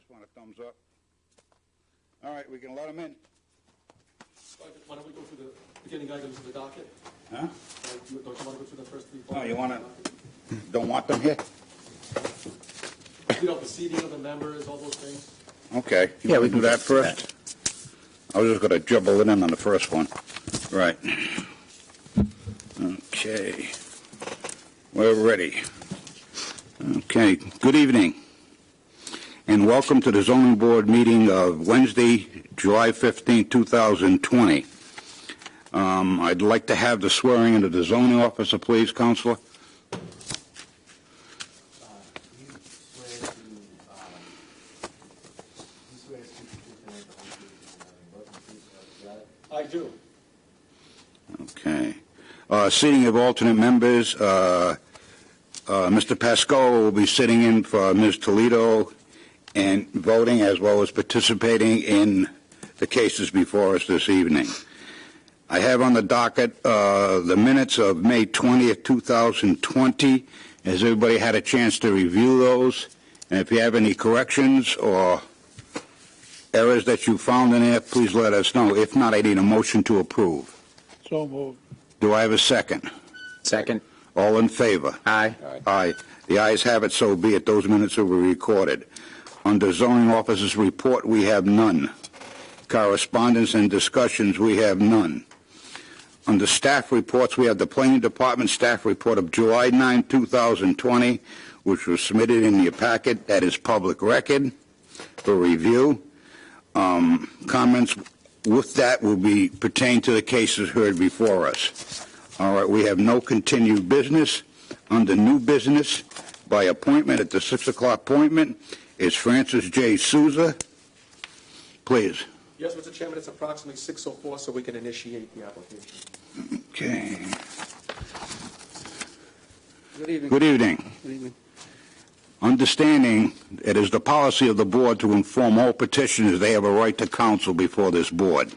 just want a thumbs up. All right, we can let them in. Why don't we go through the beginning items of the docket? Huh? Don't you want to go through the first three? Oh, you want to? Don't want them here? You know, the seating of the members, all those things. Okay. Yeah, we can do that first. I was just going to jumble it in on the first one. Right. Okay. We're ready. Okay. Good evening, and welcome to the Zoning Board meeting of Wednesday, July 15, 2020. I'd like to have the swearing into the zoning officer, please, Counselor. I do. Okay. Seating of alternate members, Mr. Pascoe will be sitting in for Ms. Toledo and voting, as well as participating in the cases before us this evening. I have on the docket the minutes of May 20th, 2020. Has everybody had a chance to review those? And if you have any corrections or errors that you found in there, please let us know. If not, I need a motion to approve. So moved. Do I have a second? Second. All in favor? Aye. Aye. The ayes have it, so be it. Those minutes will be recorded. Under zoning officer's report, we have none. Correspondence and discussions, we have none. Under staff reports, we have the planning department staff report of July 9, 2020, which was submitted in your packet. That is public record for review. Comments with that will be pertain to the cases heard before us. All right, we have no continued business. Under new business, by appointment at the 6 o'clock appointment, is Francis J. Souza. Please. Yes, Mr. Chairman, it's approximately 6:04, so we can initiate the application. Okay. Good evening. Good evening. Good evening. Understanding it is the policy of the board to inform all petitioners they have a right to counsel before this board,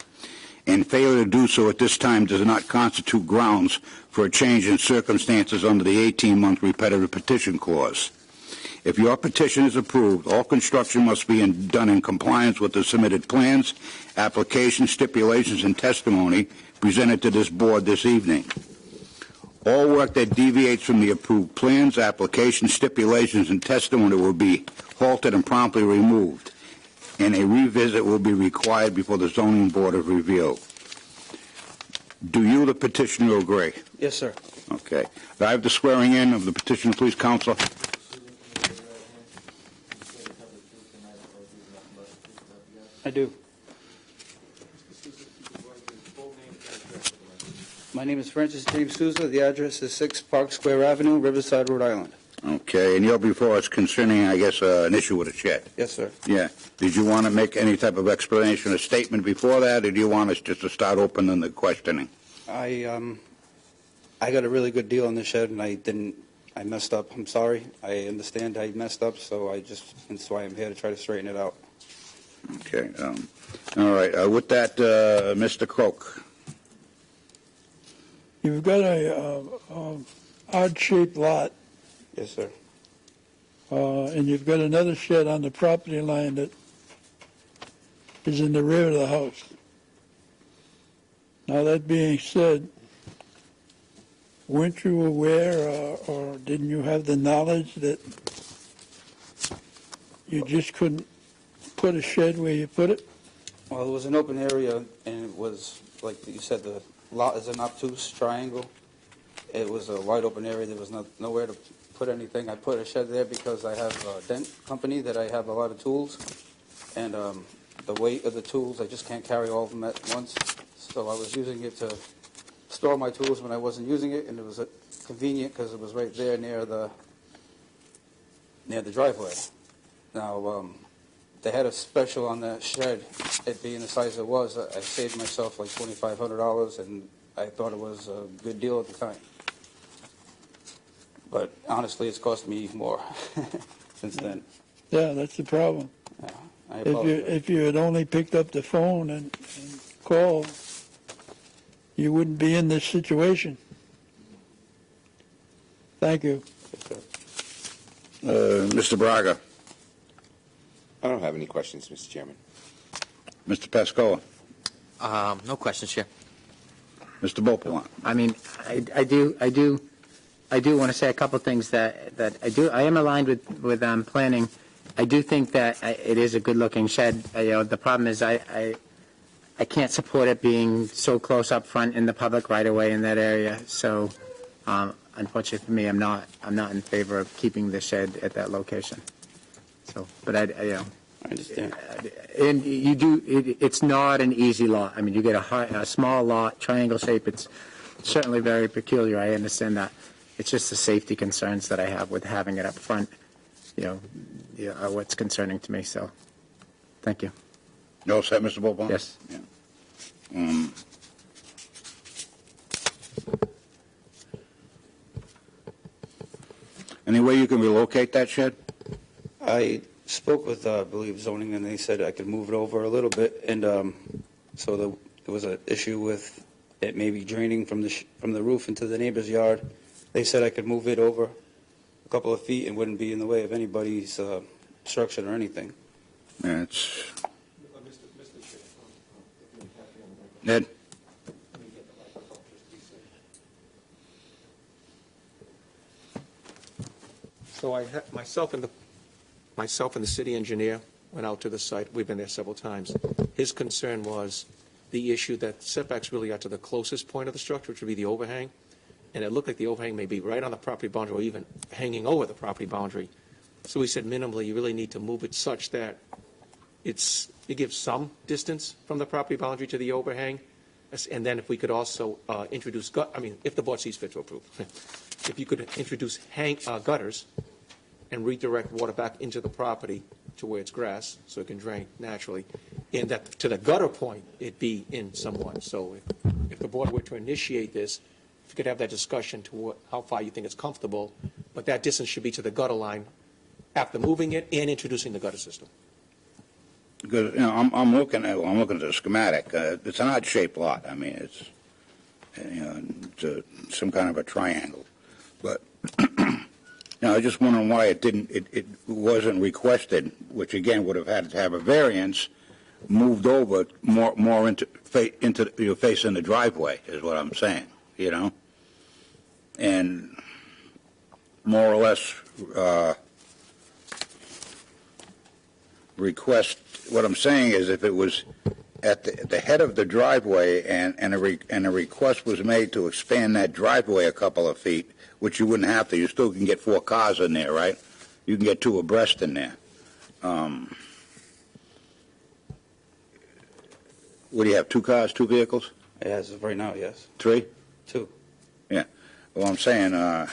and failure to do so at this time does not constitute grounds for a change in circumstances under the 18-month repetitive petition clause. If your petition is approved, all construction must be done in compliance with the submitted plans, applications, stipulations, and testimony presented to this board this evening. All work that deviates from the approved plans, applications, stipulations, and testimony will be halted and promptly removed, and a revisit will be required before the Zoning Board of Review. Do you, the petitioner, agree? Yes, sir. Okay. Do I have the swearing in of the petitioner, please, Counselor? I do. My name is Francis James Souza. The address is 6 Park Square Avenue, Riverside, Rhode Island. Okay. And you're before us concerning, I guess, an issue with a shed. Yes, sir. Yeah. Did you want to make any type of explanation or statement before that, or do you want us just to start opening the questioning? I got a really good deal on the shed, and I messed up. I'm sorry. I understand I messed up, so that's why I'm here to try to straighten it out. Okay. All right. With that, Mr. Croak. You've got a odd-shaped lot, Yes, sir. and you've got another shed on the property line that is in the rear of the house. Now, that being said, weren't you aware or didn't you have the knowledge that you just couldn't put a shed where you put it? Well, it was an open area, and it was, like you said, the lot is an obtuse triangle. It was a wide open area. There was nowhere to put anything. I put a shed there because I have a dent company that I have a lot of tools, and the weight of the tools, I just can't carry all of them at once. So I was using it to store my tools when I wasn't using it, and it was convenient because it was right there near the driveway. Now, they had a special on that shed. It being the size it was, I saved myself like $2,500, and I thought it was a good deal at the time. But honestly, it's cost me more since then. Yeah, that's the problem. Yeah, I apologize. If you had only picked up the phone and called, you wouldn't be in this situation. Thank you. Yes, sir. Mr. Braga. I don't have any questions, Mr. Chairman. Mr. Pascoe, No questions, Chair. Mr. Bopalan. I mean, I do want to say a couple things that I am aligned with planning. I do think that it is a good-looking shed. The problem is I can't support it being so close up front in the public right-of-way in that area. So, unfortunately for me, I'm not in favor of keeping the shed at that location. So, but I understand. and you do. It's not an easy lot. I mean, you get a small lot, triangle shape. It's certainly very peculiar. I understand that. It's just the safety concerns that I have with having it up front. Are what's concerning to me. So, thank you. You all set, Mr. Bopalan? Yes. Yeah. Any way you can relocate that shed? I spoke with, I believe, zoning, and they said I could move it over a little bit, and so there was an issue with it maybe draining from the roof into the neighbor's yard. They said I could move it over a couple of feet and wouldn't be in the way of anybody's structure or anything. Yeah, it's... Mr. Chair. Ed? Let me get the microphone just to be safe. So I had myself and the city engineer went out to the site. We've been there several times. His concern was the issue that setbacks really are to the closest point of the structure, which would be the overhang. And it looked like the overhang may be right on the property boundary or even hanging over the property boundary. So we said minimally, you really need to move it such that it gives some distance from the property boundary to the overhang. And then if we could also introduce, if the board sees fit to approve, if you could introduce gutters and redirect water back into the property to where it's grass, so it can drain naturally, and that to the gutter point, it be in somewhat. So if the board were to initiate this, if you could have that discussion to how far you think it's comfortable, but that distance should be to the gutter line after moving it and introducing the gutter system. Because I'm looking at the schematic. It's an odd-shaped lot. I mean, it's some kind of a triangle. But I was just wondering why it wasn't requested, which again would have had to have a variance, moved over more into facing the driveway is what I'm saying. And more or less request. What I'm saying is, if it was at the head of the driveway and a request was made to expand that driveway a couple of feet, which you wouldn't have to, you still can get 4 cars in there, right? You can get 2 abreast in there. What do you have? 2 cars, 2 vehicles? As of right now, yes. 3? 2. Yeah. Well, I'm saying, I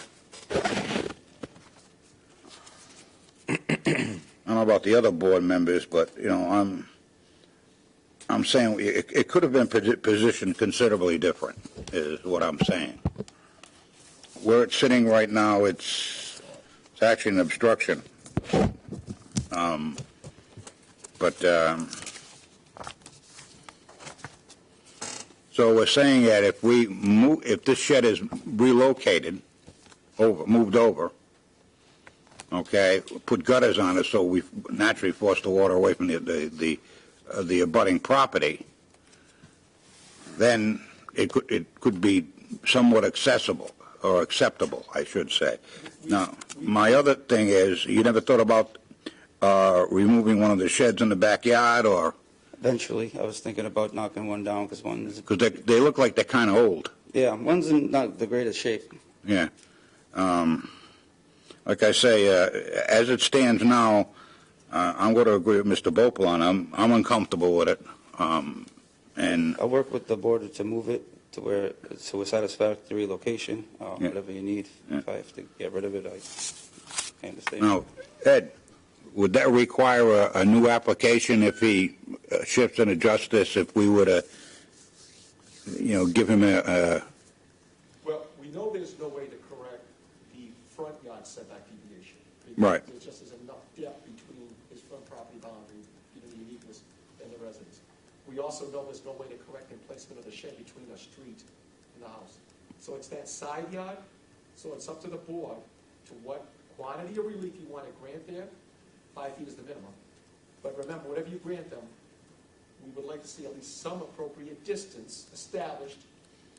don't know about the other board members, but I'm saying it could have been positioned considerably different, is what I'm saying. Where it's sitting right now, it's actually an obstruction. So we're saying that if this shed is relocated, moved over, okay, put gutters on it so we naturally force the water away from the abutting property, then it could be somewhat accessible or acceptable, I should say. Now, my other thing is, you never thought about removing one of the sheds in the backyard, or? Eventually, I was thinking about knocking one down because Because they look like they're kind of old. Yeah, one's in not the greatest shape. Yeah. Like I say, as it stands now, I'm going to agree with Mr. Bopalan. I'm uncomfortable with it. And I'll work with the board to move it to a satisfactory location, whatever you need. Yeah. If I have to get rid of it, I understand. now, Ed, would that require a new application if he shifts and adjusts this, if we were to, give him a Well, we know there's no way to correct the front yard setback deviation. Right. There just is enough depth between his front property boundary, given the uniqueness, and the residence. We also know there's no way to correct the placement of the shed between a street and the house. So it's that side yard, so it's up to the board to what quantity of relief you want to grant there. 5 feet is the minimum. But remember, whatever you grant them, we would like to see at least some appropriate distance established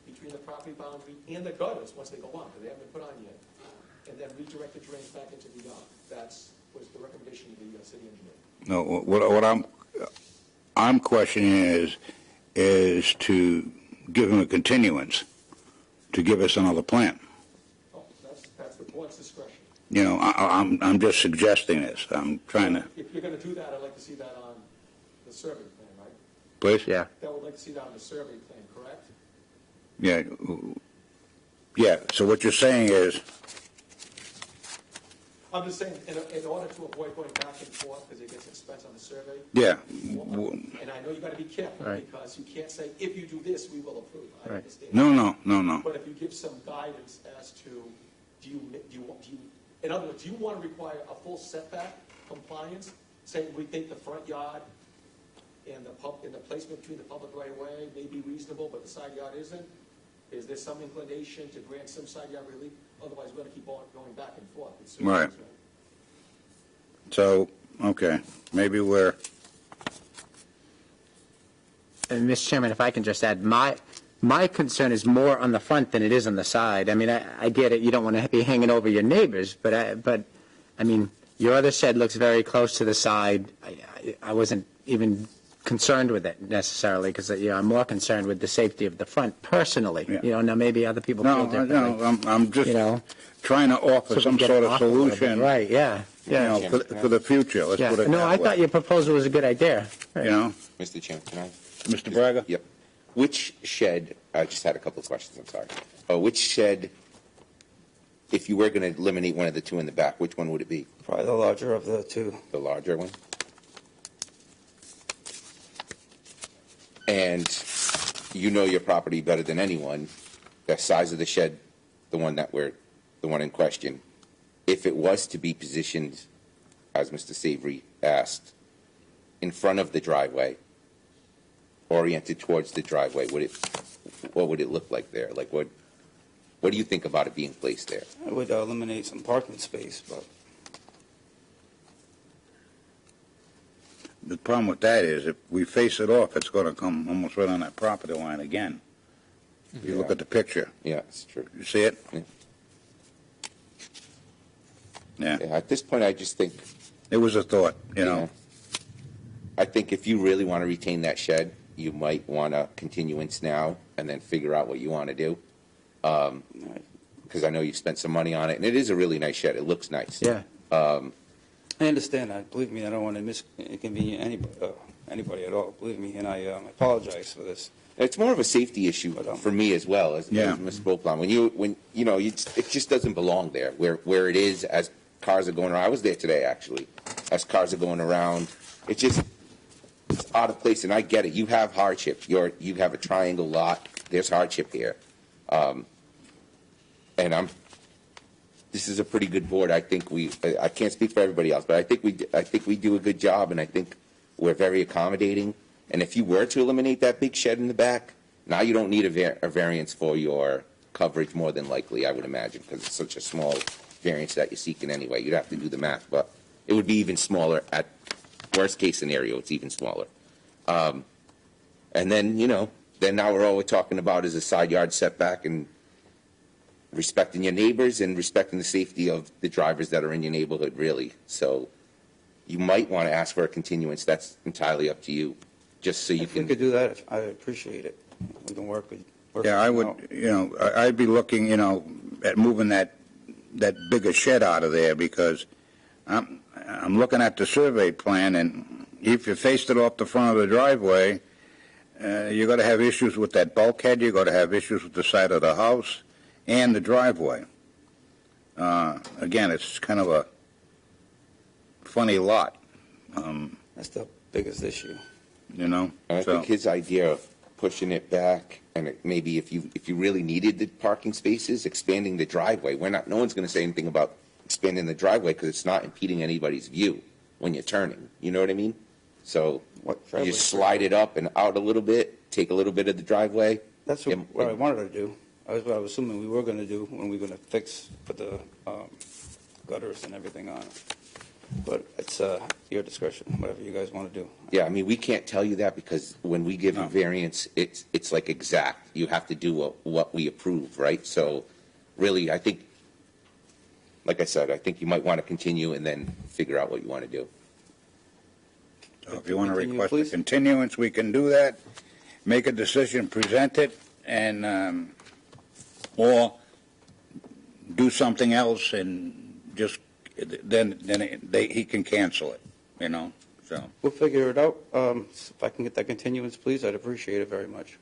between the property boundary and the gutters once they go on, because they haven't been put on yet. And then redirect the drains back into the yard. Was the recommendation of the city engineer. No, what I'm questioning is to give him a continuance, to give us another plan. Oh, that's the board's discretion. You know, I'm just suggesting this. I'm trying to, If you're going to do that, I'd like to see that on the survey plan, right? please? Yeah. That would like to see that on the survey plan, correct? Yeah. Yeah, so what you're saying is, I'm just saying, in order to avoid going back and forth, because it gets expensive on the survey, yeah, and I know you got to be careful, Right. because you can't say, if you do this, we will approve. I Right. understand. no. But if you give some guidance as to, in other words, do you want to require a full setback compliance, saying we think the front yard and the placement between the public right of way may be reasonable, but the side yard isn't? Is there some inclination to grant some side yard relief? Otherwise, we're going to keep going back and forth. It's Right. So, okay, maybe we're, And Mr. Chairman, if I can just add, my concern is more on the front than it is on the side. I mean, I get it, you don't want to be hanging over your neighbors, but I mean, your other shed looks very close to the side. I wasn't even concerned with it necessarily, because I'm more concerned with the safety of the front personally. Yeah. Now maybe other people feel differently. I'm just You know, trying to offer so some we get sort of off a little bit. solution, Right, yeah, you yeah. know, for the future, let's Yeah. put it No, that I way. thought your proposal was a good idea. You know, Mr. Chairman, can I? Mr. Braga? Yep. Which shed, I just had a couple of questions, I'm sorry. Which shed, if you were going to eliminate one of the two in the back, which one would it be? Probably the larger of the two. The larger one? And you know your property better than anyone, the size of the shed, the one in question. If it was to be positioned, as Mr. Savory asked, in front of the driveway, oriented towards the driveway, what would it look like there? Like what do you think about it being placed there? I would eliminate some parking space, but The problem with that is if we face it off, it's going to come almost right on that property line again. You look at the picture. Yeah, it's true. You see it? Yeah. Yeah. Yeah, at this point, I just think, It was a thought, you know. I think if you really want to retain that shed, you might want a continuance now and then figure out what you want to do. Because I know you've spent some money on it, and it is a really nice shed. It looks nice. Yeah. I understand that. Believe me, I don't want to inconvenience anybody at all. Believe me, and I apologize for this. It's more of a safety issue for me as well as Yeah. Mr. Boplan. It just doesn't belong there where it is as cars are going around. I was there today actually, as cars are going around. It's out of place, and I get it. You have hardship. You have a triangle lot. There's hardship here, and this is a pretty good board. I think I can't speak for everybody else, but I think we do a good job, and I think we're very accommodating. And if you were to eliminate that big shed in the back, now you don't need a variance for your coverage more than likely, I would imagine, because it's such a small variance that you're seeking anyway. You'd have to do the math, but it would be even smaller at worst case scenario. It's even smaller. And then, then now all we're talking about is a side yard setback and respecting your neighbors and respecting the safety of the drivers that are in your neighborhood, really. So you might want to ask for a continuance. That's entirely up to you. Just so you If we can. could do that, I appreciate it. We can work. Yeah, I would, I'd be looking, at moving that bigger shed out of there because I'm looking at the survey plan, and if you faced it off the front of the driveway, you're going to have issues with that bulkhead. You're going to have issues with the side of the house and the driveway. Again, it's kind of a funny lot, That's the biggest issue. I think his idea of pushing it back, and maybe if you really needed the parking spaces, expanding the driveway. No one's going to say anything about expanding the driveway because it's not impeding anybody's view when you're turning. You know what I mean? So you just slide it up and out a little bit, take a little bit of the driveway. That's what I wanted to do. That's what I was assuming we were going to do when we were going to put the gutters and everything on it. But it's your discretion, whatever you guys want to do. Yeah, I mean, we can't tell you that because when we give you No. variance, it's like exact. You have to do what we approve, right? So really, I think, like I said, I think you might want to continue and then figure out what you want to do. So if you want to Continue, request a please. continuance, we can do that, make a decision, present it, and, or do something else and just, then he can cancel it, you know, so. We'll figure it out. If I can get that continuance, please, I'd appreciate it very much.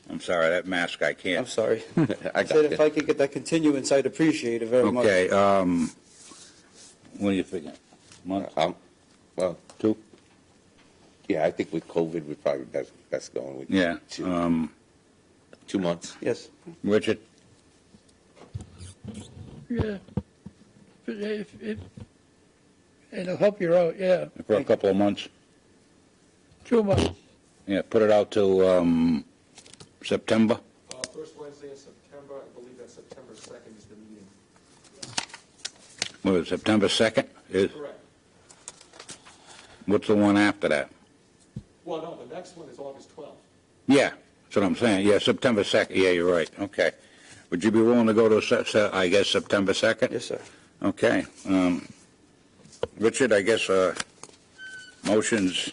I'm sorry, that mask I I'm can't. sorry. I I said got if you. I could get that continuance, I'd appreciate it very much. Okay, what do you think? Month, Well, two? yeah, I think with COVID, we're probably best going with Yeah, 2 months. Yes. Richard? Yeah. But it'll help you out, yeah. For a couple of months? 2 months. Yeah, put it out to, September? First Wednesday in September, I believe that September 2nd is the meeting. What is it, September 2nd? Correct. What's the one after that? Well, no, the next one is August 12th. Yeah, that's what I'm saying. Yeah, September 2nd. Yeah, you're right. Okay. Would you be willing to go to, I guess, September 2nd? Yes, sir. Okay. Richard, I guess motions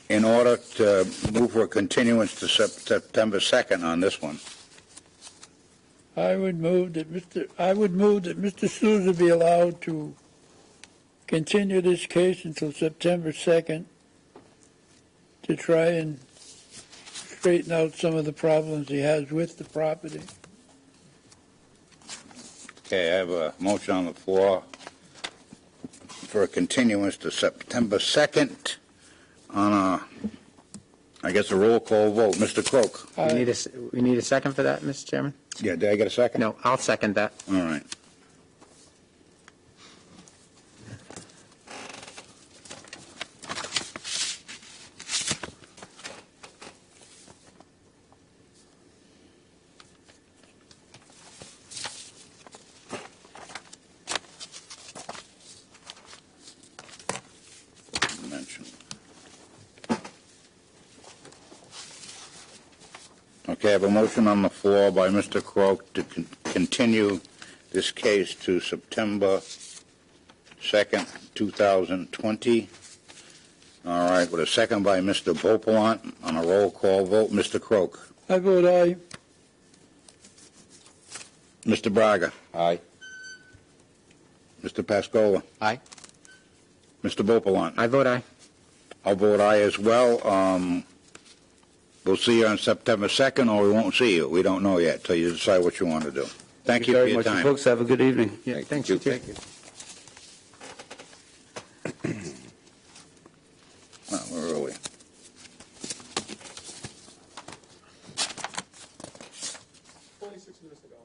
in order to move for a continuance to September 2nd on this one. I would move that Mr. Souza be allowed to continue this case until September 2nd to try and straighten out some of the problems he has with the property. Okay, I have a motion on the floor for a continuance to September 2nd on I guess, a roll call vote. Mr. Croak? We need a second for that, Mr. Chairman? Yeah, did I get a second? No, I'll second that. All right. Mention. Okay, I have a motion on the floor by Mr. Croak to continue this case to September 2nd, 2020. All right, with a second by Mr. Beaupont on a roll call vote. Mr. Croak. I vote aye. Mr. Braga. Aye. Mr. Pascola. Aye. Mr. Beaupont. I vote aye. I'll vote aye as well. We'll see you on September 2nd, or we won't see you. We don't know yet till you decide what you want to do. Thank you for very your much, time. folks. Have a good evening. Yeah, thanks, you too. Thank you. Well, where are we? Only 6 minutes ago.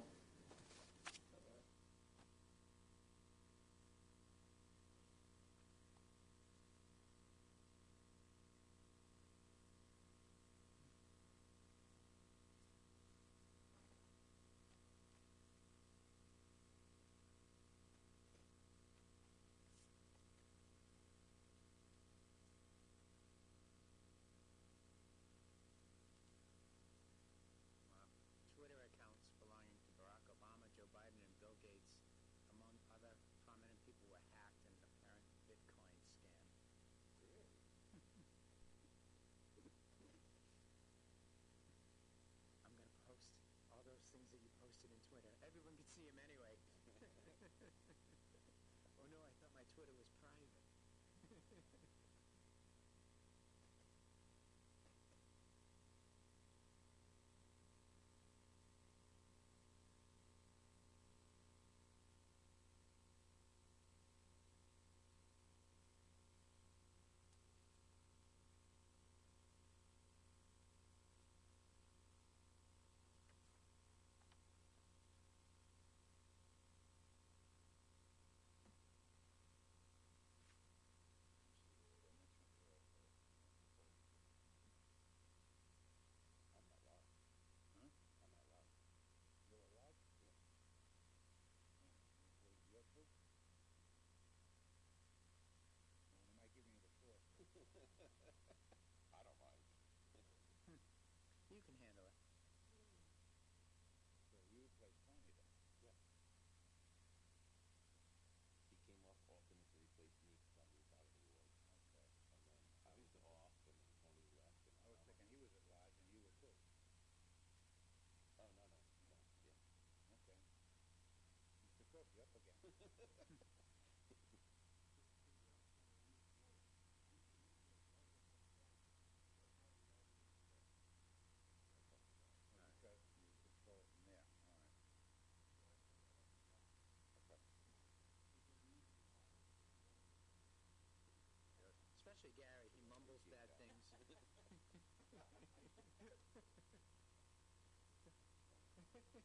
So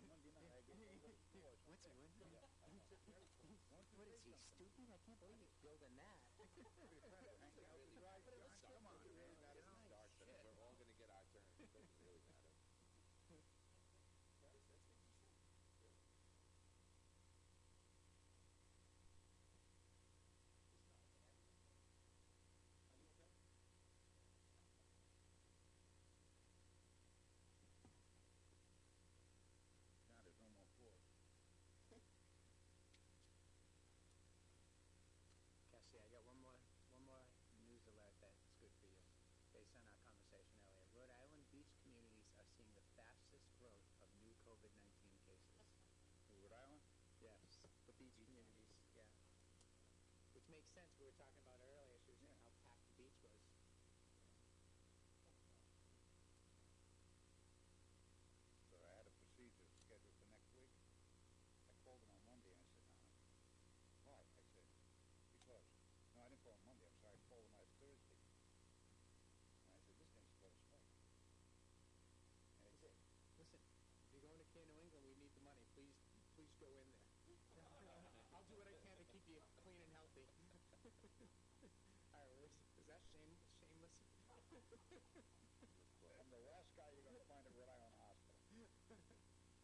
Monday night, I get a little force. What's he doing? What is he, stupid? I can't believe he's building that. Come on, man. We're all going to get our turn. It doesn't really matter. Now there's no more force. Cassie, I got one more news alert that's good for you, based on our conversation earlier. Rhode Island beach communities are seeing the fastest growth of new COVID-19 cases. Rhode Island? Yes, the beach communities, yeah. Which makes sense. We were talking about it earlier. She was saying how packed the beach was. So I had a procedure scheduled for next week. I called him on Monday and I said, no. Why? I said, because. No, I didn't call him Monday. I'm sorry. I called him last Thursday. And I said, this thing's supposed to start. And it did. Listen, if you're going to New England, we need the money. Please go in there. I'll do what I can to keep you clean and healthy. All right, is that shameless? I'm the last guy you're going to find at Rhode Island Hospital.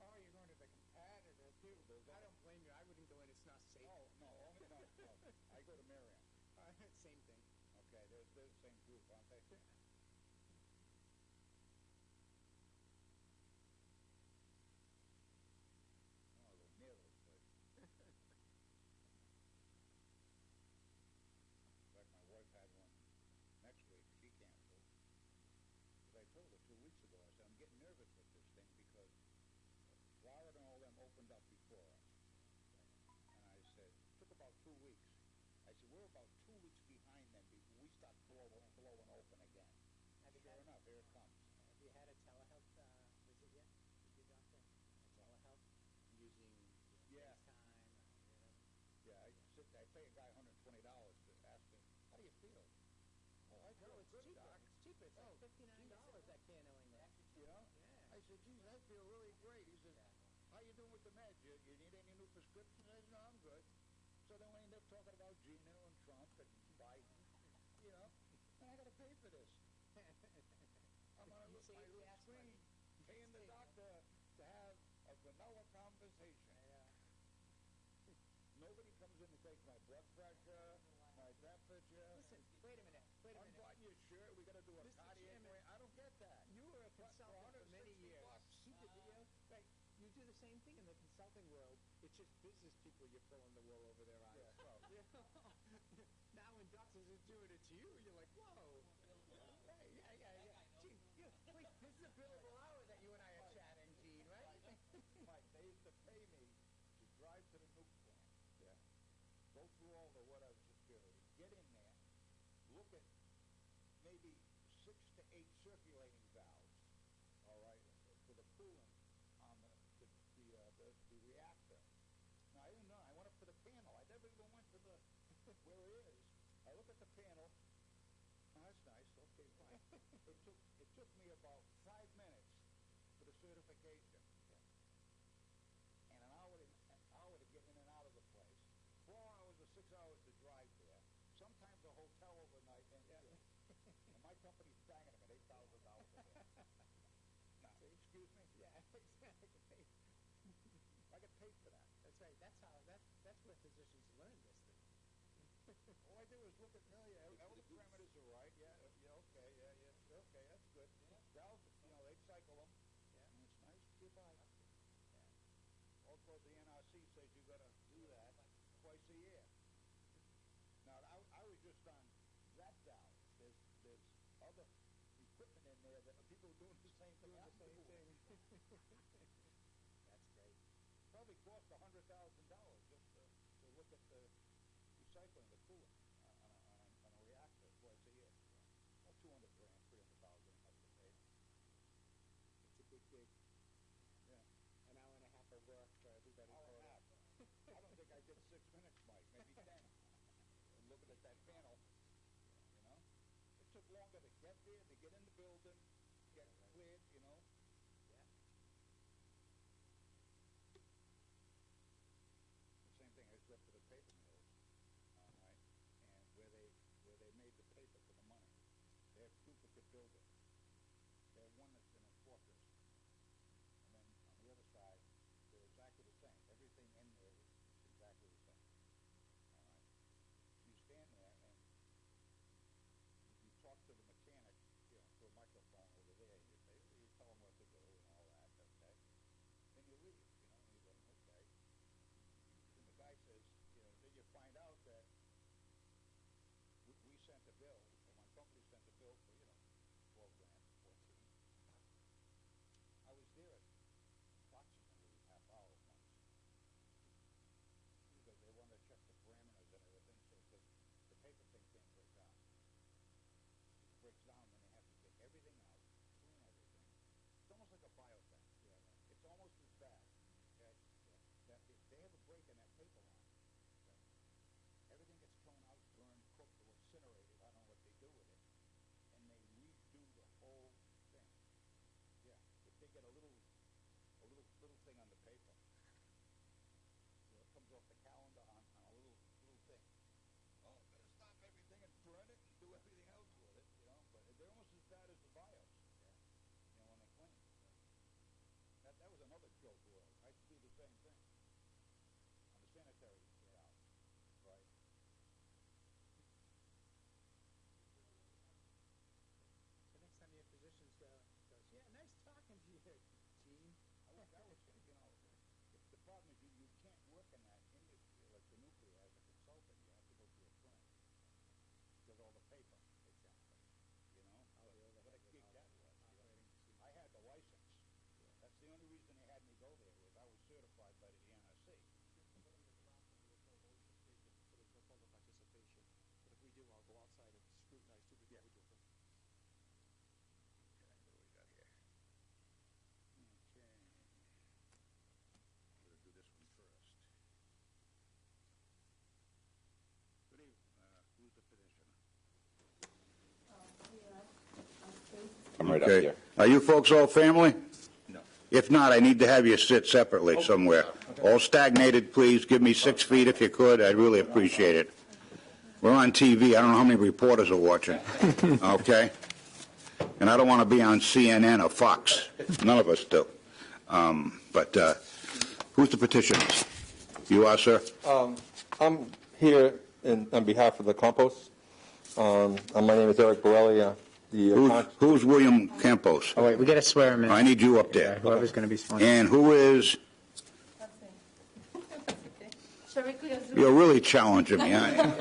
Oh, you're going to the competitor, too. I don't blame you. I wouldn't go in. It's not safe. Oh, no. I go to Marion. Same thing. Okay, they're the same group, aren't they? Oh, they're near those places. In fact, my wife had one next week. She canceled. But I told her 2 weeks ago, I said, I'm getting nervous with this thing because Florida and all them opened up before us. And I said, it took about 2 weeks. I said, we're about 2 weeks behind them before we start blowing open again. Sure enough, here it comes. Have you had a telehealth visit yet with your doctor? A telehealth? Using FaceTime? Yeah, I pay a guy $120 to ask him, how do you feel? Oh, I feel it's good, cheaper. Doc. It's cheaper. It's like $59 at Care New England. You know? Yeah. I said, geez, I feel really great. He says, how you doing with the meds? You need any new prescriptions? I said, no, I'm good. So then we end up talking about Gino and Trump and Biden, you know, and I got to pay for this. I'm on my little screen paying the doctor to have a vanilla conversation. Nobody comes in to take my blood pressure, my temperature. Listen, wait a minute. Unbutton your shirt. We got to do a Mr. cardiac Chairman, rate. I don't get that. You were a consultant for many $160 years. bucks. See the video? Right. You do the same thing in the consulting world. It's just business people you're pulling the wool over their eyes. Yeah, well. Now when doctors are doing it to you, you're like, whoa. Hey, yeah. Gene, wait, this is a billable hour that you and I are chatting, Gene, right? Mike, they used to pay me to drive to the nuke plant. Yeah. Go through all the whatever security, get in there, look at maybe 6 to 8 circulating valves, all right, for the coolant on the reactor. Now, I didn't know. I went up to the panel. I never even went to the where it is. I look at the panel. Oh, that's nice. Okay, fine. It took me about 5 minutes for the certification. And an hour to get in and out of the place. 4 hours or 6 hours to drive there. Sometimes a hotel overnight. And my company's banging them at $8,000 a day. Say, excuse me? Yeah, exactly. I get paid for that. That's right. That's where physicians learn this thing. All I do is look at, all the parameters are right. Okay, that's good. Valves, they cycle them. Yeah. And it's nice to get by. Yeah. Also, the NRC says you got to do that twice a year. Now, I was just on that valve. There's other equipment in there that people are doing the same thing. That's great. Probably cost $100,000 just to look at the recycling, the coolant on a reactor twice a year. Well, $200,000, $300,000 must have paid. It's a big gig. Yeah. An hour and a half of work for everybody. Hour and a half. I don't think I did 6 minutes, Mike. Maybe 10. And looking at that panel, it took longer to get there, to get in the building, get cleared, Yeah. have duplicate buildings. They have one that's in a fortress, and then on the other side, they're exactly the same. Everything in there is exactly the same. All right? You stand there and you talk to the mechanic, you know, through a microphone over there, and you tell him what to do and all that, okay? Then you leave, you know, and you go, okay. And the guy says, you know, then you find out that we sent a bill, or my company sent a bill for, you know, 12 grand, 14. I was there approximately half hour once, because they wanted to check the parameters and everything, so the paper thing can't break down. It breaks down, and they have to take everything out, clean everything. It's almost like a bio thing. Yeah. It's almost as bad, okay, that if they have a break in that paper line, okay, everything gets thrown out, burned, cooked, or incinerated. I don't know what they do with it, and they redo the whole thing. Yeah, if they get a little thing on the paper, you know, it comes off the calendar on a little thing. Oh, better stop everything and burn it and do everything else with it, you know. But they're almost as bad as the bios, yeah. You know, when they clean. That was another joke where I used to do the same thing on the sanitary house, right? So next time your physicians goes, yeah, nice talking to you, Gene. That was, you know, the problem is you can't work in that industry, like the nuclear, as a consultant. You have to go through a firm. Because all the paper. Exactly. You know? What a gig that was. I had the license. That's the only reason they had me go there, was I was certified by the NRC. There's no public participation. But if we do, I'll go outside and scrutinize too before we do it. Okay, what do we got here? Okay. I'm going to do this one first. Good evening. Who's the petitioner? I'm right up Okay. here. Are you folks all family? No. If not, I need to have you sit separately somewhere. All stagnated, please. Give me 6 feet if you could. I'd really appreciate it. We're on TV. I don't know how many reporters are watching. Okay? And I don't want to be on CNN or Fox. None of us do. But who's the petitioner? You are, sir? I'm here on behalf of the compost. My name is Eric Borelli. Who's William Campos? Oh, wait, we got to swear him in. I need you up there. Whoever's going to be sworn in. And who is... You're really challenging me, aren't you?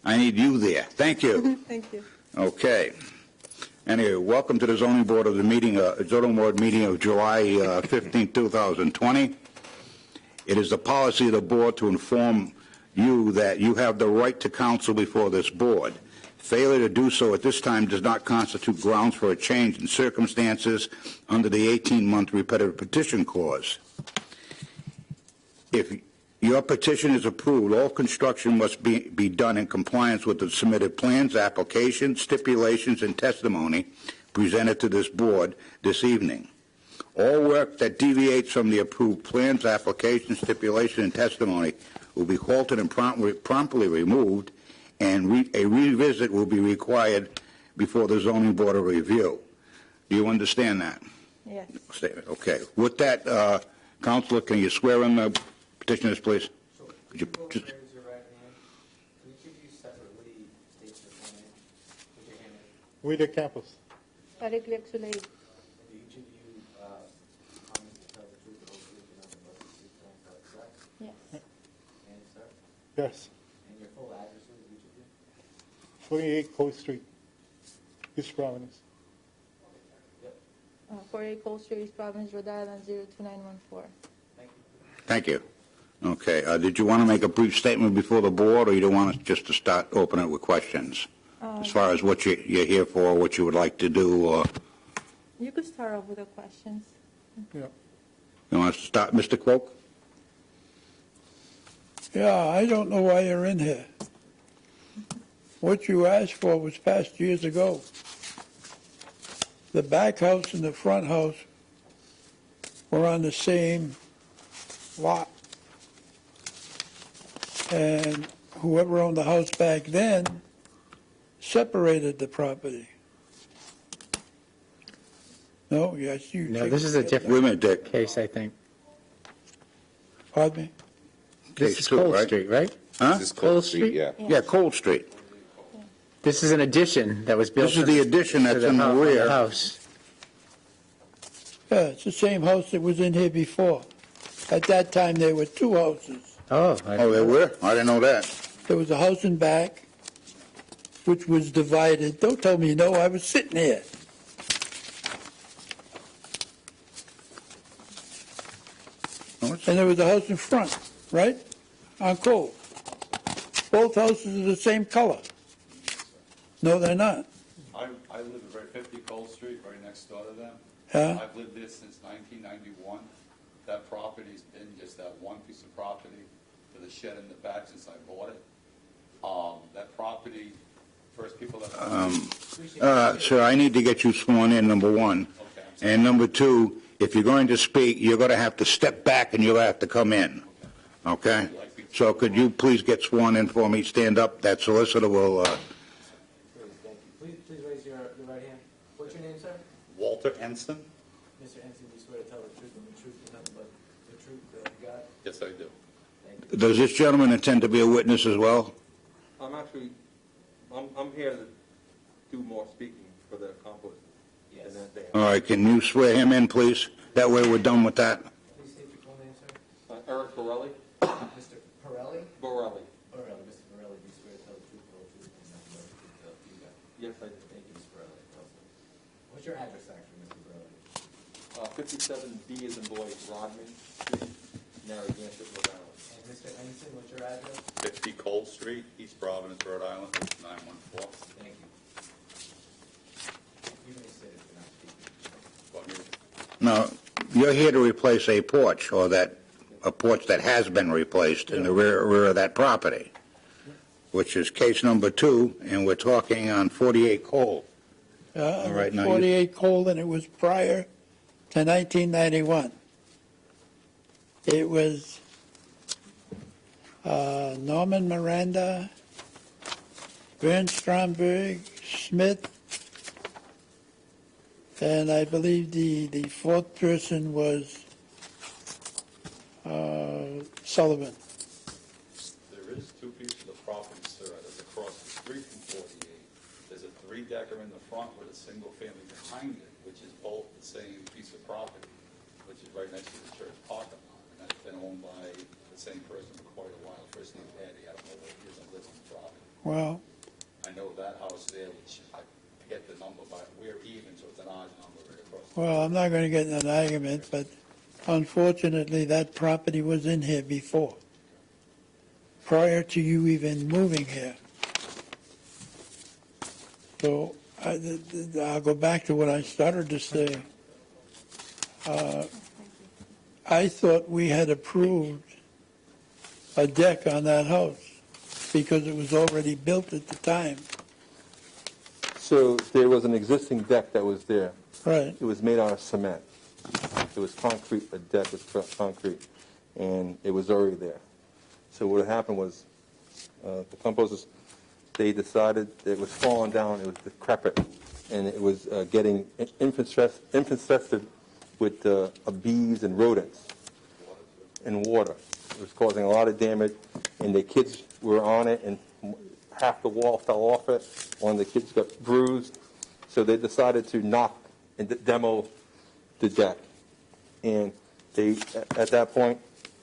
I need you there. Thank you. Thank you. Okay. Anyway, welcome to the zoning board of the meeting, zoning board meeting of July 15, 2020. It is the policy of the board to inform you that you have the right to counsel before this board. Failure to do so at this time does not constitute grounds for a change in circumstances under the 18-month repetitive petition clause. If your petition is approved, all construction must be done in compliance with the submitted plans, applications, stipulations, and testimony presented to this board this evening. All work that deviates from the approved plans, applications, stipulation, and testimony will be halted and promptly removed, and a revisit will be required before the zoning board of review. Do you understand that? Yes. Statement. Okay. With that, Counselor, can you swear in the petitioners, please? Sure. Could you Both just... raise your right hand. Can each of you separately state your full name? Put your hand up. William Campos. Pariklik Sulay. Do each of you promise to tell the truth, the whole truth, and nothing but the truth, and nothing but the facts? Yes. And sir? Yes. And your full addresses, each of you? 28 Coast Street, East Providence. 48 Cold Street, East Providence, Rhode Island, 02914. Thank you. Thank you. Okay. Did you want to make a brief statement before the board, or you don't want us just to start opening it with questions? As far as what you're here for, what you would like to do, or... You could start off with the questions. Yeah. You want us to start, Mr. Cloak? Yeah, I don't know why you're in here. What you asked for was passed years ago. The back house and the front house were on the same lot. And whoever owned the house back then separated the property. No, yes, you. No, this is a Wait a different minute, Dick. case, I think. Pardon me? This Case is two, Cole right? Street, right? Huh? This is Cole Cole Street? Street, yeah. Yeah, Cold Street. This is an addition that was built. This is the addition to that's in the on rear. house. Yeah, it's the same house that was in here before. At that time, there were two houses. Oh. Oh, they were? I didn't know that. There was a house in back, which was divided. Don't tell me no, I was sitting here. And there was a house in front, right? On Cole. Both houses are the same color. No, they're not. I live at 50 Cole Street, right next door to them. Yeah? I've lived there since 1991. That property's been just that one piece of property with a shed in the back since I bought it. That property, first people that... Sir, I need to get you sworn in, number one. Okay. And number two, if you're going to speak, you're going to have to step back and you'll have to come in. Okay? So could you please get sworn in for me? Stand up. That solicitor will... Please, thank you. Please raise your right hand. What's your name, sir? Walter Ensign? Mr. Henson, do you swear to tell the truth and the truth and nothing but the truth, you got? Yes, I do. Thank you. Does this gentleman intend to be a witness as well? I'm here to do more speaking for the compost. Yes. All right, can you swear him in, please? That way we're done with that. Please state your full name, sir. Eric Borelli? Mr. Pirelli? Borelli. Borelli. Mr. Borelli, do you swear to tell the truth, the whole truth, and nothing but the truth, you got? Yes, I do. Thank you, Mr. Borelli. What's your address, actually, Mr. Borelli? 57B is in boy, Rodman Street, Narragansett, Rhode Island. And Mr. Henson, what's your address? 50 Cole Street, East Providence, Rhode Island, 914. Thank you. You may sit if you're not speaking. Want me to- Now, you're here to replace a porch, or a porch that has been replaced in the rear of that property, which is case number 2, and we're talking on 48 Cole. All right, now you- 48 Cole, and it was prior to 1991. It was Norman Miranda, Vern Stromberg, Smith, and I believe the fourth person was Sullivan. There is two pieces of property, sir, that's across the street from 48. There's a three-decker in the front with a single family behind it, which is both the same piece of property, which is right next to the church parking lot. And that's been owned by the same person for quite a while. First name Eddie, I don't know what he is, and lives on the property. Well, I know that house there, which I forget the number, but we're even, so it's an odd number right across. well, I'm not going to get in an argument, but unfortunately, that property was in here before, prior to you even moving here. So I'll go back to what I started to say. I thought we had approved a deck on that house because it was already built at the time. So there was an existing deck that was there. Right. It was made out of cement. It was concrete, the deck was concrete, and it was already there. So what happened was, the composers, they decided it was falling down, it was decrepit, and it was getting infested with bees and rodents and water. It was causing a lot of damage, and the kids were on it, and half the wall fell off it. One of the kids got bruised, so they decided to knock and demo the deck. And they, at that point,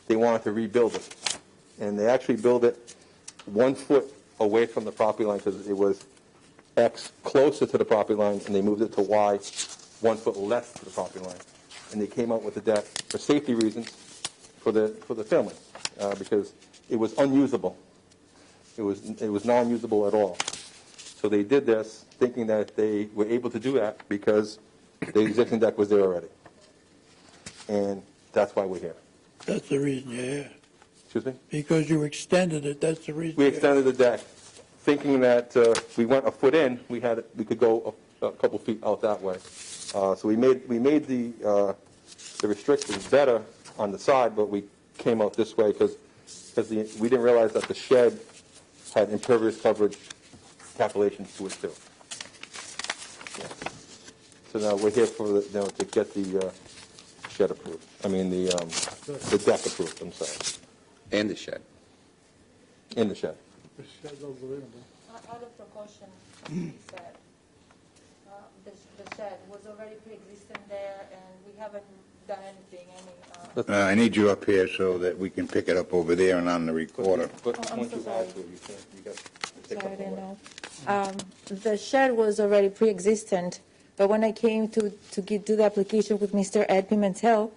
they wanted to rebuild it. And they actually built it 1 foot away from the property line because it was X closer to the property line, and they moved it to Y 1 foot less to the property line. And they came up with the deck for safety reasons for the family because it was unusable. It was non-usable at all. So they did this thinking that they were able to do that because the existing deck was there already. And that's why we're here. That's the reason you're here. Excuse me? Because you extended it, that's the reason. We you're here. extended the deck, thinking that if we went a foot in, we could go a couple feet out that way. So we made the restrictions better on the side, but we came out this way because we didn't realize that the shed had impervious coverage calculations to it too. Yeah. So now we're here for to get the shed approved. I mean the deck approved. I'm sorry. And the shed. In the shed. Out of precaution, he said, the shed was already pre-existing there, and we haven't done anything, I need you up here so that we can pick it up over there and on the recorder. But I'm once so you sorry. add to it, you got to take sorry, I up didn't away. know. The shed was already pre-existent, but when I came to do the application with Mr. Ed Pimentel,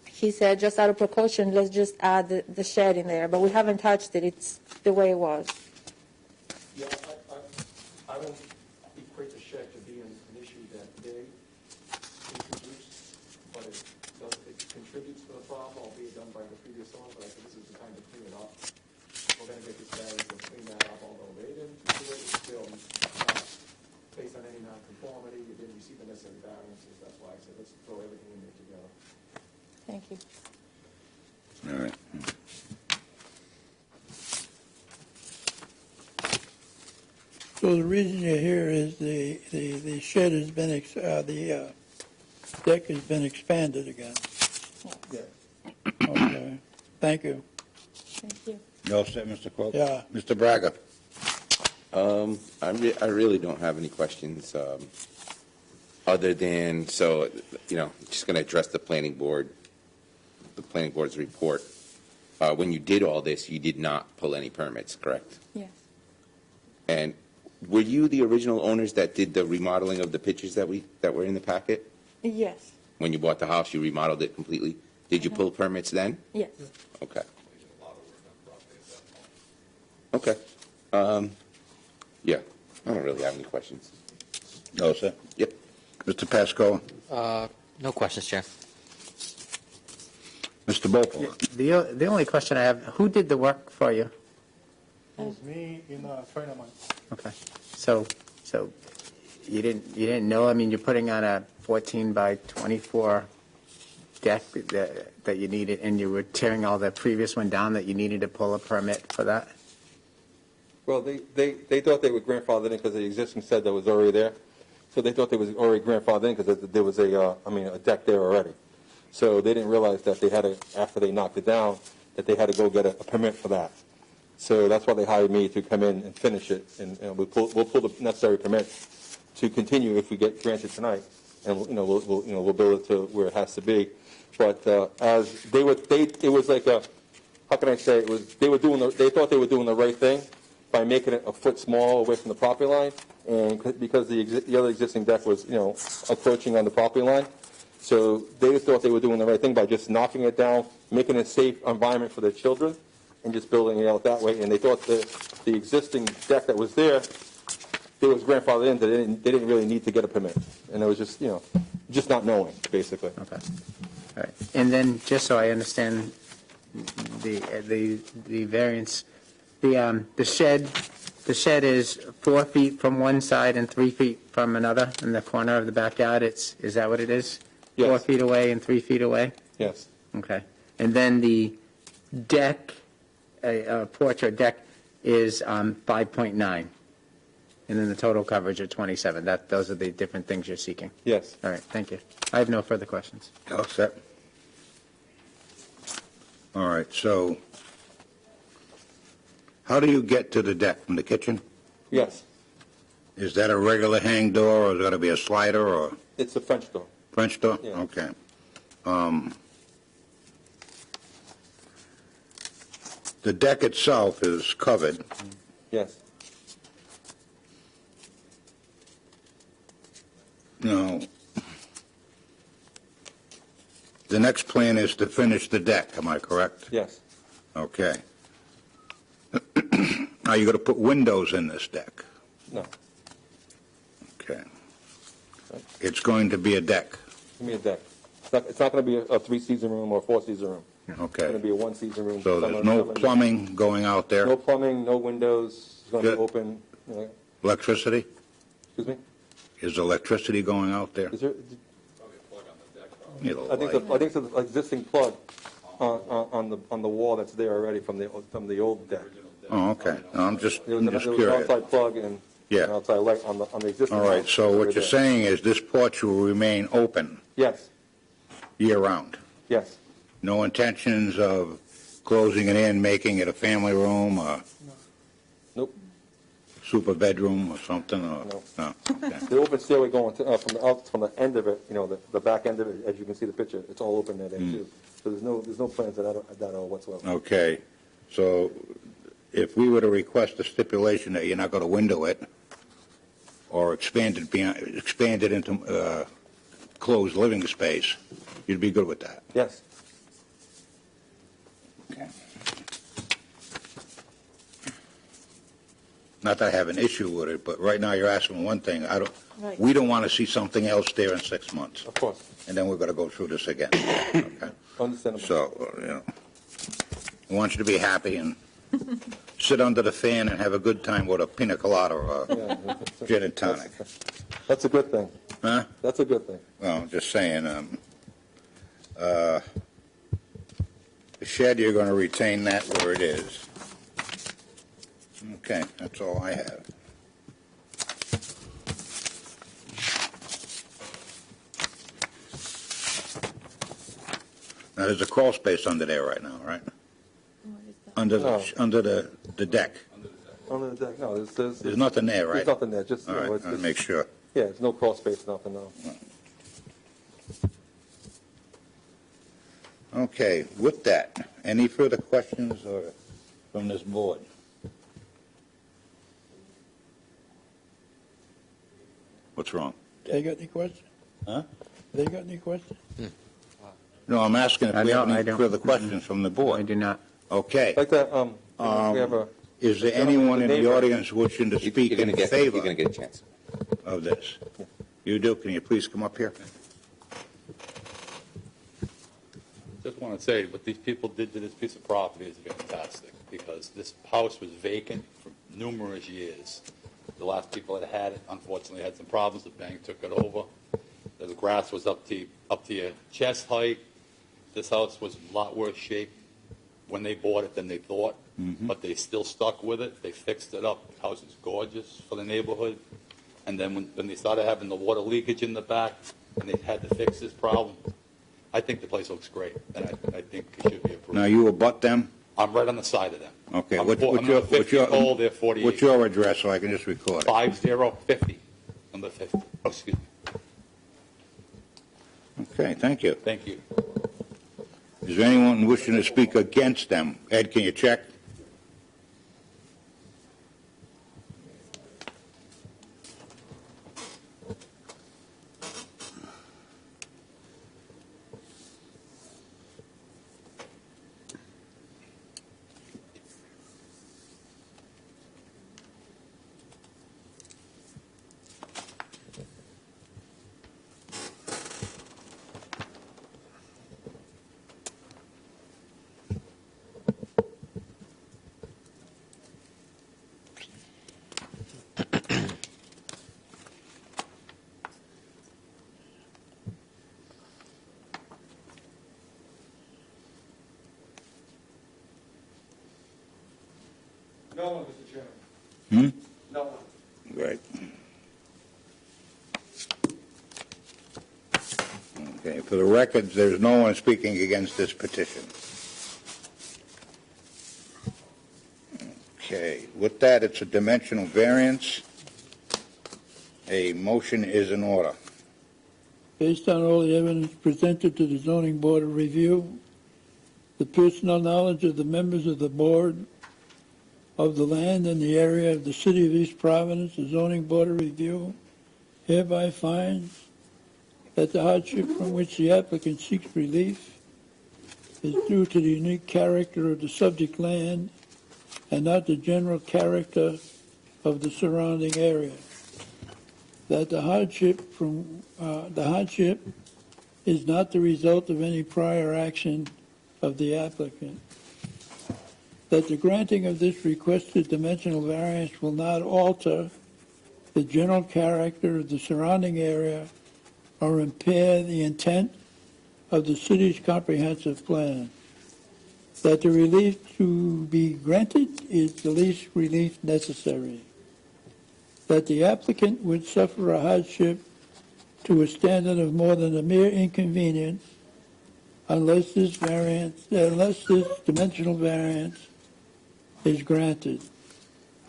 he said, just out of precaution, let's just add the shed in there, but we haven't touched it. It's the way it was. Yeah, I don't equate the shed to being an issue that they introduced, but it contributes to the problem, albeit done by the previous owner, but I think this is the time to clean it up. We're going to get this variance and clean that up, although they didn't do it, it's still based on any nonconformity, you didn't receive the necessary variances, that's why I said, let's throw everything in there together. Thank you. All right. So the reason you're here is the shed has been, the deck has been expanded again. Okay, thank you. Thank you. You all set, Mr. Quote? Yeah. Mr. Braga? I really don't have any questions, other than, so, just going to address the planning board's report. When you did all this, you did not pull any permits, correct? Yes. And were you the original owners that did the remodeling of the pictures that were in the packet? Yes. When you bought the house, you remodeled it completely. Did you pull permits then? Yes. Okay. Okay. Yeah, I don't really have any questions. You all set? Yep. Mr. Pasco? No questions, Chair. Mr. Bopel? The only question I have, who did the work for you? It was me and a friend of mine. Okay. So you didn't know, I mean, you're putting on a 14 by 24 deck that you needed, and you were tearing all the previous one down, that you needed to pull a permit for that? Well, they thought they were grandfathered in because the existing shed that was already there. So they thought they was already grandfathered in because there was a deck there already. So they didn't realize that they had to, after they knocked it down, that they had to go get a permit for that. So that's why they hired me to come in and finish it, and we'll pull the necessary permit to continue if we get granted tonight, and we'll build it to where it has to be. But as it was like a, how can I say, it was they thought they were doing the right thing by making it a foot small away from the property line, and because the other existing deck was approaching on the property line. So they thought they were doing the right thing by just knocking it down, making a safe environment for their children, and just building it out that way. And they thought the existing deck that was there, they was grandfathered in, they didn't really need to get a permit. And it was just, just not knowing, basically. Okay. All right. And then, just so I understand the variance, the shed is 4 feet from one side and 3 feet from another in the corner of the backyard. Is that what it is? Yes. 4 feet away and 3 feet away? Yes. Okay. And then the deck, porch or deck is 5.9. And then the total coverage of 27. Those are the different things you're seeking. Yes. All right. Thank you. I have no further questions. You all set? All right, so how do you get to the deck from the kitchen? Yes. Is that a regular hang door, or is that to be a slider, or It's a French door. French door? Yeah. Okay. The deck itself is covered. Yes. Now, the next plan is to finish the deck, am I correct? Yes. Okay. Are you going to put windows in this deck? No. Okay. It's going to be a deck. Give me a deck. It's not going to be a 3-season room or a 4-season room. It's Okay. going to be a 1-season room. So there's no plumbing going out there? No plumbing, no windows. It's going to be Good. open. Electricity? Excuse me? Is electricity going out there? Is there? Probably a plug on the deck, probably. Need a I think light. it's an existing plug on the wall that's there already from the old deck. Oh, okay. No, I'm just There was an curious. outside plug, and Yeah. And outside light on the existing All right, house so over what you're there. saying is this porch will remain open Yes, year-round? yes. No intentions of closing it in, making it a family room, or Nope. super bedroom or something, or? No. Okay. The open stairway going to, from the end of it, the back end of it, as you can see the picture, it's all open there too. So there's no plans of that whatsoever. Okay, so if we were to request a stipulation that you're not going to window it or expand it into closed living space, you'd be good with that? Yes. Okay. Not that I have an issue with it, but right now you're asking one thing. Right. We don't want to see something else there in 6 months, Of course. and then we're going to go through this again. Okay. Understandable. So, I want you to be happy and sit under the fan and have a good time with a pina colada or a gin and tonic. That's a good thing. Huh? That's a good thing. Well, just saying, the shed, you're going to retain that where it is. Okay, that's all I have. Now, there's a crawl space under there right now, right? Under the deck. Under the deck, no, There's nothing there, right? There's nothing there, just, All right, it's I'll just, make sure. yeah, there's no crawl space, nothing, no. Okay, with that, any further questions from this board? What's wrong? They got any questions? Huh? They got any questions? No, I'm asking if we No, have I any don't. further questions from the I board. do not. Okay. Like that, we have a, Is there gentleman anyone with in the the neighbor. audience wishing to speak You're in gonna favor get a chance. of this? You do? Can you please come up here? Just want to say, what these people did to this piece of property is fantastic, because this house was vacant for numerous years. The last people that had it, unfortunately, had some problems. The bank took it over. The grass was up to your chest height. This house was in a lot worse shape when they bought it than they thought, but they still stuck with it. They fixed it up. The house is gorgeous for the neighborhood. And then when they started having the water leakage in the back, and they had to fix this problem, I think the place looks great, and I think it should be approved. Now, you abut them? I'm right on the side of them. Okay. I'm What's 50 old, they're 48. What's your address so I can just record it? 5050, number 50. Oh, excuse me. Okay, thank you. Thank you. Is there anyone wishing to speak against them? Ed, can you check? No one, Mr. Chairman. No one. Right. Okay, for the records, there's no one speaking against this petition. Okay, with that, it's a dimensional variance. A motion is in order. Based on all the evidence presented to the zoning board of review, the personal knowledge of the members of the board of the land and the area of the city of East Providence, the zoning board of review hereby finds that the hardship from which the applicant seeks relief is due to the unique character of the subject land and not the general character of the surrounding area. That the hardship is not the result of any prior action of the applicant. That the granting of this requested dimensional variance will not alter the general character of the surrounding area or impair the intent of the city's comprehensive plan. That the relief to be granted is the least relief necessary. that the applicant would suffer a hardship to a standard of more than a mere inconvenience unless this dimensional variance is granted.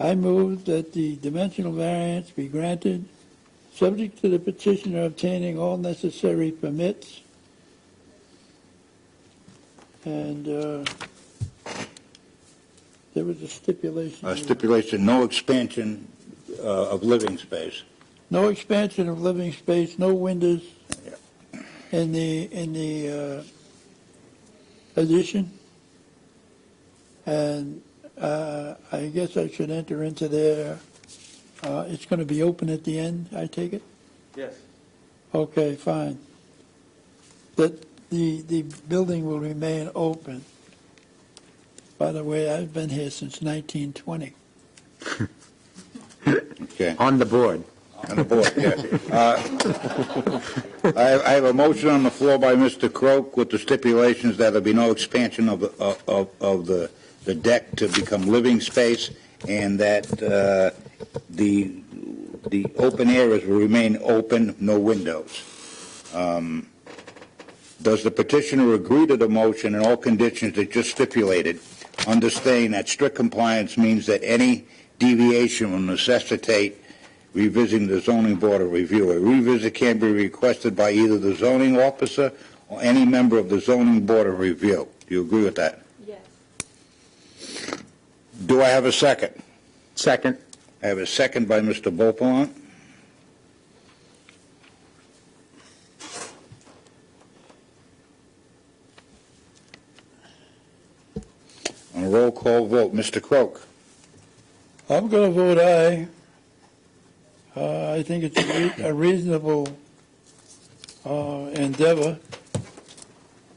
I move that the dimensional variance be granted, subject to the petitioner obtaining all necessary permits. And there was a stipulation. A stipulation, no expansion of living space. No expansion of living space, no windows in the addition. And I guess I should enter into there. It's going to be open at the end, I take it? Yes. Okay, fine. That the building will remain open. By the way, I've been here since 1920. Okay. On the board. On the board, yes. I have a motion on the floor by Mr. Croak with the stipulations that there be no expansion of the deck to become living space, and that the open areas will remain open, no windows. Does the petitioner agree to the motion and all conditions that just stipulated, understanding that strict compliance means that any deviation will necessitate revisiting the zoning board of review? A revisit can be requested by either the zoning officer or any member of the zoning board of review. Do you agree with that? Yes. Do I have a second? Second. I have a second by Mr. Beaupont. On a roll call vote, Mr. Croak. I'm going to vote aye. I think it's a reasonable endeavor,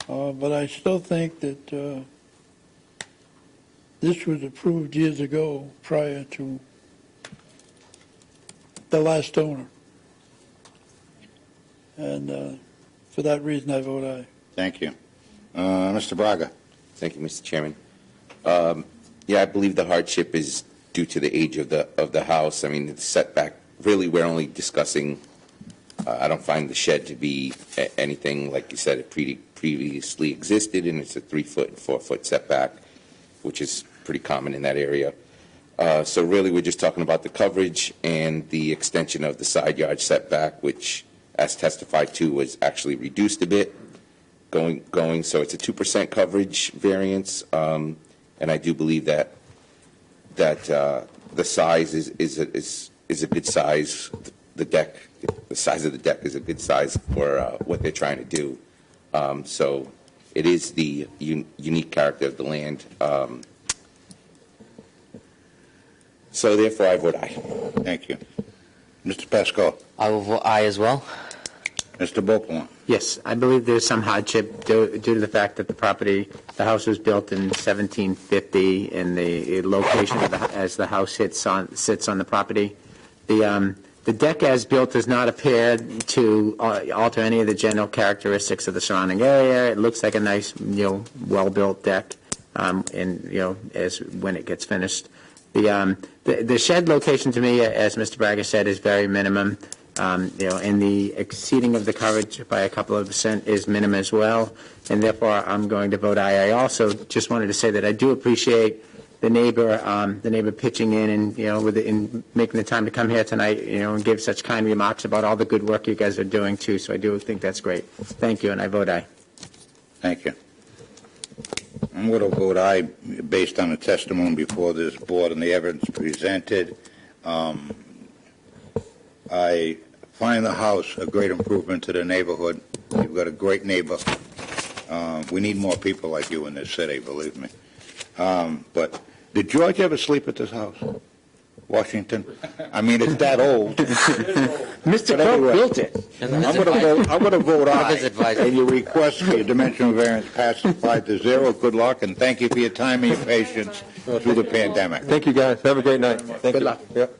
but I still think that this was approved years ago prior to the last owner. And for that reason, I vote aye. Thank you. Mr. Braga. Thank you, Mr. Chairman. Yeah, I believe the hardship is due to the age of the house. I mean, the setback, really, we're only discussing, I don't find the shed to be anything, like you said, it previously existed, and it's a 3-foot and 4-foot setback, which is pretty common in that area. So really, we're just talking about the coverage and the extension of the side yard setback, which, as testified to, was actually reduced a bit, going. So it's a 2% coverage variance, and I do believe that the size is a good size. The size of the deck is a good size for what they're trying to do. So it is the unique character of the land. So therefore, I vote aye. Thank you. Mr. Pascal. I will vote aye as well. Mr. Beaupont. Yes, I believe there's some hardship due to the fact that the house was built in 1750, and the location as the house sits on the property. The deck as built does not appear to alter any of the general characteristics of the surrounding area. It looks like a nice, well-built deck, as when it gets finished. The shed location to me, as Mr. Braga said, is very minimum. And the exceeding of the coverage by a couple of percent is minimum as well, and therefore I'm going to vote aye. I also just wanted to say that I do appreciate the neighbor pitching in and in making the time to come here tonight, and give such kind remarks about all the good work you guys are doing too. So I do think that's great. Thank you, and I vote aye. Thank you. I'm going to vote aye based on the testimony before this board and the evidence presented. I find the house a great improvement to the neighborhood. You've got a great neighbor. We need more people like you in this city, believe me. But did George ever sleep at this house? Washington? I mean, it's that old. Mr. Croak built it. I'm going to vote aye. And your request for your dimensional variance passes 5-0. Good luck, and thank you for your time and your patience through the pandemic. Thank you, guys. Have a great night. Good luck. Yep.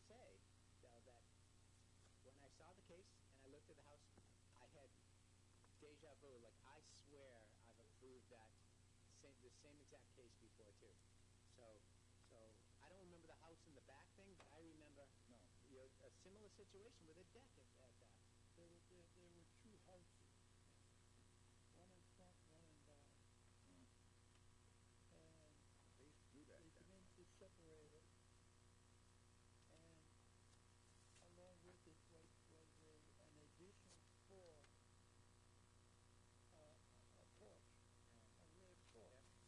say, though, that when I saw the case and I looked at the house, I had deja vu. Like, I swear I've approved the same exact case before, too. So I don't remember the house in the back thing, but I remember a similar situation with a deck at that. There were two houses, one in front, one in back. And they came to separate it, and along with it was an addition for a porch, a rear porch. And they were granted.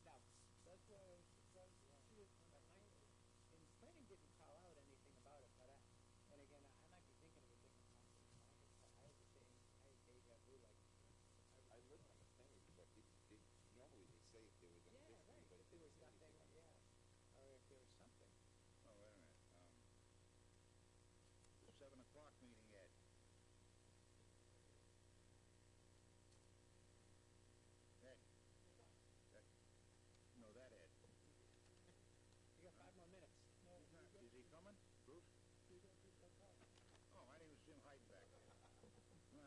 Now, That's why I was surprised to see it when I saw it. and planning didn't call out anything about it, but and again, I might be thinking of a different property. I had the same, I had deja vu, like. I looked on the thing, but normally they say if there was an Yeah, addition, right, but if there was nothing, yeah, or if there was something. Oh, wait a minute. The 7 o'clock meeting, Ed. Ed. No, that Ed. You got 5 more minutes. Is he coming, Bruce? Oh, I didn't even see him hiding back there. Right. Yeah.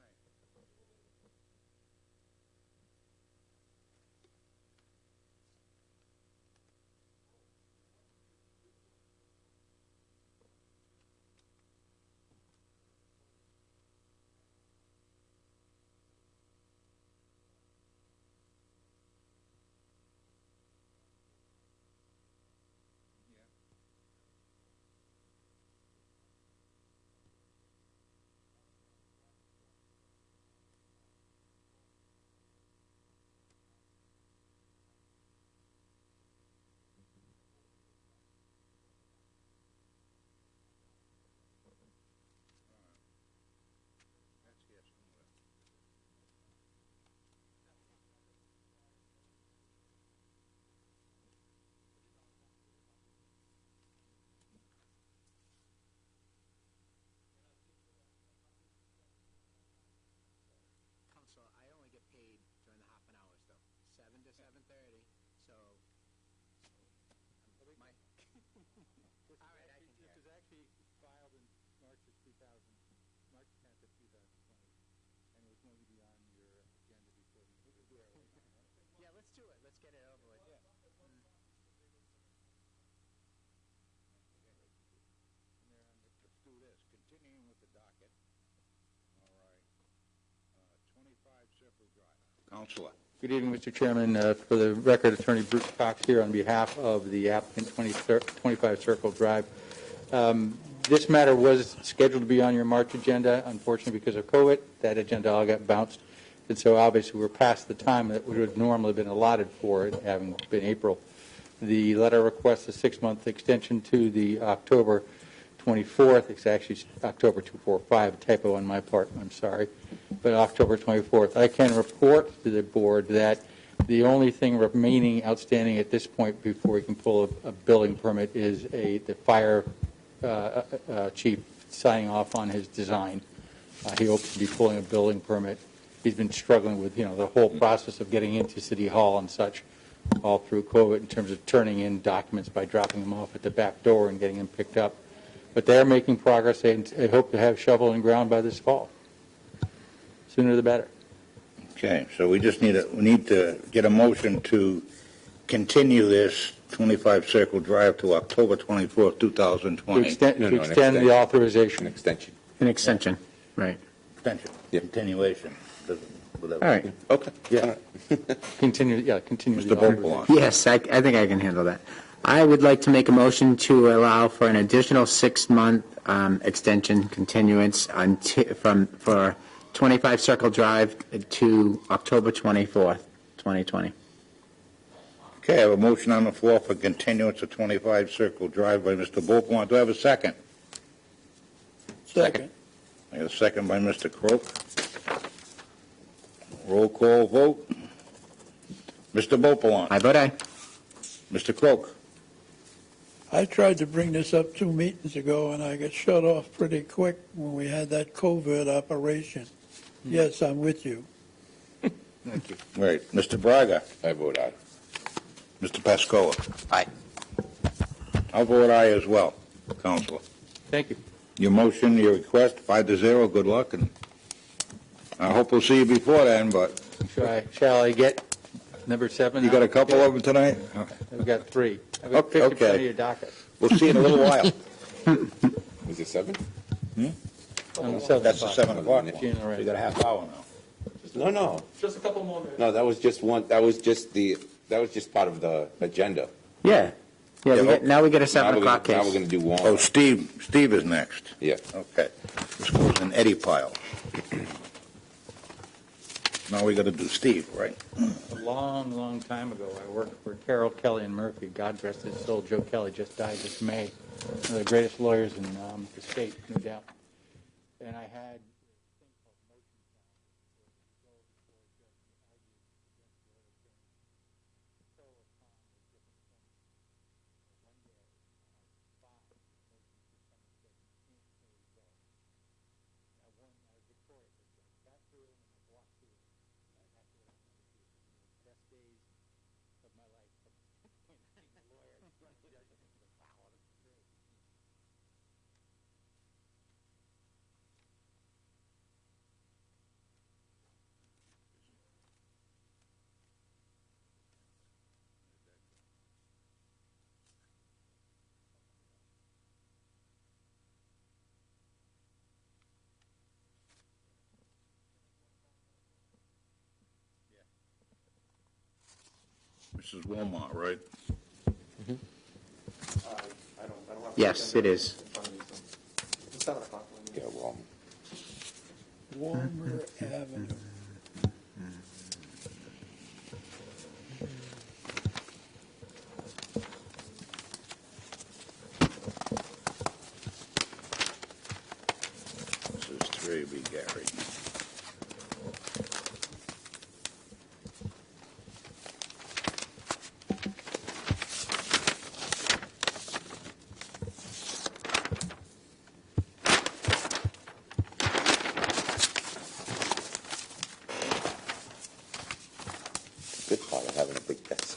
That's here somewhere. Council, I only get paid during the half an hours, though, 7 to 7:30, so. My. All right, I can hear. This was actually filed in March 10th of 2020, and it was going to be on your agenda before the meeting. Yeah, let's do it. Let's get it over with. Yeah. Let's do this. Continuing with the docket. All right. 25 Circle Drive. Counselor. Good evening, Mr. Chairman. For the record, Attorney Bruce Cox here on behalf of the applicant, 25 Circle Drive. This matter was scheduled to be on your March agenda. Unfortunately, because of COVID, that agenda all got bounced. And so obviously we're past the time that would have normally been allotted for it, having been April. The letter requests a 6-month extension to the October 24th. It's actually October 245, a typo on my part, I'm sorry. But October 24th. I can report to the board that the only thing remaining outstanding at this point before we can pull a building permit is the fire chief signing off on his design. He hopes to be pulling a building permit. He's been struggling with, the whole process of getting into City Hall and such all through COVID in terms of turning in documents by dropping them off at the back door and getting them picked up. But they're making progress. They hope to have shovel and ground by this fall. Sooner the better. Okay, so we just need to get a motion to continue this 25 Circle Drive to October 24th, 2020. To extend the authorization. An extension. An extension, right. Extension. Yeah. Continuation. All right. Okay. Yeah. Continue the Mr. authorization. Bompelon. Yes, I think I can handle that. I would like to make a motion to allow for an additional 6-month extension continuance for 25 Circle Drive to October 24th, 2020. Okay, I have a motion on the floor for continuance of 25 Circle Drive by Mr. Bompelon. Do I have a second? Second. I have a second by Mr. Croak. Roll call vote. Mr. Bompelon. I vote aye. Mr. Croak. I tried to bring this up 2 meetings ago, and I got shut off pretty quick when we had that covert operation. Yes, I'm with you. Thank you. Right. Mr. Braga. I vote aye. Mr. Pascola? Aye. I'll vote aye as well, Counselor. Thank you. Your motion, your request, 5-0. Good luck, and I hope we'll see you before then. But Shall I get number 7? you got a couple of them tonight. I've got 3. I've got 50% Okay. of your docket. We'll see you in a little while. Was it 7? On the 7 That's the o'clock. 7 o'clock one. Gina, right. You got a half hour now. No. Just a couple more minutes. No, that was just one, that was just part of the agenda. Yeah. Now we get a 7 o'clock Now we're case. going to do Walmart. Oh, Steve is next. Yeah. Okay. This goes in Eddie pile. Now we got to do Steve, right? A long, long time ago, I worked for Carroll, Kelly, and Murphy. God rest his soul. Joe Kelly just died this May. One of the greatest lawyers in the state, no doubt. And I had Mrs. Wilmot, right? I don't have. Yes, it is. It's 7 o'clock. Yeah, Walmart. Walmer Avenue. This is 3B Gary. Good part of having a big desk.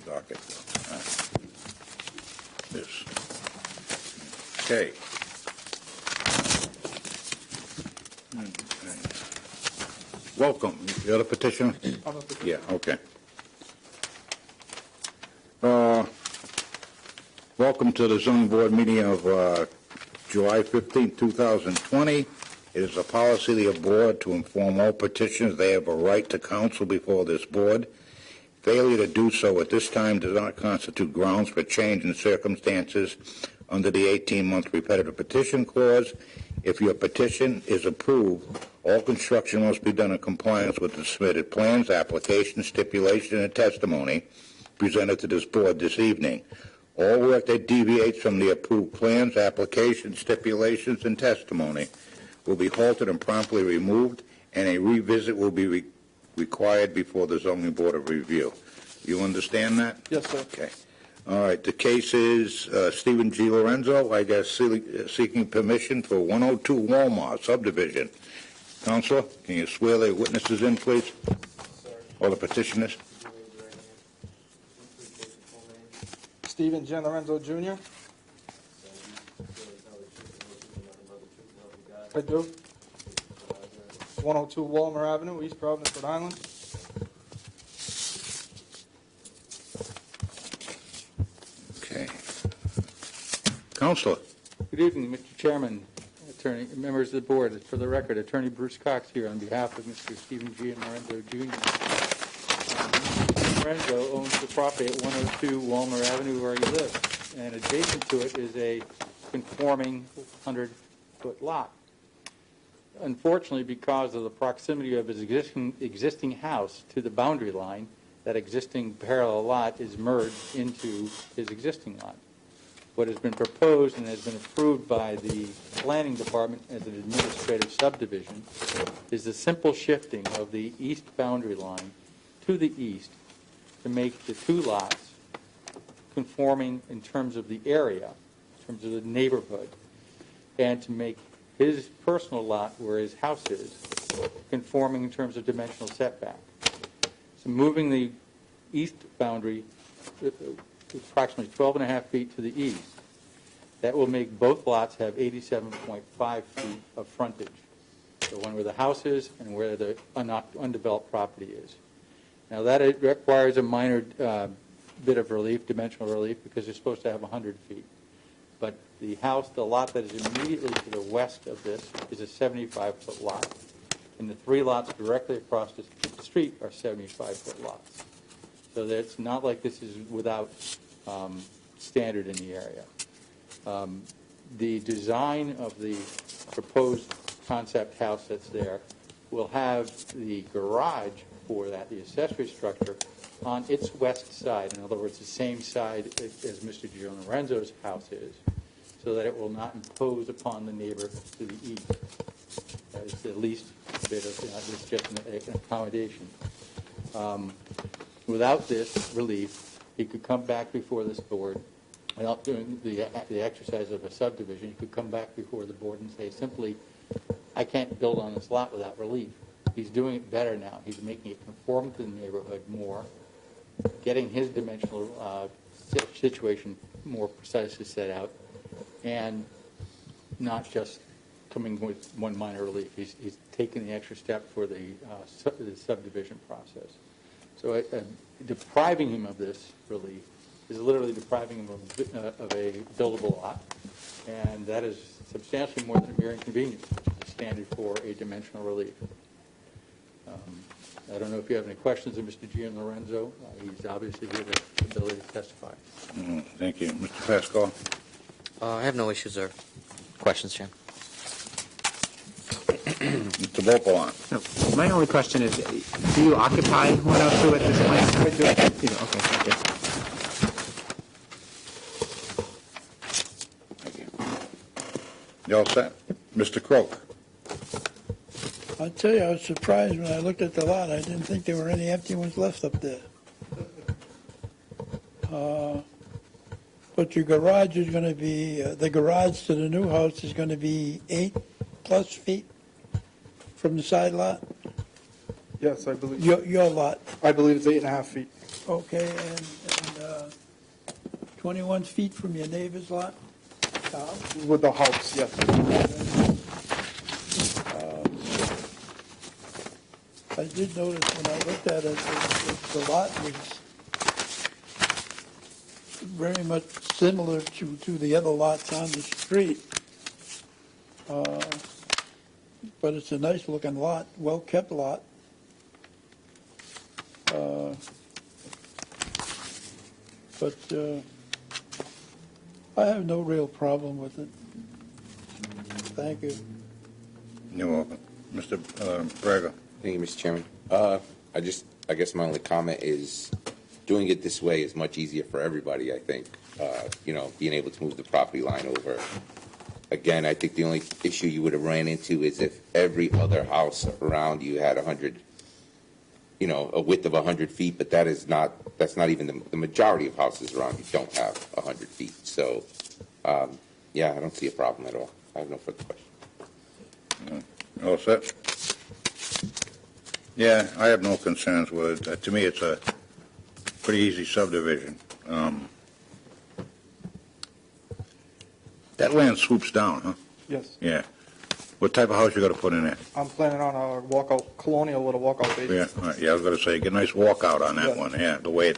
The docket. This. Okay. Welcome. You're the petitioner? Yeah, okay. Welcome to the zoning board meeting of July 15, 2020. It is the policy of the board to inform all petitioners they have a right to counsel before this board. Failure to do so at this time does not constitute grounds for change in circumstances under the 18-month repetitive petition clause. If your petition is approved, all construction must be done in compliance with the submitted plans, application, stipulation, and testimony presented to this board this evening. All work that deviates from the approved plans, applications, stipulations, and testimony will be halted and promptly removed, and a revisit will be required before the zoning board of review. You understand that? Yes, sir. Okay. All right. The case is Stephen G. Lorenzo, I guess, seeking permission for 102 Walmart subdivision. Counselor, can you swear the witnesses in, please? Sir. Or the petitioners? Stephen J. Lorenzo Jr. I do. 102 Walmer Avenue, East Providence, Rhode Island. Okay. Counselor. Good evening, Mr. Chairman, attorney, members of the board. For the record, Attorney Bruce Cox here on behalf of Mr. Stephen G. Lorenzo Jr. Mr. Lorenzo owns the property at 102 Walmer Avenue where he lives, and adjacent to it is a conforming 100-foot lot. Unfortunately, because of the proximity of his existing house to the boundary line, that existing parallel lot is merged into his existing lot. What has been proposed and has been approved by the planning department as an administrative subdivision is the simple shifting of the east boundary line to the east to make the two lots conforming in terms of the area, in terms of the neighborhood. and to make his personal lot, where his house is, conforming in terms of dimensional setback. So moving the east boundary approximately 12 and a half feet to the east, that will make both lots have 87.5 feet of frontage. The one where the house is and where the undeveloped property is. Now that it requires a minor bit of relief, dimensional relief, because you're supposed to have 100 feet. But the house, the lot that is immediately to the west of this is a 75-foot lot. And the three lots directly across the street are 75-foot lots. So that it's not like this is without standard in the area. The design of the proposed concept house that's there will have the garage for that, the accessory structure, on its west side. In other words, the same side as Mr. Gianlorenzo's house is, so that it will not impose upon the neighbor to the east. That is the least bit of, it's just an accommodation. Without this relief, he could come back before this board, without doing the exercise of a subdivision, he could come back before the board and say simply, I can't build on this lot without relief. He's doing it better now. He's making it conform to the neighborhood more, getting his dimensional situation more precisely set out, and not just coming with one minor relief. He's taking the extra step for the subdivision process. So depriving him of this relief is literally depriving him of a buildable lot, and that is substantially more than a mere inconvenience, which is standard for a dimensional relief. I don't know if you have any questions of Mr. Gianlorenzo. He's obviously here with the ability to testify. Thank you. Mr. Pascal? I have no issues or questions, Chair. Mr. Vopolan? No, my only question is, do you occupy 102 at this point? I do. You do. Okay, thank you. Thank you. You all set? Mr. Croak? I'll tell you, I was surprised when I looked at the lot. I didn't think there were any empty ones left up there. But your garage is going to be, the garage to the new house is going to be 8+ feet from the side lot? Yes, I believe. Your lot? I believe it's 8.5 feet. Okay, and 21 feet from your neighbor's lot? With the house, yes. I did notice when I looked at it, the lot was very much similar to the other lots on the street. But it's a nice looking lot, well kept lot. But I have no real problem with it. Thank you. You're welcome. Mr. Braga? Thank you, Mr. Chairman. I guess my only comment is doing it this way is much easier for everybody, I think. Being able to move the property line over. Again, I think the only issue you would have ran into is if every other house around you had 100, a width of 100 feet, but that's not even the majority of houses around you don't have 100 feet. So, I don't see a problem at all. I have no further questions. All set? Yeah, I have no concerns with it. To me, it's a pretty easy subdivision. That land swoops down, huh? Yes. Yeah. What type of house you got to put in there? I'm planning on a walkout, colonial with a walkout basement. Yeah, all right. Yeah, I was going to say, get a nice walkout on that Yeah. one. Yeah, the way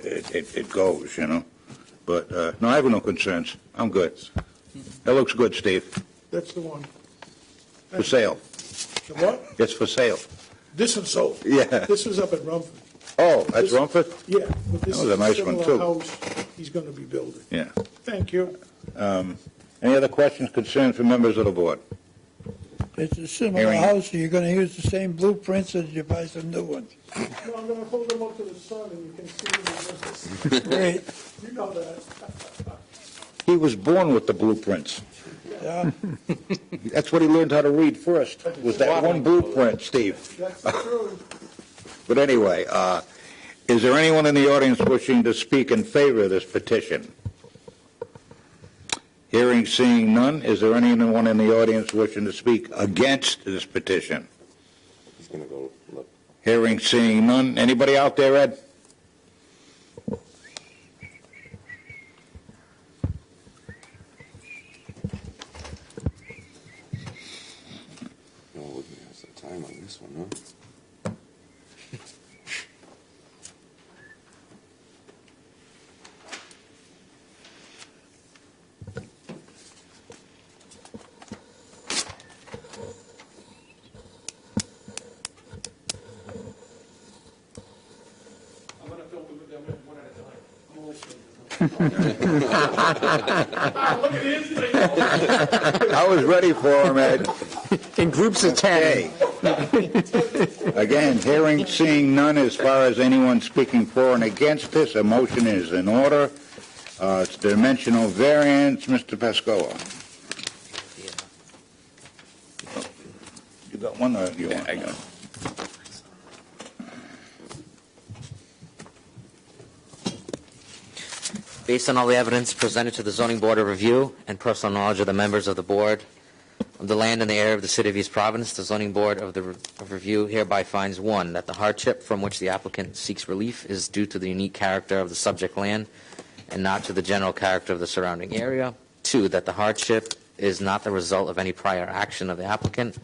it goes, But no, I have no concerns. I'm good. That looks good, Steve. That's the one. For sale. The what? It's for sale. This one's sold. Yeah. This was up at Rumford. Oh, that's This- Rumford? Yeah, but this That is was a nice similar one, too. house he's going to be building. Yeah. Thank you. Any other questions, concerns from members of the board? It's a similar Hearing- house, so you're going to use the same blueprints as you buy some new ones. No, I'm going to hold them up to the sun and you can see the difference. Great. You know that. He was born with the blueprints. Yeah. That's what he learned how to read first, was that one blueprint, Steve. That's the truth. But anyway, is there anyone in the audience wishing to speak in favor of this petition? Hearing, seeing none, is there anyone in the audience wishing to speak against this petition? He's going to go look. Hearing, seeing none. Anybody out there, Ed? No, there's a time on this one, huh? I'm gonna filter them in one at a time. I'm only kidding. Look at his thing. I was ready for him, Ed. In groups of 10. Again, hearing, seeing none as far as anyone speaking for and against this, a motion is in order. It's dimensional variance, Mr. Pascoa. You got one or you want? I got it. Based on all the evidence presented to the Zoning Board of Review and personal knowledge of the members of the Board of the land and the area of the City of East Providence, the Zoning Board of Review hereby finds, 1, that the hardship from which the applicant seeks relief is due to the unique character of the subject land and not to the general character of the surrounding area. 2, that the hardship is not the result of any prior action of the applicant.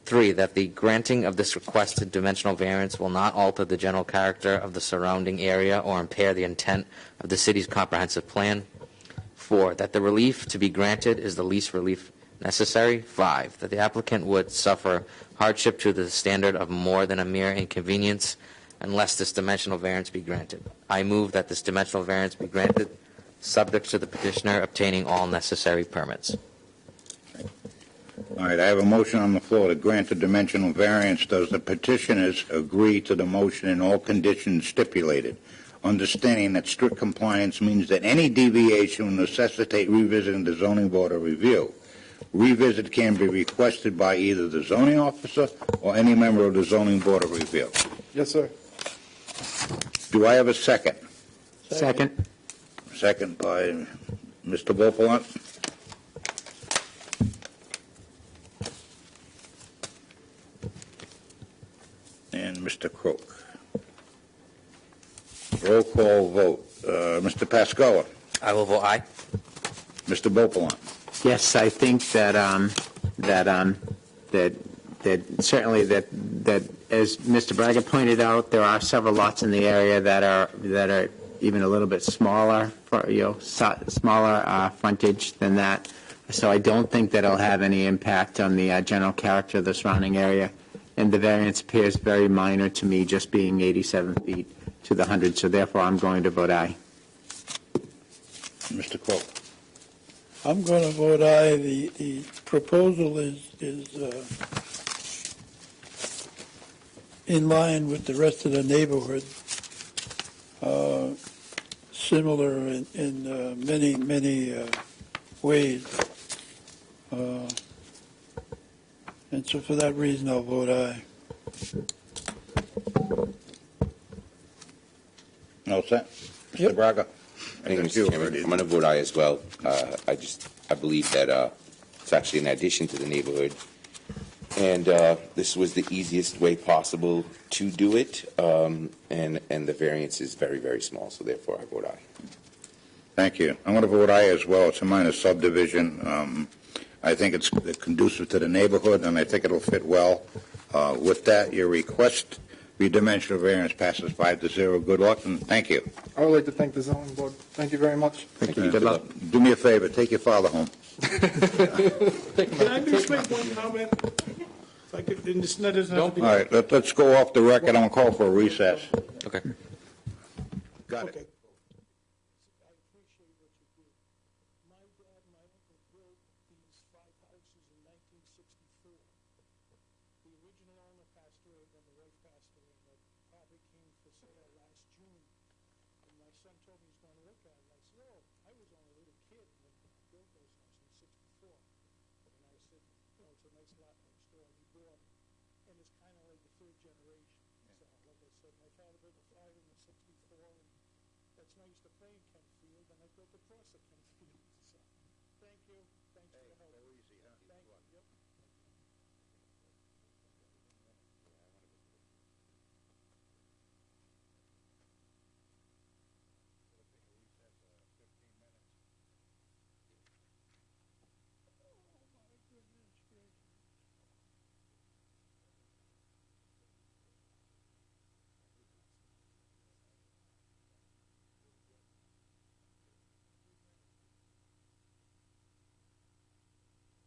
3, that the granting of this requested dimensional variance will not alter the general character of the surrounding area or impair the intent of the city's comprehensive plan. 4, that the relief to be granted is the least relief necessary. 5, that the applicant would suffer hardship to the standard of more than a mere inconvenience unless this dimensional variance be granted. I move that this dimensional variance be granted, subject to the petitioner obtaining all necessary permits. All right, I have a motion on the floor to grant the dimensional variance. Does the petitioners agree to the motion in all conditions stipulated, understanding that strict compliance means that any deviation will necessitate revisiting the Zoning Board of Review? Revisit can be requested by either the zoning officer or any member of the Zoning Board of Review. Yes, sir. Do I have a second? Second. Second by Mr. Beaupont. And Mr. Croak. Roll call vote. Mr. Pascoa. I will vote aye. Mr. Beaupont. Yes, I think that certainly that as Mr. Braga pointed out, there are several lots in the area that are even a little bit smaller, smaller frontage than that. So I don't think that it'll have any impact on the general character of the surrounding area. And the variance appears very minor to me, just being 87 feet to the 100. So therefore, I'm going to vote aye. Mr. Croak. I'm going to vote aye. The proposal is in line with the rest of the neighborhood, similar in many ways. And so for that reason, I'll vote aye. No set? Yep. Mr. Braga? Thank you, Mr. Chairman. I'm going to vote aye as well. I believe that it's actually an addition to the neighborhood, and this was the easiest way possible to do it, and the variance is very, very small, so therefore I vote aye. Thank you. I'm going to vote aye as well. It's a minor subdivision. I think it's conducive to the neighborhood, and I think it'll fit well. With that, your request, your dimensional variance passes 5-0. Good luck, and thank you. I would like to thank the zoning board. Thank you very much. Thank you. Good luck. Do me a favor. Take your father home. Can I just make one comment? If I could, and this doesn't have to be. All right, let's go off the record. I'm going to call for a recess. Okay. Got it. Okay. I appreciate what you do. My dad and my uncle built these 5 houses in 1964. The original owner passed away, then the wife passed away, and the property came for sale last June. And my son told me he's going to look at it. I said, oh, I was only a little kid when I built those houses in 64. And I said, it's a nice lot next door. And he bought it. And it's kind of like the third generation. So, like I said, my father built a 5 in the 64, and that's when I used to play in Kent Field, and I built across the Kent Field. So, thank you. you. Thanks for Hey, the help. go easy, huh? Thank you. Yep. We'll take a recess, 15 minutes. Oh, my goodness gracious.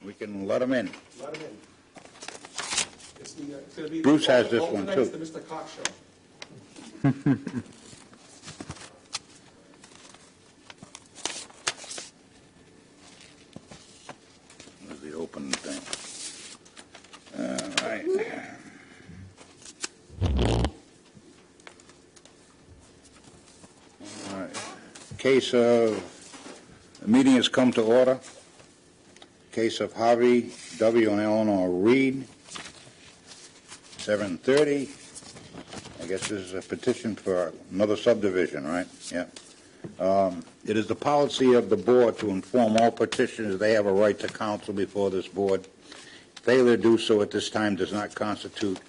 We can let him in. Let him in. It's gonna be Bruce has this one, tonight's too. the Mr. Cox show. There's the open thing. All right. All right. Case of, the meeting has come to order. Case of Harvey W. and Eleanor Reed, 7:30. I guess this is a petition for another subdivision, right? Yeah. It is the policy of the board to inform all petitioners they have a right to counsel before this board. Failure to do so at this time does not constitute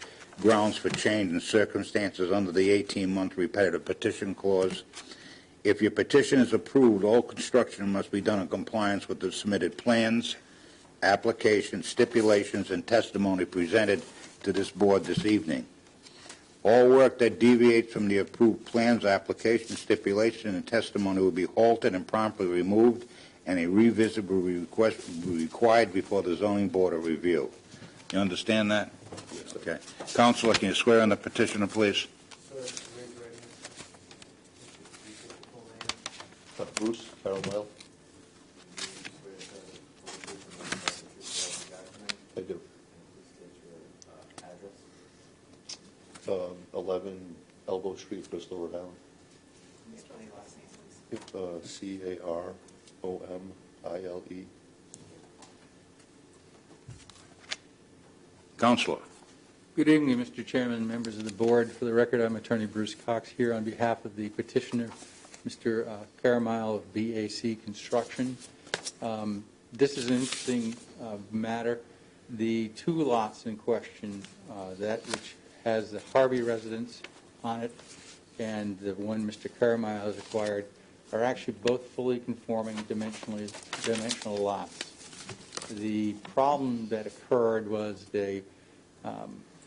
grounds for change in circumstances under the 18-month repetitive petition clause. If your petition is approved, all construction must be done in compliance with the submitted plans, applications, stipulations, and testimony presented to this board this evening. All work that deviates from the approved plans, application, stipulation, and testimony will be halted and promptly removed, and a revisit will be required before the zoning board of review. You understand that? Yes. Okay. Counselor, can you swear on the petitioner, please? Bruce Carlisle. I do. 11 Elbow Street, Bristol, Rhode Island. Caromile. Counselor. Good evening, Mr. Chairman, members of the board. For the record, I'm Attorney Bruce Cox here on behalf of the petitioner, Mr. Caromile of BAC Construction. This is an interesting matter. The two lots in question, that which has the Harvey residence on it and the one Mr. Caromile has acquired, are actually both fully conforming dimensional lots. The problem that occurred was the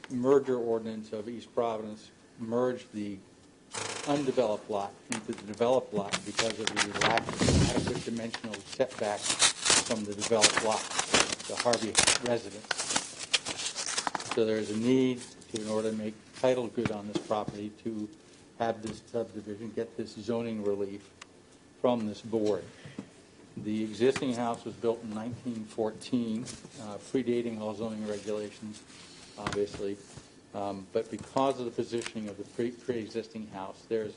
merger ordinance of East Providence merged the undeveloped lot into the developed lot because of the lack of adequate dimensional setback from the developed lot, the Harvey residence. So there is a need in order to make title good on this property to have this subdivision, get this zoning relief from this board. The existing house was built in 1914, predating all zoning regulations, obviously. But because of the positioning of the pre-existing house, there's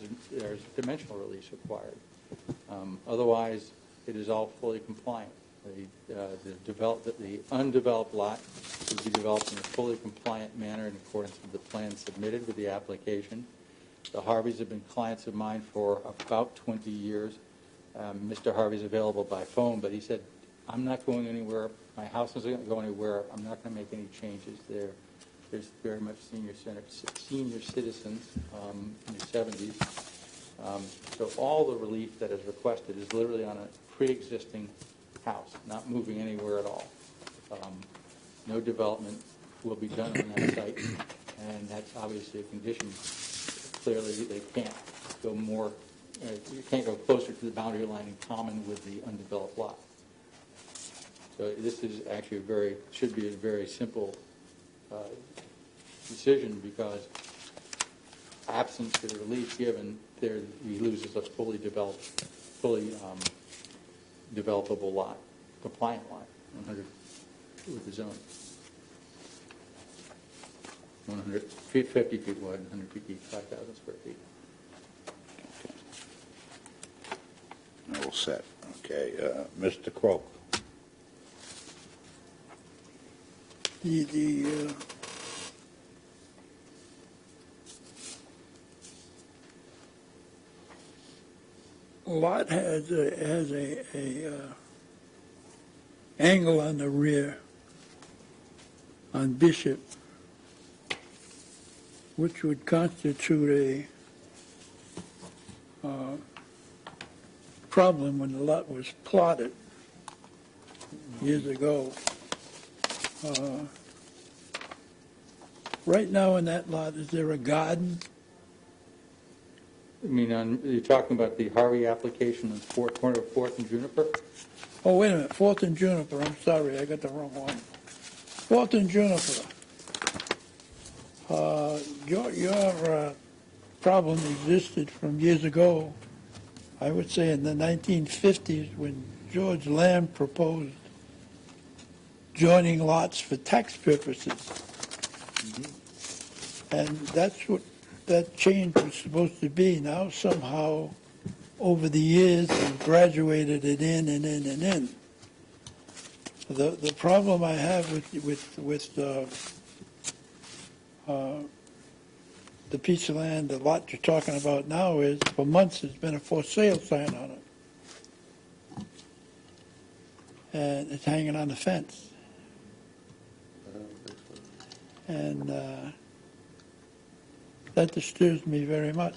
dimensional release required. Otherwise, it is all fully compliant. The undeveloped lot will be developed in a fully compliant manner in accordance with the plan submitted with the application. The Harveys have been clients of mine for about 20 years. Mr. Harvey's available by phone, but he said, I'm not going anywhere. My house isn't going to go anywhere. I'm not going to make any changes there. There's very much senior citizens in their 70s. So all the relief that is requested is literally on a pre-existing house, not moving anywhere at all. No development will be done on that site, and that's obviously a condition. Clearly, they can't go more, you can't go closer to the boundary line in common with the undeveloped lot. So this is actually should be a very simple decision, because absent the relief given, he loses a fully developable lot, compliant lot, 100 with the zone. 50 feet wide, 100 feet deep, 5,000 square feet. All set. Okay. Mr. Croak. The lot has a angle on the rear on Bishop, which would constitute a problem when the lot was plotted years ago. Right now in that lot, is there a garden? I mean, you're talking about the Harvey application on corner of 4th and Juniper? Oh, wait a minute, 4th and Juniper, I'm sorry, I got the wrong one. 4th and Juniper. Your problem existed from years ago, I would say in the 1950s, when George Lamb proposed joining lots for tax purposes. And that's what that change was supposed to be. Now somehow, over the years, we've graduated it in and in and in. The problem I have with the piece of land, the lot you're talking about now, is for months there's been a for sale sign on it, and it's hanging on the fence. And that disturbs me very much.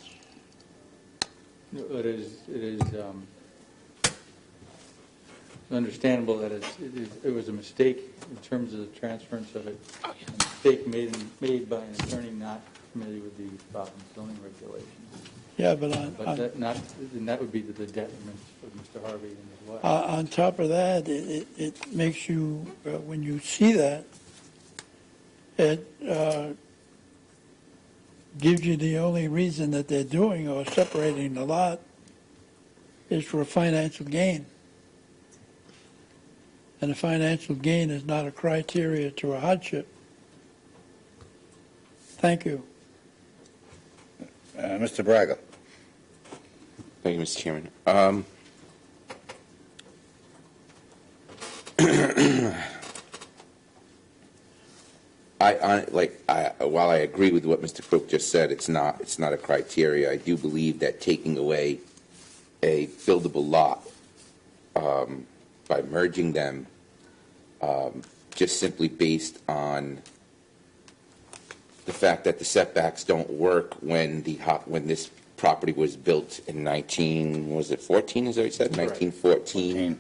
It is understandable that it was a mistake in terms of the transference of it. A mistake made by an attorney not familiar with the Providence zoning regulations. Yeah, but that would be to the detriment of Mr. Harvey and his wife. On top of that, it makes you, when you see that, it gives you the only reason that they're doing or separating the lot is for a financial gain. And a financial gain is not a criteria to a hardship. Thank you. Mr. Braga. Thank you, Mr. Chairman. While I agree with what Mr. Crook just said, it's not a criteria. I do believe that taking away a buildable lot by merging them, just simply based on the fact that the setbacks don't work when this property was built in 1914, is that what you said? Correct. 1914.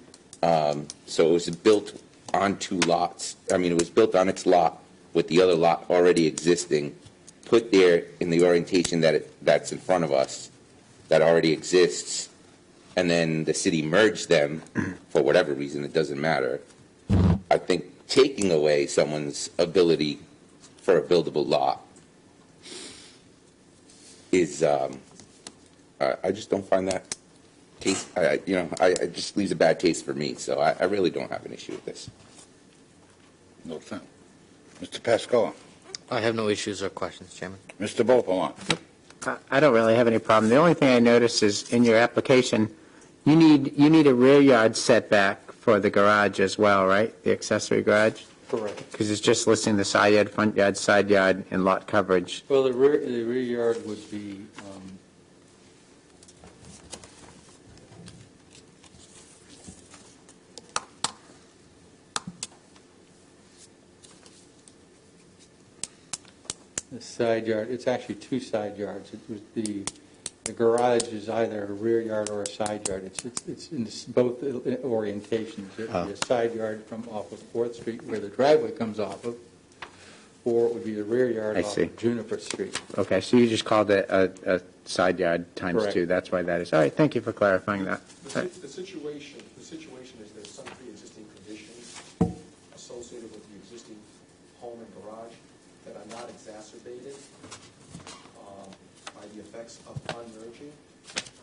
So it was built on two lots. I mean, it was built on its lot with the other lot already existing, put there in the orientation that's in front of us, that already exists, and then the city merged them for whatever reason, it doesn't matter. I think taking away someone's ability for a buildable lot is, I just don't find that taste, it just leaves a bad taste for me, so I really don't have an issue with this. No thanks. Mr. Pascoe. I have no issues or questions, Chairman. Mr. Bopalon. I don't really have any problem. The only thing I noticed is in your application, you need a rear yard setback for the garage as well, right? The accessory garage? Correct. Because it's just listing the side yard, front yard, side yard, and lot coverage. Well, the rear yard would be, the side yard, it's actually two side yards. It was the garage is either a rear yard or a side yard. It's in both orientations. It would be a side yard from off of 4th Street where the driveway comes off of, or it would be the rear yard off of Juniper Street. Okay, so you just called it a side yard times Correct. 2. That's why that is. All right, thank you for clarifying that. The situation is there's some pre-existing conditions associated with the existing home and garage that are not exacerbated by the effects of unmerging.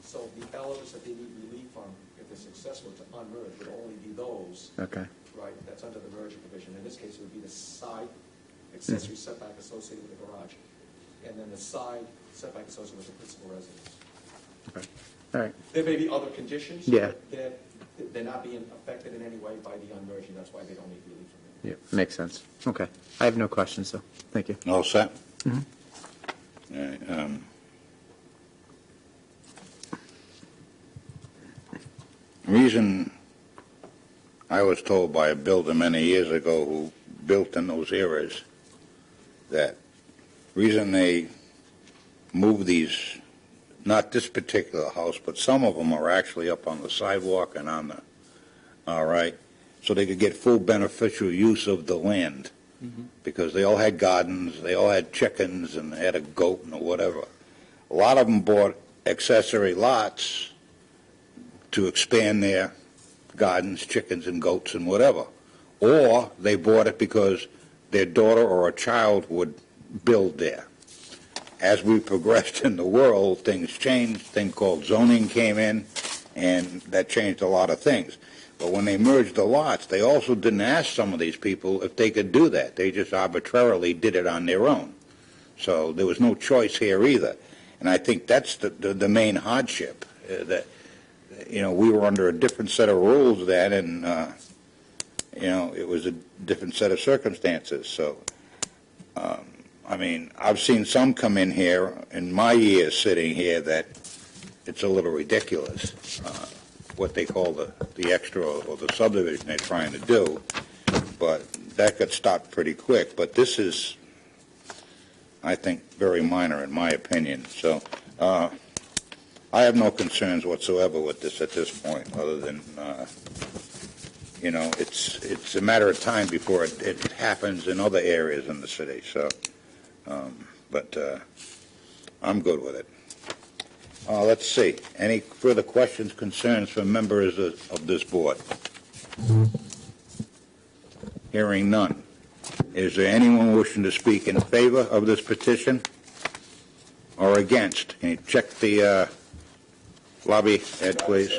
So the elements that they need relief from, if they're successful to unmerge, would only be those. Okay. Right, that's under the merger provision. In this case, it would be the side accessory setback associated with the garage, and then the side setback associated with the principal residence. Okay. All right. There may be other conditions. Yeah. That they're not being affected in any way by the unmerging. That's why they don't need relief from it. Yeah, makes sense. Okay. I have no questions, though. Thank you. All set? Mhm. All right, reason I was told by a builder many years ago who built in those eras that reason they moved these, not this particular house, but some of them are actually up on the sidewalk and on the, all right, so they could get full beneficial use of the land. Because they all had gardens, they all had chickens, and they had a goat and whatever. A lot of them bought accessory lots to expand their gardens, chickens and goats and whatever. Or they bought it because their daughter or a child would build there. As we progressed in the world, things changed. A thing called zoning came in, and that changed a lot of things. But when they merged the lots, they also didn't ask some of these people if they could do that. They just arbitrarily did it on their own. So there was no choice here either. And I think that's the main hardship, that, you know, we were under a different set of rules then, and, you know, it was a different set of circumstances. So, I mean, I've seen some come in here in my years sitting here that it's a little ridiculous, what they call the extra or the subdivision they're trying to do. But that got stopped pretty quick. But this is, I think, very minor in my opinion. So I have no concerns whatsoever with this at this point, other than, you know, it's a matter of time before it happens in other areas in the city. So, but I'm good with it. Let's see. Any further questions, concerns from members of this board? Hearing none. Is there anyone wishing to speak in favor of this petition or against? Can you check the lobby, Ed, please?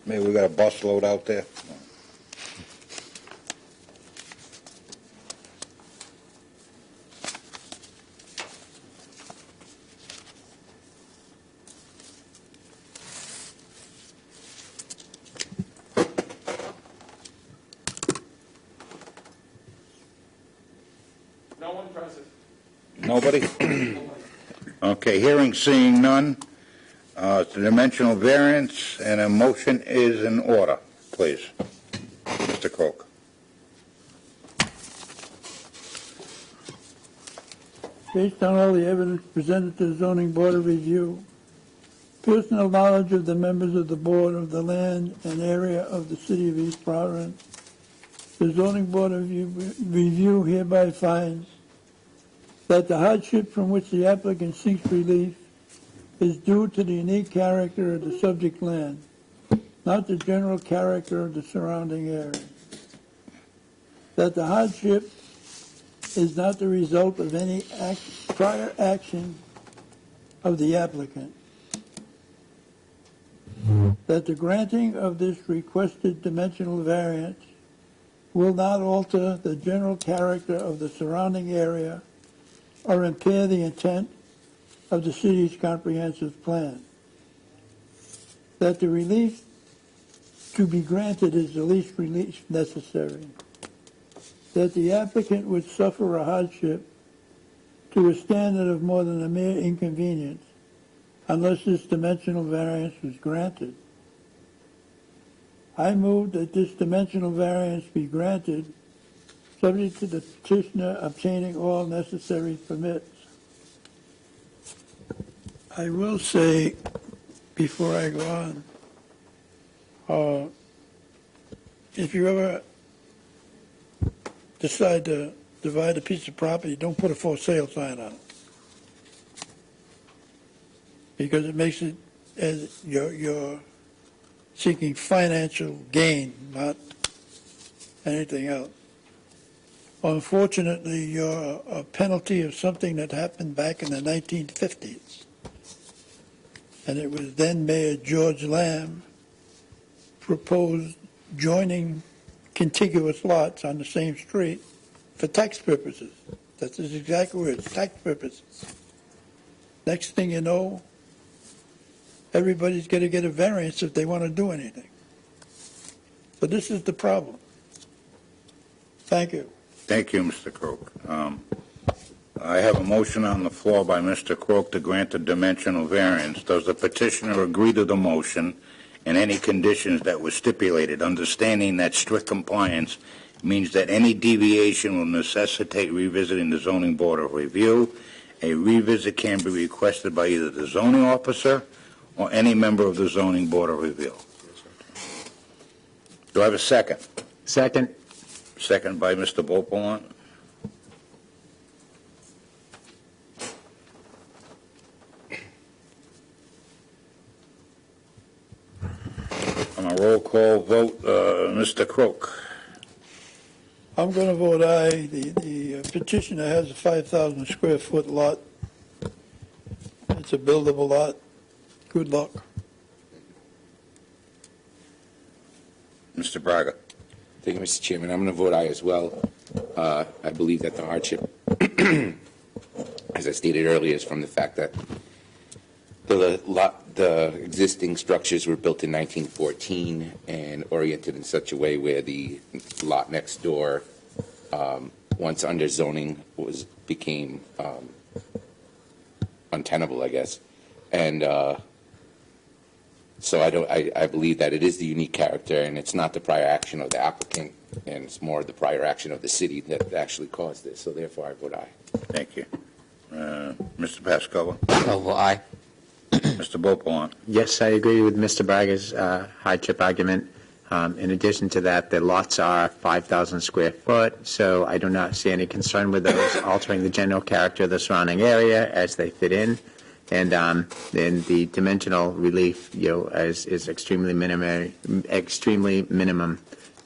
Maybe we got a bus load out there. No one present. Nobody? Okay, hearing, seeing none. It's a dimensional variance, and a motion is in order. Please, Mr. Croak. Based on all the evidence presented to the zoning board of review, personal knowledge of the members of the board of the land and area of the city of East Providence, the zoning board of review hereby finds that the hardship from which the applicant seeks relief is due to the unique character of the subject land, not the general character of the surrounding area. That the hardship is not the result of any prior action of the applicant. That the granting of this requested dimensional variance will not alter the general character of the surrounding area or impair the intent of the city's comprehensive plan. That the relief to be granted is the least relief necessary. That the applicant would suffer a hardship to a standard of more than a mere inconvenience unless this dimensional variance was granted. I move that this dimensional variance be granted, subject to the petitioner obtaining all necessary permits. I will say, before I go on, if you ever decide to divide a piece of property, don't put a for sale sign on it. Because it makes it as you're seeking financial gain, not anything else. Unfortunately, you're a penalty of something that happened back in the 1950s. And it was then Mayor George Lamb proposed joining contiguous lots on the same street for tax purposes. That's his exact words, tax purposes. Next thing you know, everybody's going to get a variance if they want to do anything. So this is the problem. Thank you. Thank you, Mr. Croak. I have a motion on the floor by Mr. Croak to grant the dimensional variance. Does the petitioner agree to the motion? and any conditions that were stipulated, understanding that strict compliance means that any deviation will necessitate revisiting the zoning board of review. A revisit can be requested by either the zoning officer or any member of the zoning board of review. Do I have a second? Second. Second by Mr. Beaupont. On a roll call vote, Mr. Croak. I'm going to vote aye. The petitioner has a 5,000 square foot lot. It's a buildable lot. Good luck. Mr. Braga. Thank you, Mr. Chairman. I'm going to vote aye as well. I believe that the hardship, as I stated earlier, is from the fact that the existing structures were built in 1914 and oriented in such a way where the lot next door, once under zoning, became untenable, I guess. And so I believe that it is the unique character, and it's not the prior action of the applicant, and it's more the prior action of the city that actually caused this. So therefore, I vote aye. Thank you. Mr. Pascoe. I'll vote aye. Mr. Beaupont. Yes, I agree with Mr. Braga's hardship argument. In addition to that, the lots are 5,000 square foot, so I do not see any concern with those altering the general character of the surrounding area as they fit in. And then the dimensional relief, is extremely minimum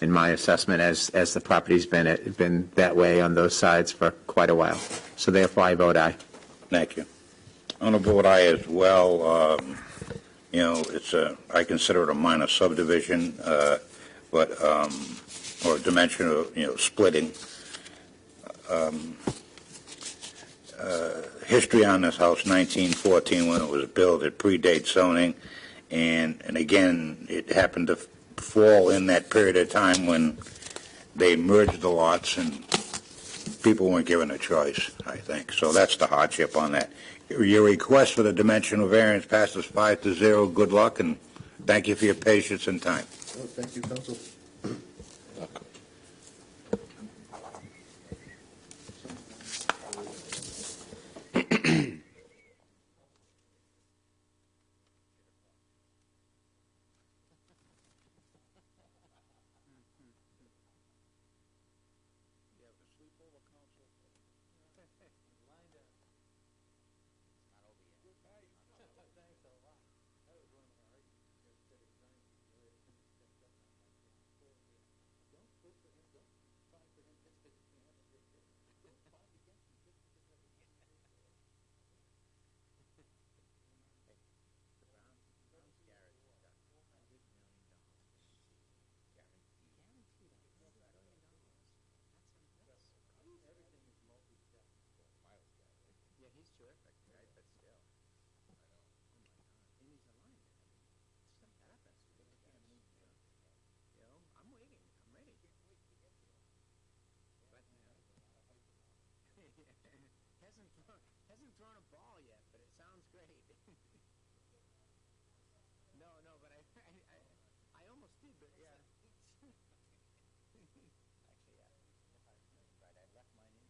in my assessment, as the property's been that way on those sides for quite a while. So therefore, I vote aye. Thank you. I'm going to vote aye as well. I consider it a minor subdivision, or dimensional, splitting. History on this house, 1914, when it was built, it predates zoning, and again, it happened to fall in that period of time when they merged the lots and people weren't given a choice, I think. So that's the hardship on that. Your request for the dimensional variance passes 5-0. Good luck, and thank you for your patience and time. Thank you, counsel. Hasn't thrown a ball yet, but it sounds great. No, but I almost did, but yeah. Actually, yeah. Right, I left mine in.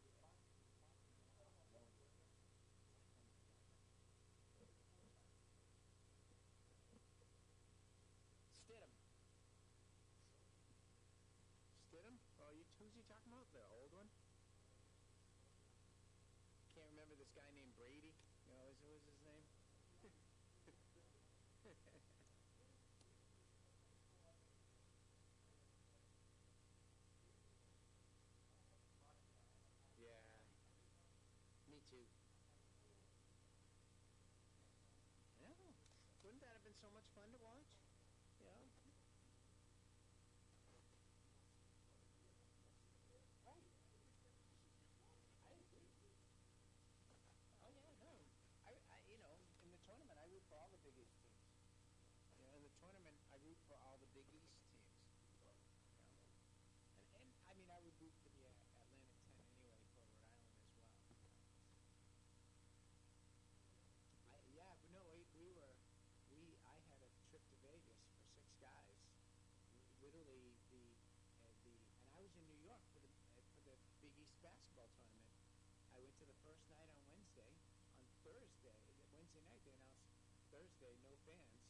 Stidham? Oh, who's he talking about? The old one? Can't remember this guy named Brady. What was his name? Yeah. Me too. Yeah. Wouldn't that have been so much fun to watch? Yeah. In the tournament, I root for all the Big East teams. In the tournament, I root for all the Big East teams. And I mean, I would root for the Atlantic 10 anyway for Rhode Island as well. I had a trip to went to the first night on Wednesday. On Wednesday night, they announced Thursday, no fans.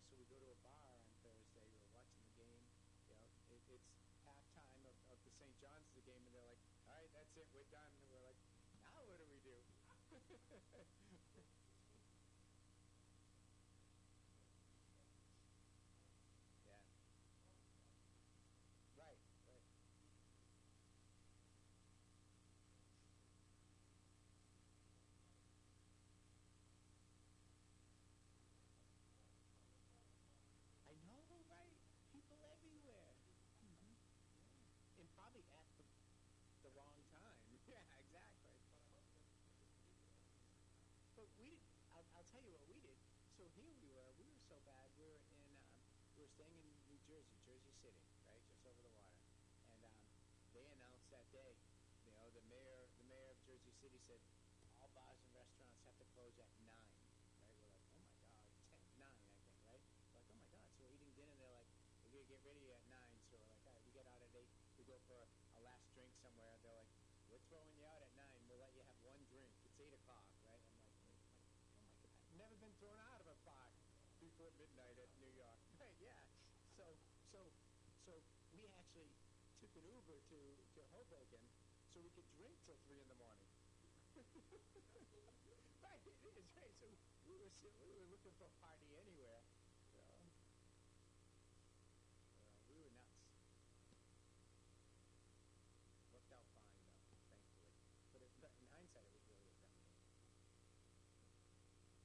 So we go to a bar on Thursday, we're watching the game. It's halftime of the St. John's the game, and they're like, all right, that's it, we're done. And we're like, now what do we do? Yeah. Right. I know, right? People everywhere. And probably at the wrong time. Yeah, exactly. But we did. I'll tell you what we did. So here we were so bad. We were staying in New Jersey, Jersey City, right, just over the water. And they announced that day, the mayor of Jersey City said all bars and restaurants have to close at 9. Right? We're like, oh my God, 9, I think, right? We're like, oh my God. So we're eating dinner. They're like, we're gonna get ready at 9. So we're like, all right, we get out at 8. We go for a last drink somewhere. They're like, we're throwing you out at 9. We'll let you have one drink. It's 8 o'clock, right? I'm like, oh my God, I've never been thrown out of a bar before midnight at New York. Right? Yeah. So we actually took an Uber to Hoboken so we could drink till 3 in the morning. Right, it is, right. So we were looking for a party anywhere. We were nuts. Worked out fine, though, thankfully. But in hindsight, it was really a dumb game. Absolutely.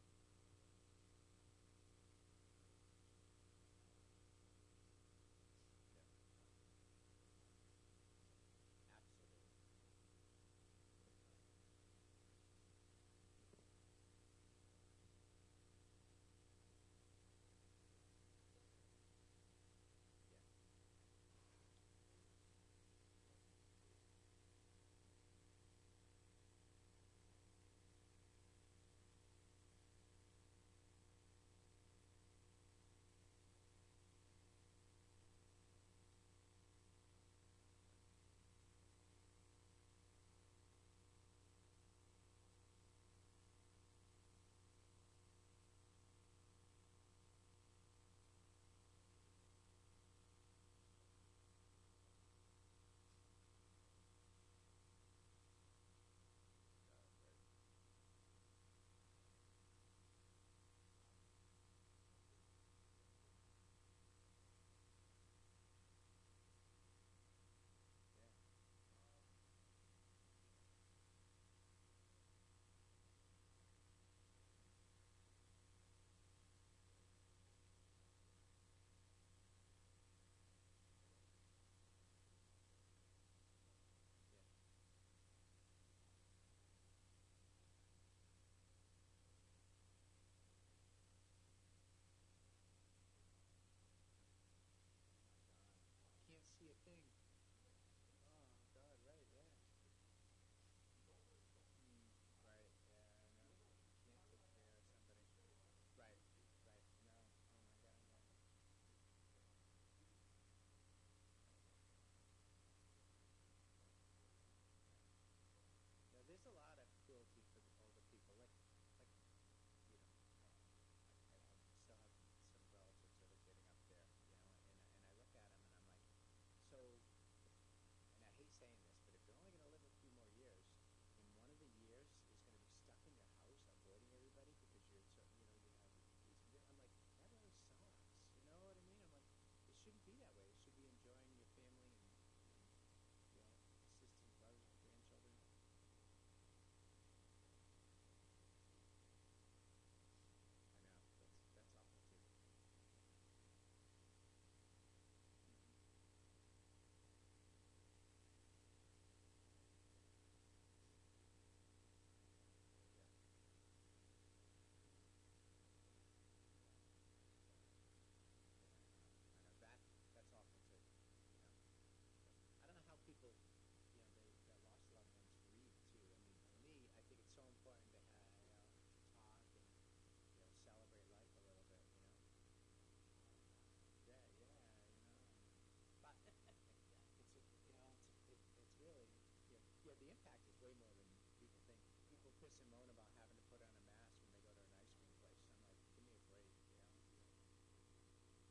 piss and moan about having to put on a mask when they go to an ice cream place. I'm like, give me a break, you know?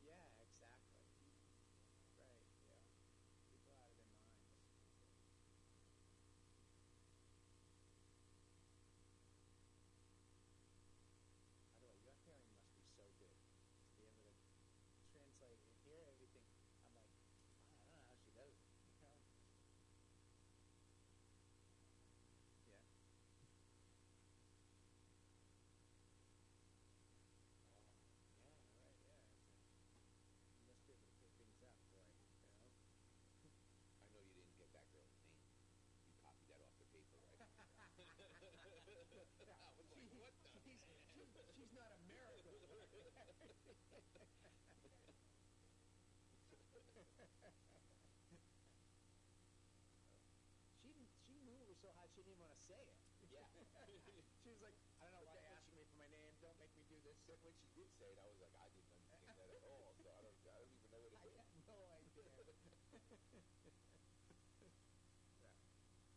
Yeah, exactly. Right, yeah. People out of their minds. By the way, your hearing must be so good to be able to translate and hear everything. I'm like, wow, I don't know how she does it, you know? Yeah. Yeah, right, yeah. You must be able to pick things up, boy, you know? I know you didn't get that girl's name. You copied that off the paper, right? I was like, what the? She's not American. She knew it was so hard she didn't even want to say it. Yeah. She was like, I don't know why you're asking me for my name. Don't make me do this. Then when she did say it, I was like, I didn't understand that at all. So I don't even know what it I is. had no idea. It's like Sharik Leia. Sharik Leia Zole. That was a name, boy.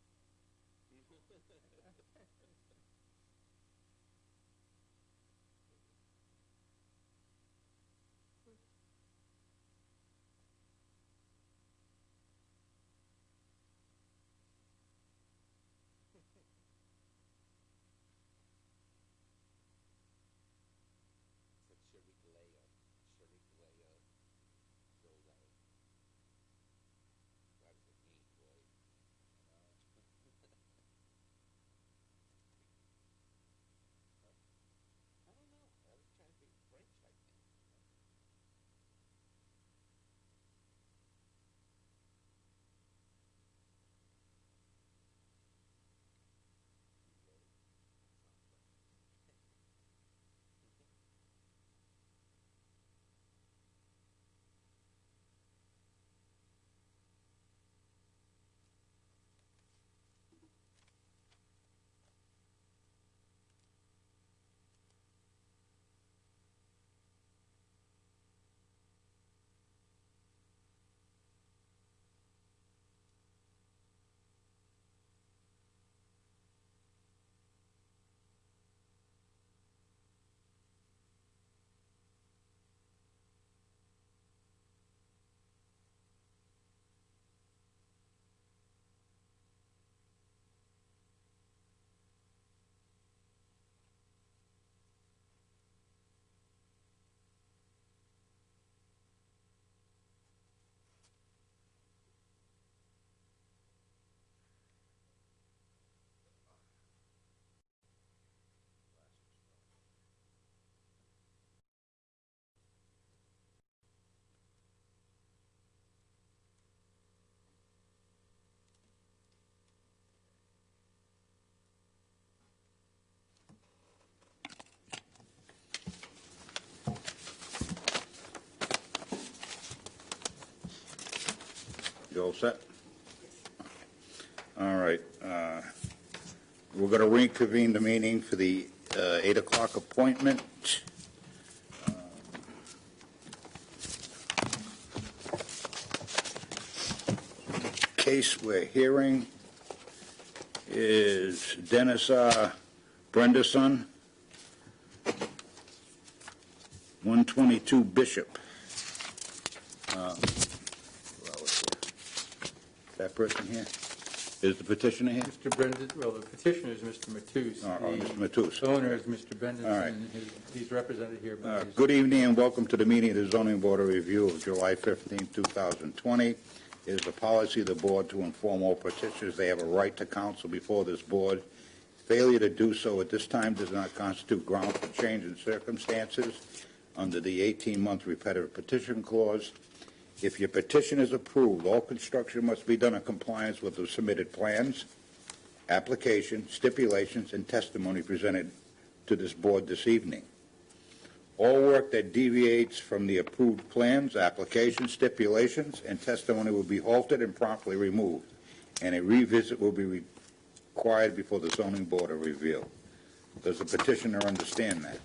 I don't know. I was trying to think French, I think. You all set? All right. We're going to reconvene the meeting for the 8 o'clock appointment. Case we're hearing is Dennis R. Brenderson, 122 Bishop. That person here? Is the petitioner here? Mr. Brendan, well, the petitioner is Mr. Matus. Mr. Matus. The owner is Mr. Brendan. All right. He's represented here by his... Good evening and welcome to the meeting of the Zoning Board of Review of July 15, 2020. It is the policy of the board to inform all petitioners they have a right to counsel before this board. Failure to do so at this time does not constitute ground for change in circumstances under the 18-month repetitive petition clause. If your petition is approved, all construction must be done in compliance with the submitted plans, application, stipulations, and testimony presented to this board this evening. All work that deviates from the approved plans, applications, stipulations, and testimony will be halted and promptly removed, and a revisit will be required before the Zoning Board of Review. Does the petitioner understand that?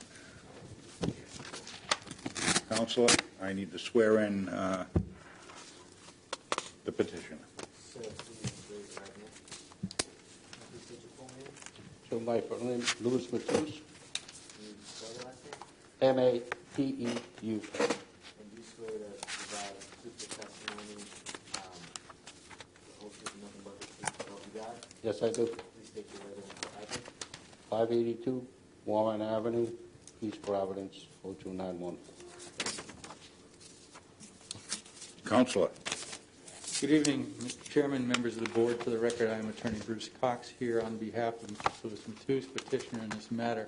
Counselor, I need to swear in the petitioner. Sir, please raise your right hand. Please state your full name. So to my full name, Louis Matus, Can you spell the last name? Mateu. And you swear to provide truthful testimony, the whole truth and nothing but the truth, so help you God? Yes, I do. Please state your residence and address. 582 Warren Avenue, East Providence, 02291. Counselor. Good evening, Mr. Chairman, members of the board. For the record, I am Attorney Bruce Cox here on behalf of Mr. Louis Matus, petitioner in this matter.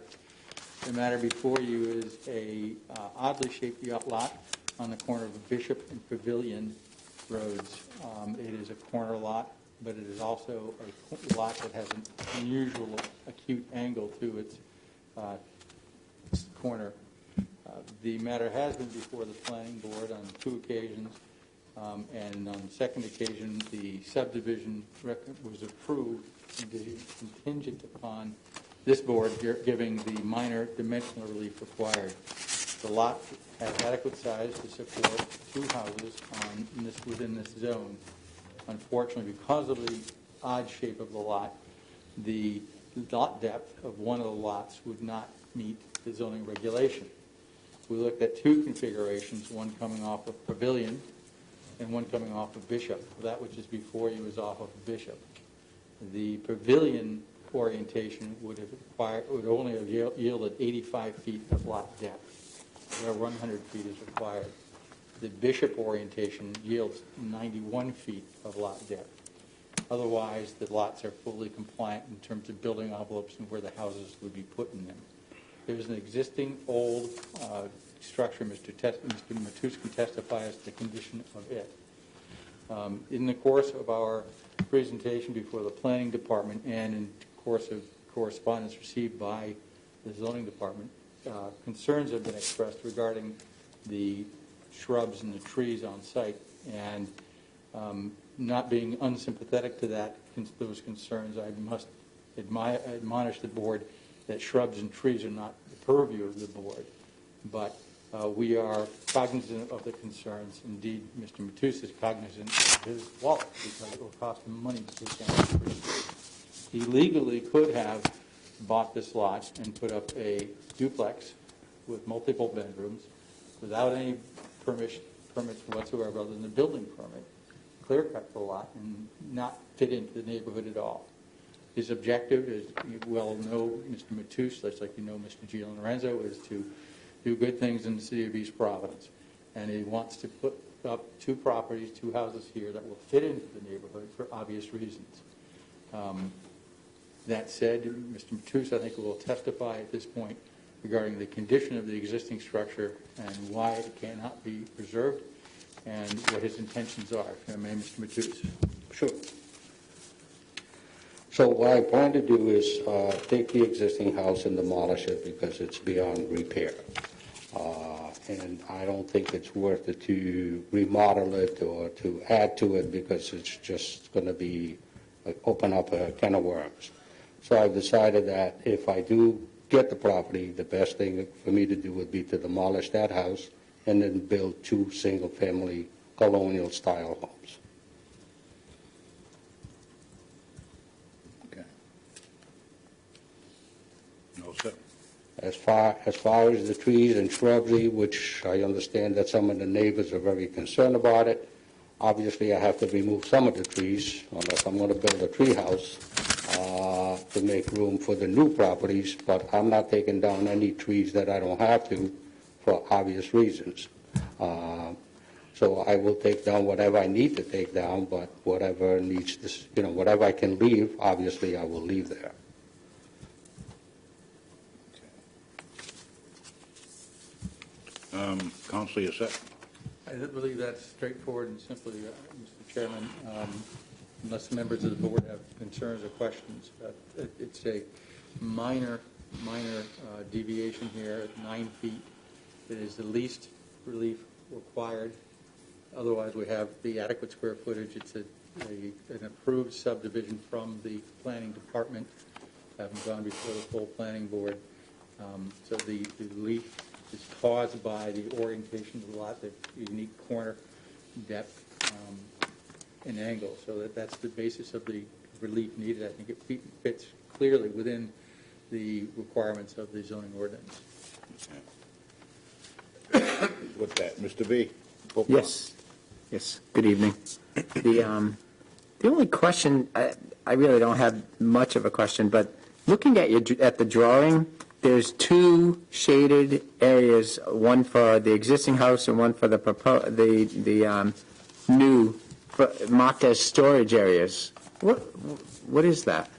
The matter before you is a oddly shaped lot on the corner of Bishop and Pavilion Roads. It is a corner lot, but it is also a lot that has an unusual acute angle to its corner. The matter has been before the planning board on 2 occasions. And on the second occasion, the subdivision was approved contingent upon this board giving the minor dimensional relief required. The lot has adequate size to support 2 houses within this zone. Unfortunately, because of the odd shape of the lot depth of one of the lots would not meet the zoning regulation. We looked at 2 configurations, one coming off of Pavilion and one coming off of Bishop. That which is before you is off of Bishop. The Pavilion orientation would only have yielded 85 feet of lot depth, where 100 feet is required. The Bishop orientation yields 91 feet of lot depth. Otherwise, the lots are fully compliant in terms of building envelopes and where the houses would be put in them. There's an existing old structure. Mr. Matus can testify as to the condition of it. In the course of our presentation before the planning department and in course of correspondence received by the zoning department, concerns have been expressed regarding the shrubs and the trees on site, and not being unsympathetic to those concerns, I must admonish the board that shrubs and trees are not the purview of the board, but we are cognizant of the concerns. Indeed, Mr. Matus is cognizant of his wallet because it will cost him money to take down the trees. He legally could have bought this lot and put up a duplex with multiple bedrooms without any permits whatsoever other than the building permit, clear cut the lot and not fit into the neighborhood at all. His objective, as you well know, Mr. Matus, just like you know Mr. Gianlorenzo, is to do good things in the city of East Providence. And he wants to put up 2 properties, 2 houses here that will fit into the neighborhood for obvious reasons. That said, Mr. Matus, I think, will testify at this point regarding the condition of the existing structure and why it cannot be preserved and what his intentions are. If I may, Mr. Matus. Sure. So what I plan to do is take the existing house and demolish it because it's beyond repair. And I don't think it's worth it to remodel it or to add to it because it's just going to be open up a can of worms. So I've decided that if I do get the property, the best thing for me to do would be to demolish that house and then build 2 single-family colonial-style homes. Okay. No, sir. As far as the trees and shrubbery, which I understand that some of the neighbors are very concerned about it, obviously I have to remove some of the trees unless I'm going to build a tree house to make room for the new properties, but I'm not taking down any trees that I don't have to for obvious reasons. So I will take down whatever I need to take down, but whatever needs to, whatever I can leave, obviously I will leave there. Counselor, you set? I believe that's straightforward and simply, Mr. Chairman, unless members of the board have concerns or questions. It's a minor deviation here at 9 feet. It is the least relief required. Otherwise, we have the adequate square footage. It's an approved subdivision from the planning department, having gone before the full planning board. So the relief is caused by the orientation of the lot, the unique corner depth and angle. So that's the basis of the relief needed. I think it fits clearly within the requirements of the zoning ordinance. With that, Mr. B? Yes. Yes. Good evening. The only question, I really don't have much of a question, but looking at the drawing, there's two shaded areas, one for the existing house and one for the new, marked as storage areas. What is that?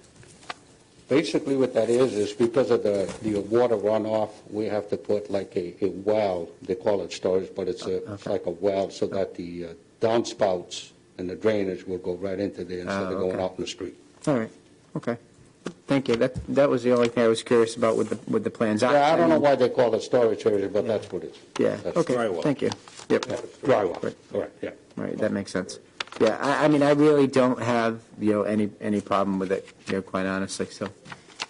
Basically, what that is because of the water runoff, we have to put like a well, they call it storage, but it's like a well, so that the downspouts and the drainage will go right into there instead of going out in the street. All right. Okay. Thank you. That was the only thing I was curious about with the plans. Yeah, I don't know why they call it storage area, but that's what it is. Yeah. That's Okay. drywall. Thank you. Yep. Yeah, drywall. Correct. Yeah. Right. That makes sense. Yeah. I mean, I really don't have any problem with it. Quite honestly. So,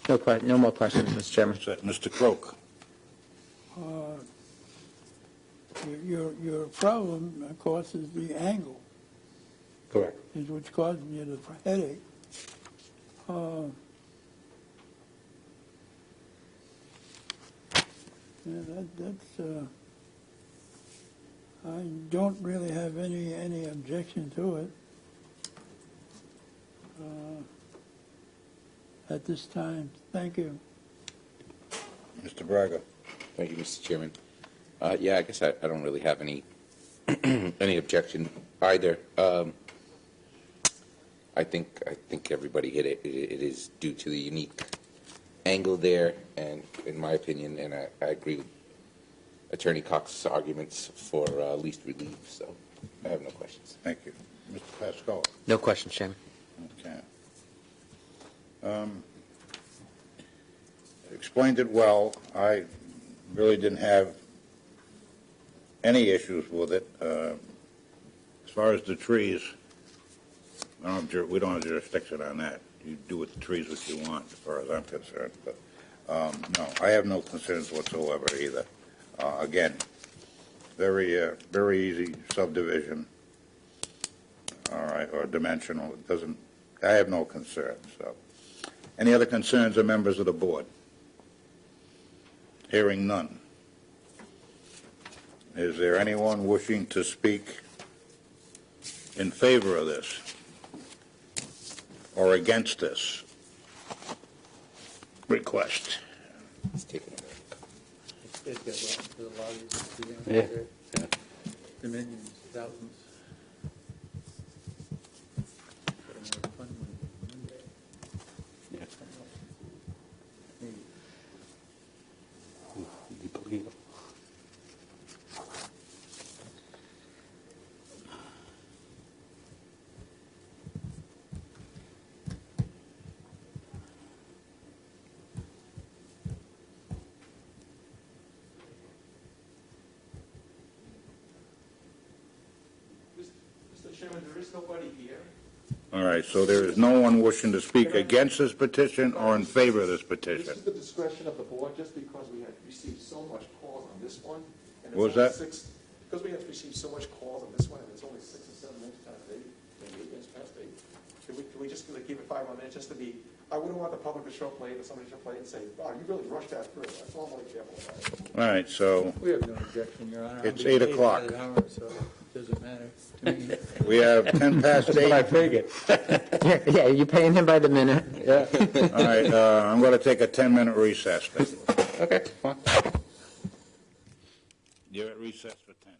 no more questions, Mr. Chairman. Mr. Croak. Your problem, of course, is the angle, Correct. is what's causing you the headache. Yeah, I don't really have any objection to it at this time. Thank you. Mr. Braga. Thank you, Mr. Chairman. Yeah, I guess I don't really have any any objection either. I think everybody hit it. It is due to the unique angle there, and in my opinion, and I agree with Attorney Cox's arguments for least relief. So I have no questions. Thank you. Mr. Pascal. No questions, Chairman. Okay. Explained it well. I really didn't have any issues with it. As far as the trees, we don't have jurisdiction on that. You do with the trees what you want, as far as I'm concerned. But no, I have no concerns whatsoever either. Again, very easy subdivision. All right, or dimensional. It doesn't. I have no concerns. So, any other concerns of members of the board? Hearing none. Is there anyone wishing to speak in favor of this or against this request? Let's take it. Yeah. Dominions, thousands. Mr. Chairman, there is nobody here. All right, so there is no one wishing to speak against this petition or in favor of this petition. This is the discretion of the board, just because we had received so much calls on this one. And What was that? Because we have received so much calls on this one, and it's only 6 or 7 minutes past 8, maybe 8 minutes past 8. Can we just keep it 5 more minutes, just to be, I wouldn't want the public to show play, that somebody should play and say, wow, you really rushed that through. That's all I'm really careful about. All right, so We have no objection, Your Honor. It's I'll be 8 paid o'clock. by the hour, so it doesn't matter to me. we have 10 past 8. I figured. Yeah, you're paying him by the minute. Yeah. All right, I'm going to take a 10-minute recess. Then. Okay, fine. You're at recess for 10.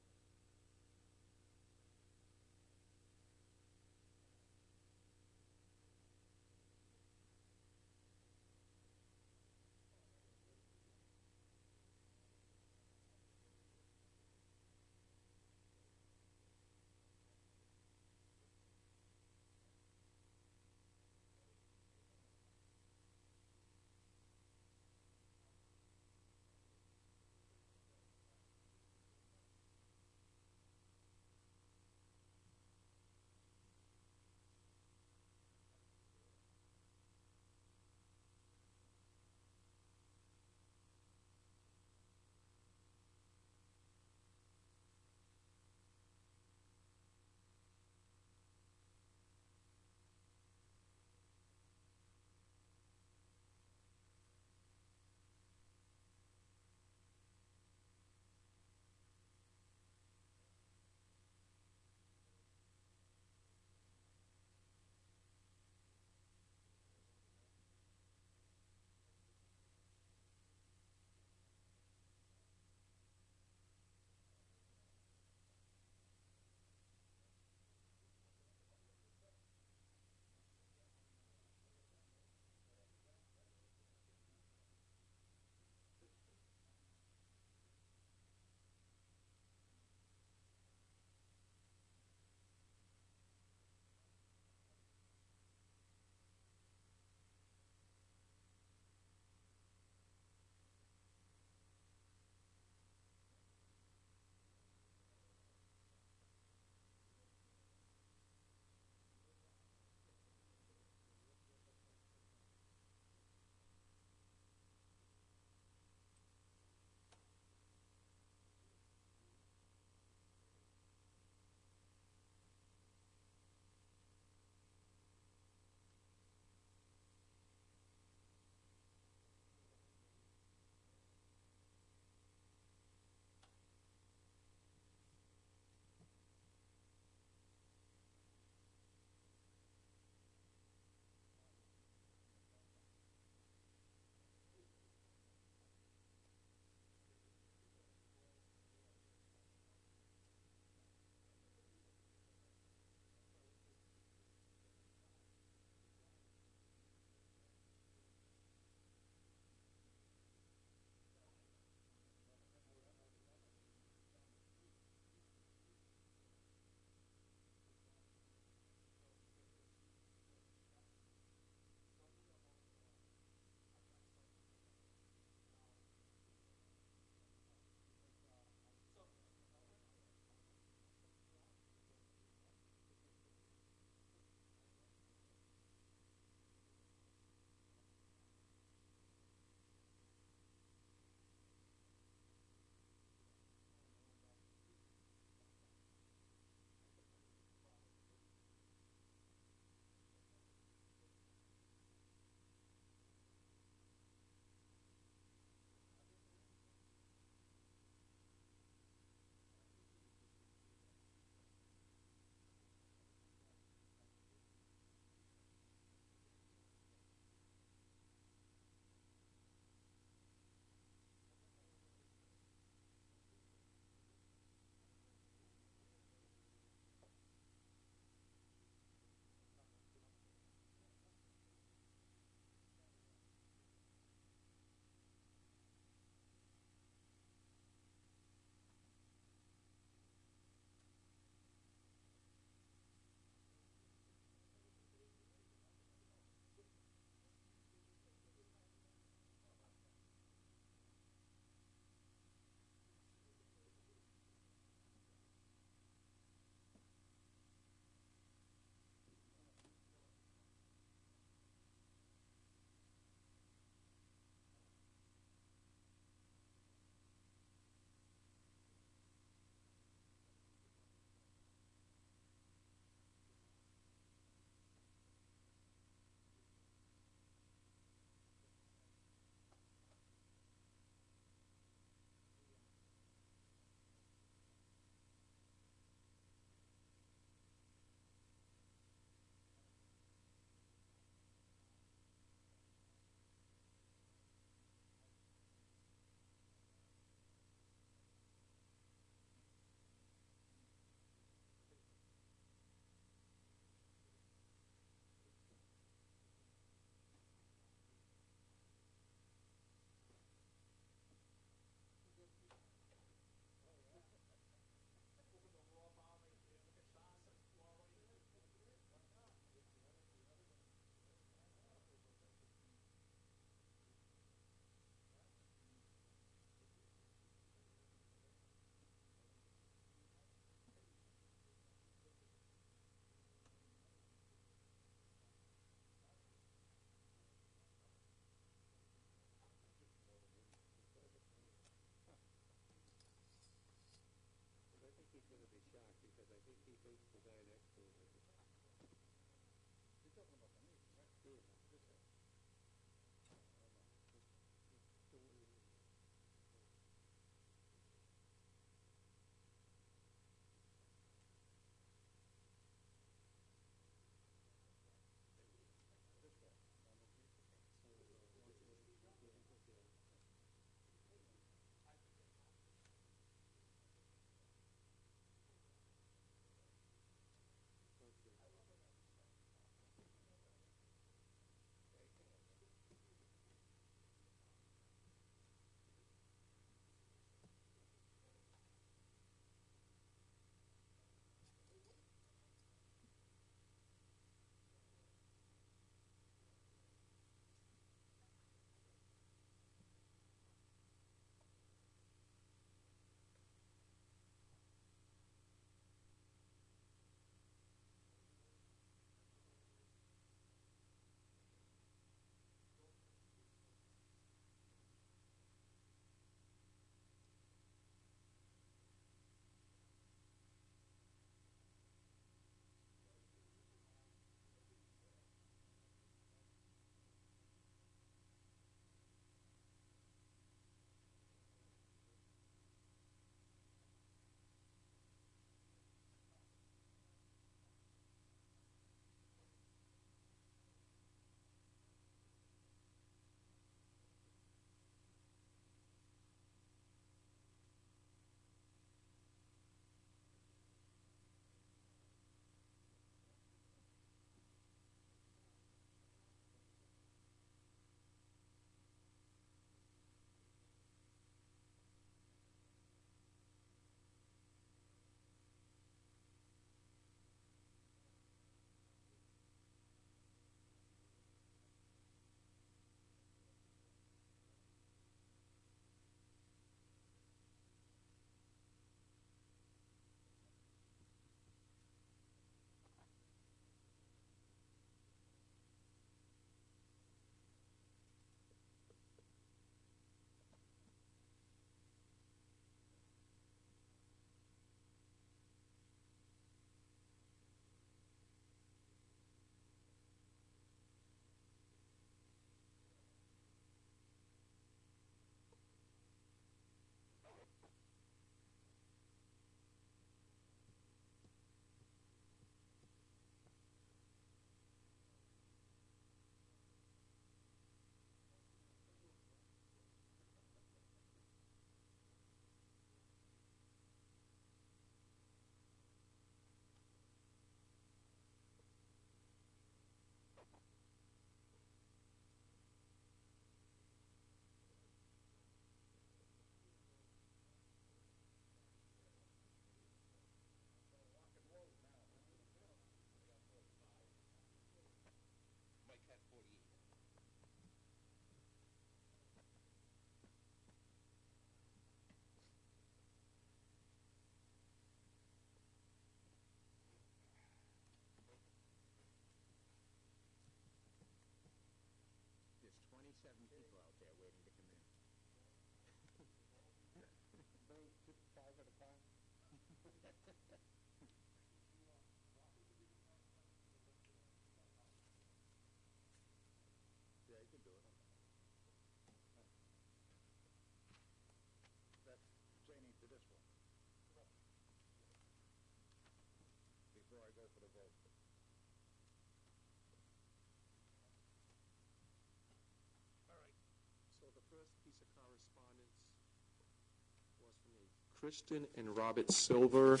Kristen and Robert Silver.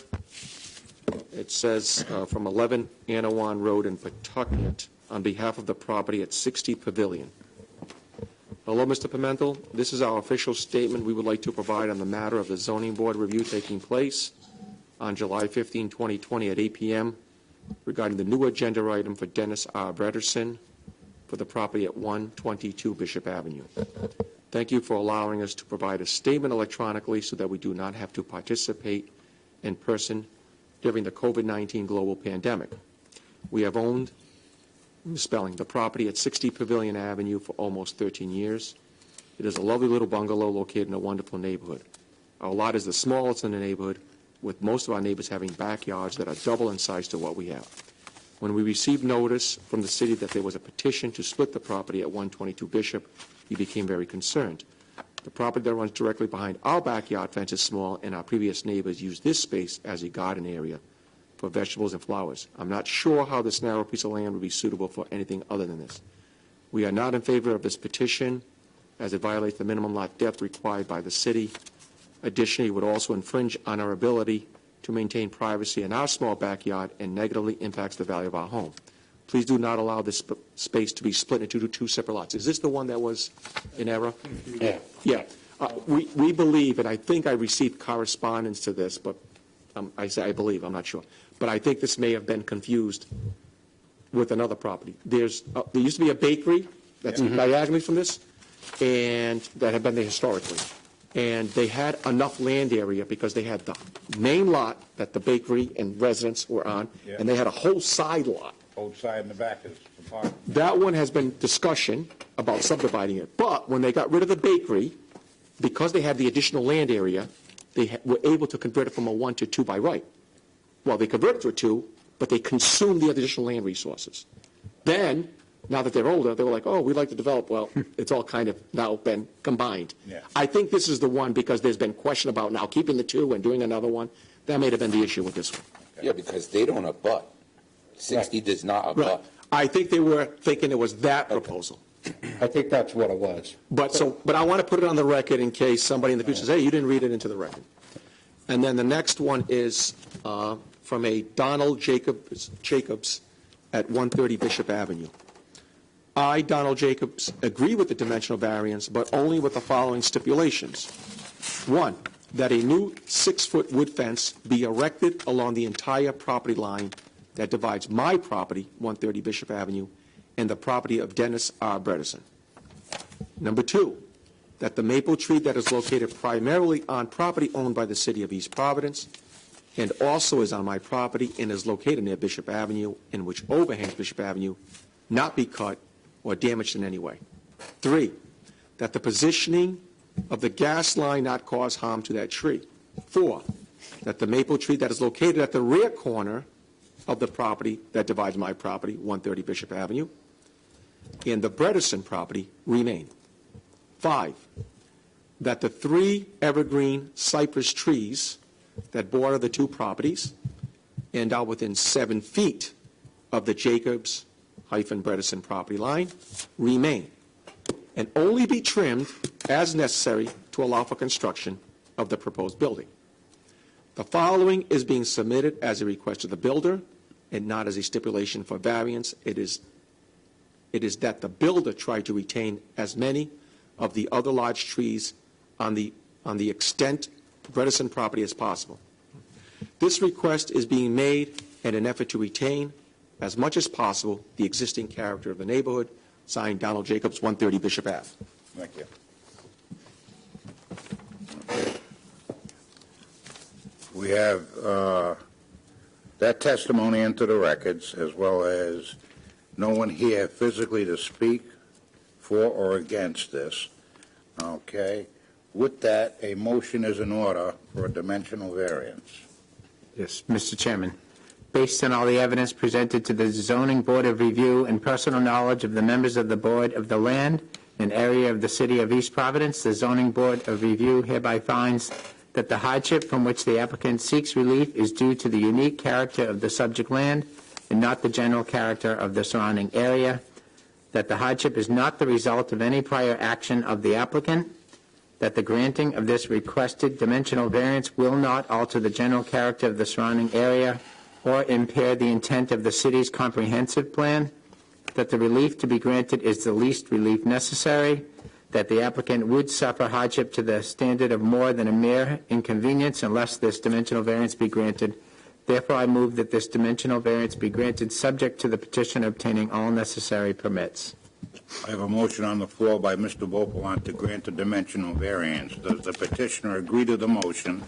It says from 11 Anawan Road in Pawtucket on behalf of the property at 60 Pavilion. Hello, Mr. Pimentel. This is our official statement we would like to provide on the matter of the zoning board review taking place on July 15, 2020 at 8 p.m. regarding the new agenda item for Dennis R. Brederson for the property at 122 Bishop Avenue. Thank you for allowing us to provide a statement electronically so that we do not have to participate in person during the COVID-19 global pandemic. We have owned, misspelling, the property at 60 Pavilion Avenue for almost 13 years. It is a lovely little bungalow located in a wonderful neighborhood. Our lot is the smallest in the neighborhood, with most of our neighbors having backyards that are double in size to what we have. When we received notice from the city that there was a petition to split the property at 122 Bishop, we became very concerned. The property that runs directly behind our backyard fence is small, and our previous neighbors used this space as a garden area for vegetables and flowers. I'm not sure how this narrow piece of land would be suitable for anything other than this. We are not in favor of this petition, as it violates the minimum lot depth required by the city. Additionally, it would also infringe on our ability to maintain privacy in our small backyard and negatively impacts the value of our home. Please do not allow this space to be split into two separate lots. Is this the one that was in error? Yeah. Yeah. We believe, and I think I received correspondence to this, but I say I believe, I'm not sure. But I think this may have been confused with another property. There used to be a bakery that's diagonally from this, and that had been there historically. And they had enough land area because they had the main lot that the bakery and residents were on, and they had a whole side lot. Whole side in the back is the park. That one has been discussion about subdividing it. But when they got rid of the bakery, because they had the additional land area, they were able to convert it from a 1 to 2 by right. Well, they converted to a 2, but they consumed the additional land resources. Then, now that they're older, they were like, oh, we'd like to develop. Well, it's all kind of now been combined. Yeah. I think this is the one because there's been question about now keeping the 2 and doing another one. That may have been the issue with this one. Yeah, because they don't abut. 60 does not abut. Right. I think they were thinking it was that proposal. I think that's what it was. But I want to put it on the record in case somebody in the future says, hey, you didn't read it into the record. And then the next one is from a Donald Jacobs at 130 Bishop Avenue. I, Donald Jacobs, agree with the dimensional variance, but only with the following stipulations. 1, that a new 6-foot wood fence be erected along the entire property line that divides my property, 130 Bishop Avenue, and the property of Dennis R. Brederson. Number 2, that the maple tree that is located primarily on property owned by the city of East Providence and also is on my property and is located near Bishop Avenue and which overhangs Bishop Avenue not be cut or damaged in any way. 3, that the positioning of the gas line not cause harm to that tree. 4, that the maple tree that is located at the rear corner of the property that divides my property, 130 Bishop Avenue, and the Brederson property remain. 5, that the 3 evergreen cypress trees that border the 2 properties and are within 7 feet of the Jacobs-Brederson property line remain and only be trimmed as necessary to allow for construction of the proposed building. The following is being submitted as a request to the builder and not as a stipulation for variance. It is that the builder try to retain as many of the other large trees on the extent Brederson property as possible. This request is being made in an effort to retain as much as possible the existing character of the neighborhood. Signed, Donald Jacobs, 130 Bishop Ave. Thank you. We have that testimony into the records, as well as no one here physically to speak for or against this. Okay. With that, a motion is in order for a dimensional variance. Yes, Mr. Chairman. Based on all the evidence presented to the Zoning Board of Review and personal knowledge of the members of the Board of the land and area of the City of East Providence, the Zoning Board of Review hereby finds that the hardship from which the applicant seeks relief is due to the unique character of the subject land and not the general character of the surrounding area, that the hardship is not the result of any prior action of the applicant, that the granting of this requested dimensional variance will not alter the general character of the surrounding area or impair the intent of the city's comprehensive plan, that the relief to be granted is the least relief necessary, that the applicant would suffer hardship to the standard of more than a mere inconvenience unless this dimensional variance be granted. Therefore, I move that this dimensional variance be granted subject to the petitioner obtaining all necessary permits. I have a motion on the floor by Mr. Beauplan to grant the dimensional variance. Does the petitioner agree to the motion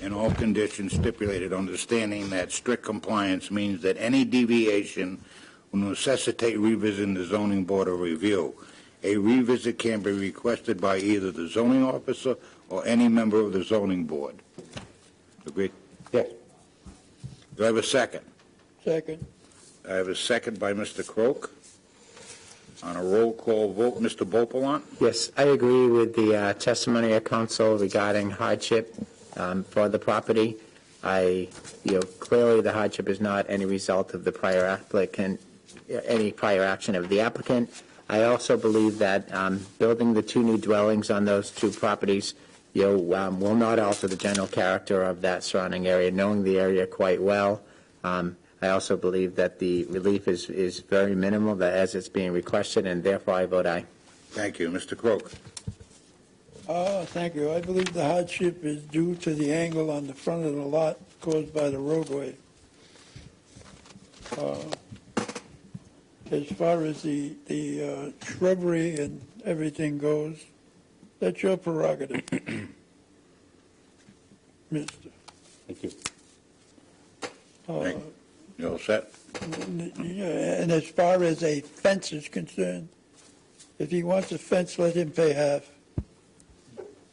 in all conditions stipulated, understanding that strict compliance means that any deviation will necessitate revisiting the zoning board of review? A revisit can be requested by either the zoning officer or any member of the zoning board. Agreed? Yes. Do I have a second? Second. I have a second by Mr. Croak. On a roll call vote, Mr. Beauplan? Yes, I agree with the testimony of counsel regarding hardship for the property. Clearly the hardship is not any result of the prior applicant, any prior action of the applicant. I also believe that building the two new dwellings on those two properties will not alter the general character of that surrounding area, knowing the area quite well. I also believe that the relief is very minimal as it's being requested, and therefore I vote aye. Thank you. Mr. Croak? Thank you. I believe the hardship is due to the angle on the front of the lot caused by the roadway. As far as the shrubbery and everything goes, that's your prerogative, mister. Thank you. Thank you. You all set? Yeah, and as far as a fence is concerned, if he wants a fence, let him pay half.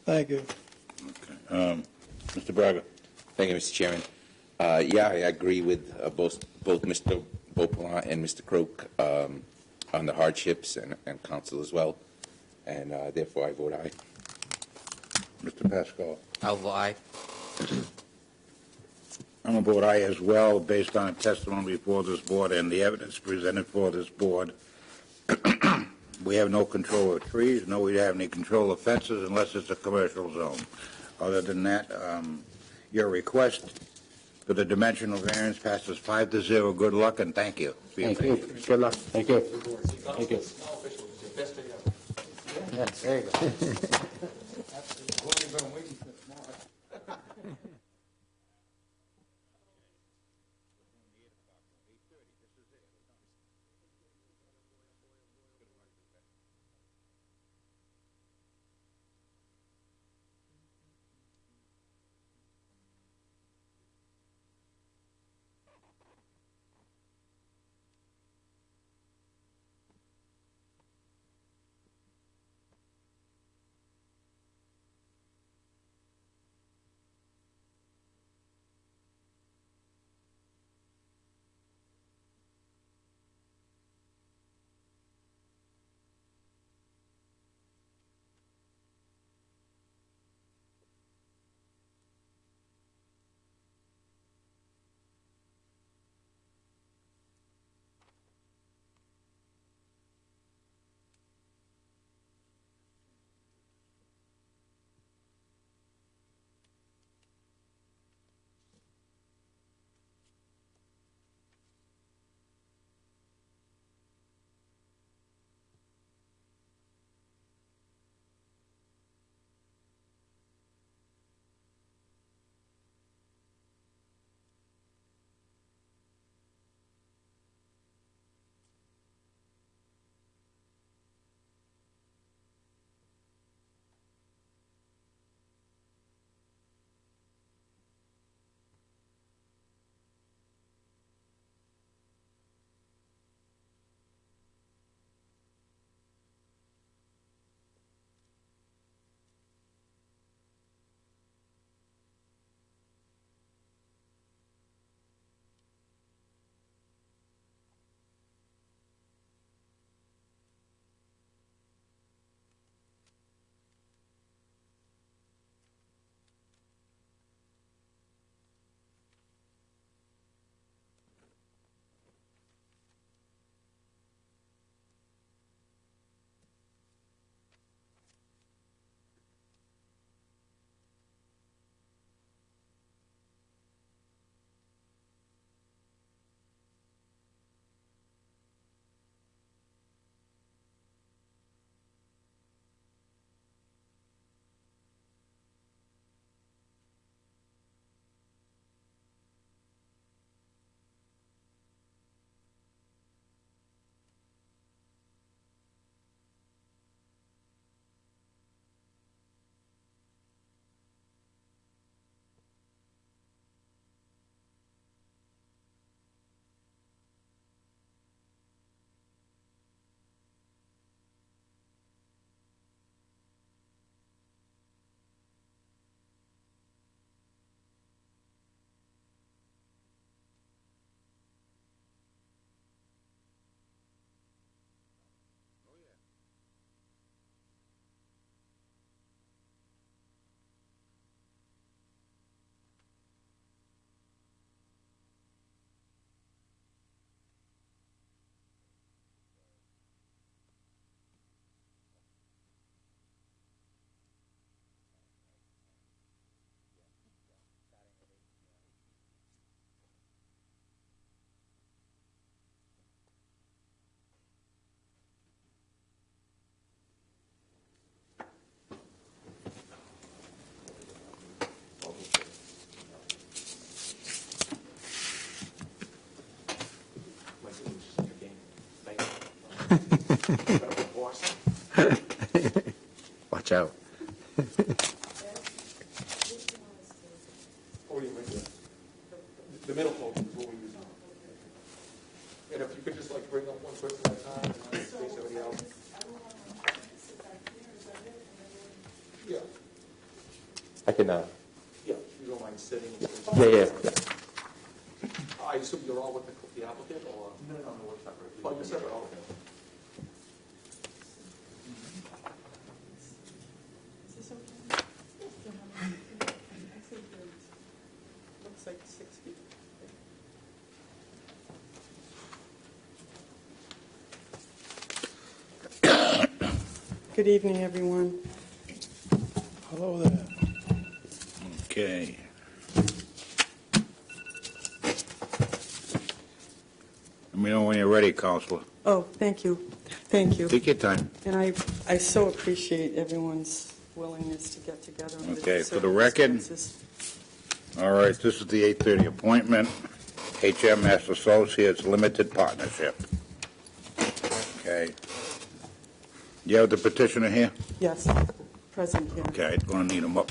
Thank you. Okay. Mr. Braga? Thank you, Mr. Chairman. Yeah, I agree with both Mr. Beauplan and Mr. Croak on the hardships and counsel as well, and therefore I vote aye. Mr. Pascal? I'll vote aye. I'm going to vote aye as well, based on testimony before this board and the evidence presented for this board. We have no control of trees, nor we have any control of fences unless it's a commercial zone. Other than that, your request for the dimensional variance passes 5-0. Good luck and thank you. Thank you. Good luck. Thank you. Thank you. Yes, there you go. Watch out. The middle podium is what we use now. And if you could just like bring up one person at a time and then face everybody else. Yeah. I can, Yeah, you don't mind sitting? yeah. I assume you're all with the applicant, or? No, we're separate. Oh, you're separate, oh, okay. Looks like 6 feet. Good evening, everyone. Hello there. Okay. Let me know when you're ready, Counselor. Oh, thank you. Thank you. Take your time. And I so appreciate everyone's willingness to get together. under Okay, these for the record, circumstances. all right, this is the 8:30 appointment, HMS Associates Limited Partnership. Okay. You have the petitioner here? Yes, present here. Okay, going to need him up,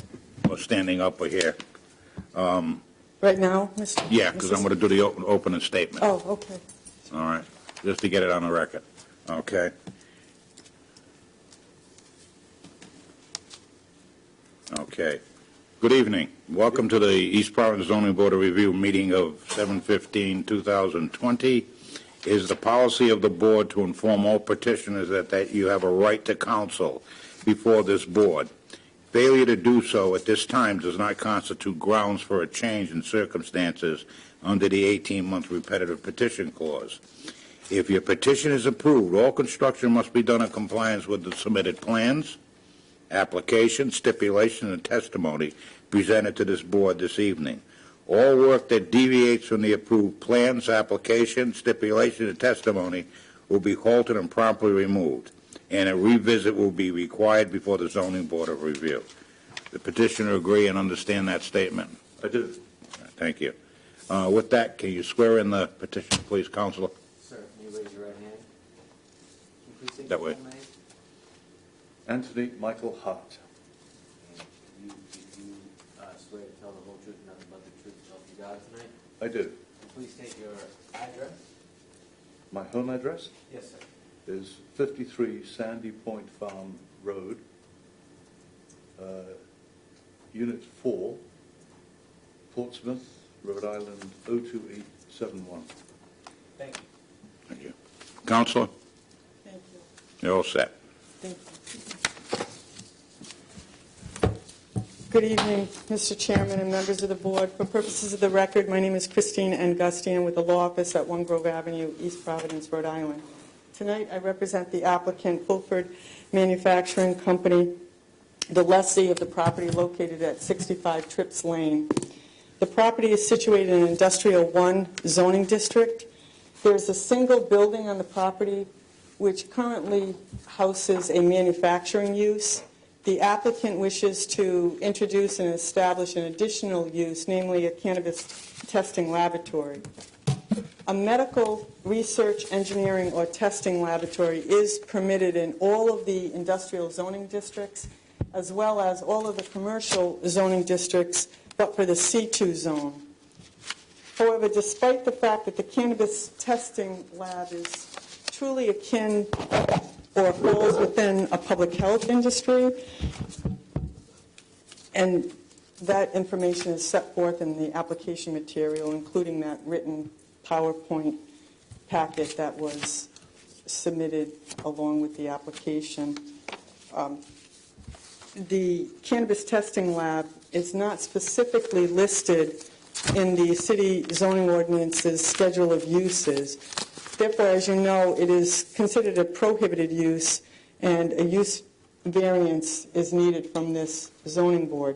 or standing up or here. Right now, Mr.? Yeah, because I'm going to do the opening statement. Oh, okay. All right, just to get it on the record. Okay. Okay. Good evening. Welcome to the East Providence Zoning Board of Review meeting of 7/15/2020. It is the policy of the board to inform all petitioners that you have a right to counsel before this board. Failure to do so at this time does not constitute grounds for a change in circumstances under the 18-month repetitive petition clause. If your petition is approved, all construction must be done in compliance with the submitted plans, application, stipulation, and testimony presented to this board this evening. All work that deviates from the approved plans, application, stipulation, and testimony will be halted and promptly removed, and a revisit will be required before the Zoning Board of Review. The petitioner agree and understand that statement? I do. Thank you. With that, can you swear in the petition, please, Counselor? Sir, can you raise your right hand? Can you please state That your way. full name? Anthony Michael Hart. And you swear to tell the whole truth and nothing but the truth, so help you God tonight? I do. And please state your address? My home address Yes, sir. is 53 Sandy Point Farm Road, Unit 4, Portsmouth, Rhode Island, 02871. Thank you. Thank you. Counselor? Thank you. You're all set. Thank you. Good evening, Mr. Chairman and members of the board. For purposes of the record, my name is Christine Angustian with the law office at 1 Grove Avenue, East Providence, Rhode Island. Tonight, I represent the applicant, Fulford Manufacturing Company, the lessee of the property located at 65 Trips Lane. The property is situated in Industrial 1 zoning district. There's a single building on the property which currently houses a manufacturing use. The applicant wishes to introduce and establish an additional use, namely a cannabis testing laboratory. A medical research, engineering, or testing laboratory is permitted in all of the industrial zoning districts, as well as all of the commercial zoning districts, but for the C2 zone. However, despite the fact that the cannabis testing lab is truly akin or falls within a public health industry, and that information is set forth in the application material, including that written PowerPoint packet that was submitted along with the application. The cannabis testing lab is not specifically listed in the city zoning ordinance's schedule of uses. Therefore, as you know, it is considered a prohibited use, and a use variance is needed from this zoning board.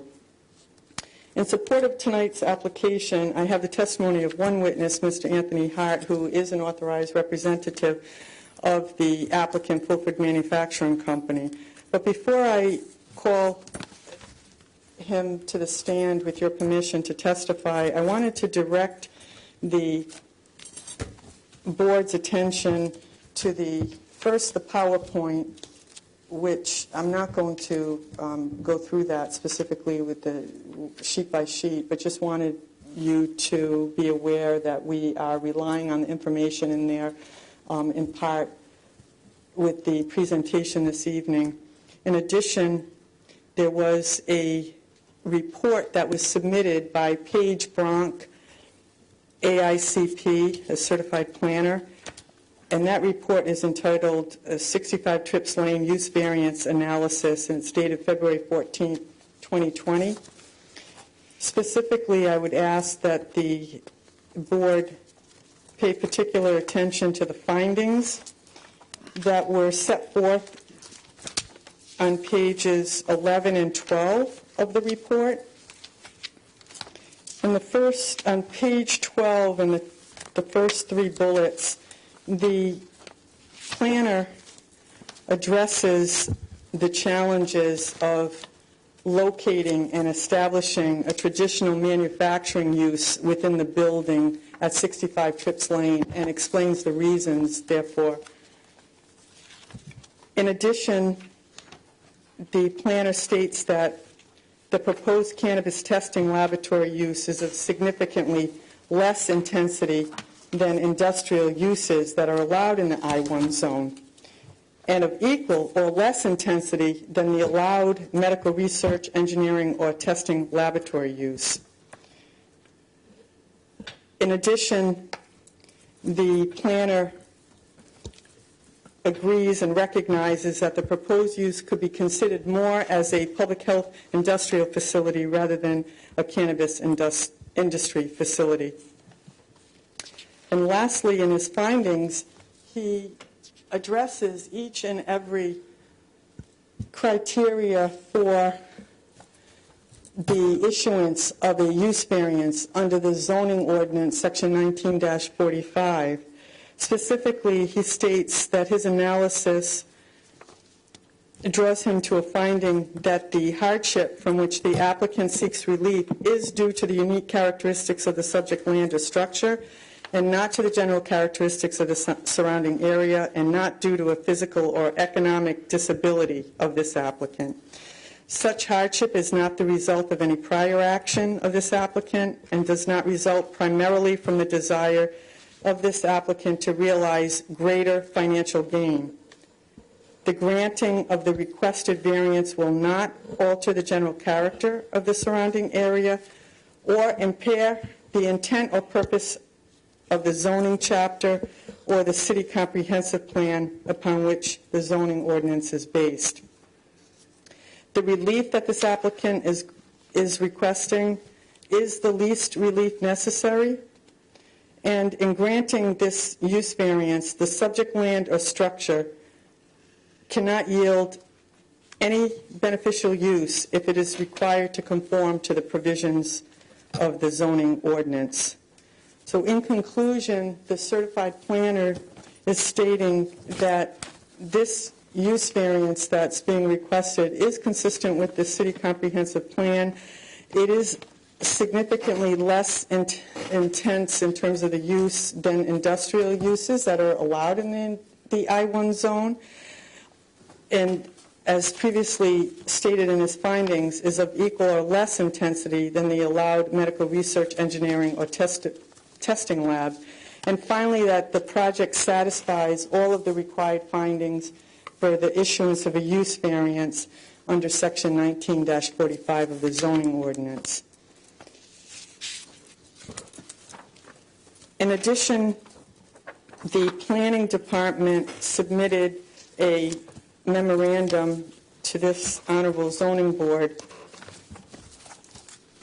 In support of tonight's application, I have the testimony of one witness, Mr. Anthony Hart, who is an authorized representative of the applicant, Fulford Manufacturing Company. But before I call him to the stand with your permission to testify, I wanted to direct the board's attention to the First, the PowerPoint, which I'm not going to go through that specifically with the sheet by sheet, but just wanted you to be aware that we are relying on the information in there in part with the presentation this evening. In addition, there was a report that was submitted by Paige Bronk, AICP, a certified planner, and that report is entitled 65 Trips Lane Use Variance Analysis, and it's dated February 14, 2020. Specifically, I would ask that the board pay particular attention to the findings that were set forth on pages 11 and 12 of the report. On page 12, in the first three bullets, the planner addresses the challenges of locating and establishing a traditional manufacturing use within the building at 65 Trips Lane and explains the reasons, therefore. In addition, the planner states that the proposed cannabis testing laboratory use is of significantly less intensity than industrial uses that are allowed in the I-1 zone, and of equal or less intensity than the allowed medical research, engineering, or testing laboratory use. In addition, the planner agrees and recognizes that the proposed use could be considered more as a public health industrial facility rather than a cannabis industry facility. And lastly, in his findings, he addresses each and every criteria for the issuance of a use variance under the zoning ordinance, section 19-45. Specifically, he states that his analysis draws him to a finding that the hardship from which the applicant seeks relief is due to the unique characteristics of the subject land or structure, and not to the general characteristics of the surrounding area, and not due to a physical or economic disability of this applicant. Such hardship is not the result of any prior action of this applicant and does not result primarily from the desire of this applicant to realize greater financial gain. The granting of the requested variance will not alter the general character of the surrounding area or impair the intent or purpose of the zoning chapter or the city comprehensive plan upon which the zoning ordinance is based. The relief that this applicant is requesting is the least relief necessary, and in granting this use variance, the subject land or structure cannot yield any beneficial use if it is required to conform to the provisions of the zoning ordinance. So in conclusion, the certified planner is stating that this use variance that's being requested is consistent with the city comprehensive plan. It is significantly less intense in terms of the use than industrial uses that are allowed in the I-1 zone. And as previously stated in his findings, is of equal or less intensity than the allowed medical research, engineering, or testing lab. And finally, that the project satisfies all of the required findings for the issuance of a use variance under section 19-45 of the zoning ordinance. In addition, the planning department submitted a memorandum to this honorable zoning board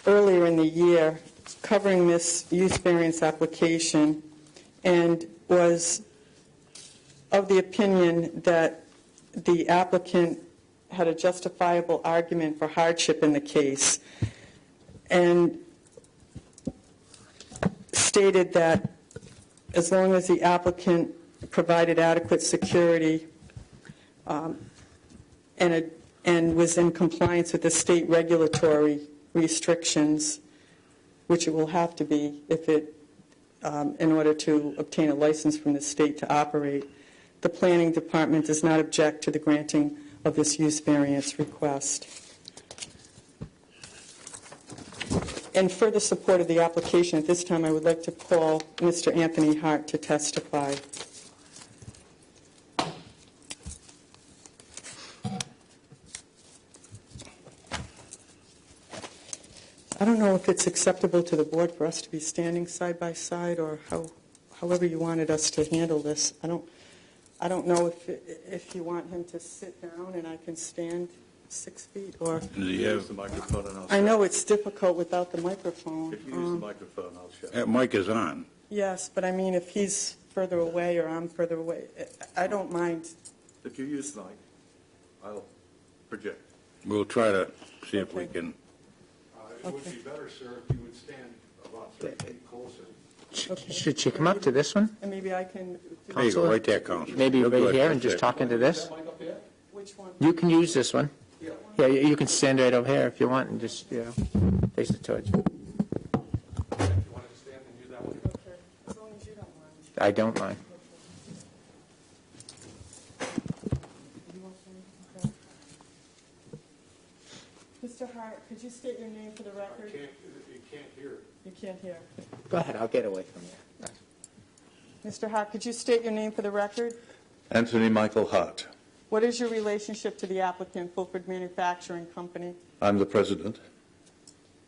earlier in the year covering this use variance application, and was of the opinion that the applicant had a justifiable argument for hardship in the case, and stated that as long as the applicant provided adequate security and was in compliance with the state regulatory restrictions, which it will have to be if it, in order to obtain a license from the state to operate, the Planning Department does not object to the granting of this use variance request. In further support of the application, at this time I would like to call Mr. Anthony Hart to testify. I don't know if it's acceptable to the board for us to be standing side by side, or however you wanted us to handle this. I don't know if you want him to sit down and I can stand 6 feet, or... Use the microphone and I'll I know it's difficult without the microphone. If you use the microphone, I'll show. That mic is on. Yes, but I mean, if he's further away or I'm further away, I don't mind. If you use the mic, I'll project. We'll try to see if we can. It would be better, sir, if you would stand about 3 feet closer. Should she come up to this one? And maybe I can... There you go, right there, Council. Maybe You're right good, here right and just there. talk into this? Which one? You can use this one. Yeah, you can stand right over here if you want and just, face it towards you. If you want to stand and use that one. Okay, as long as you don't mind. I don't mind. Okay. Mr. Hart, could you state your name for the record? You can't hear. You can't hear. Go ahead, I'll get away from you. Mr. Hart, could you state your name for the record? Anthony Michael Hart. What is your relationship to the applicant, Fulford Manufacturing Company? I'm the president.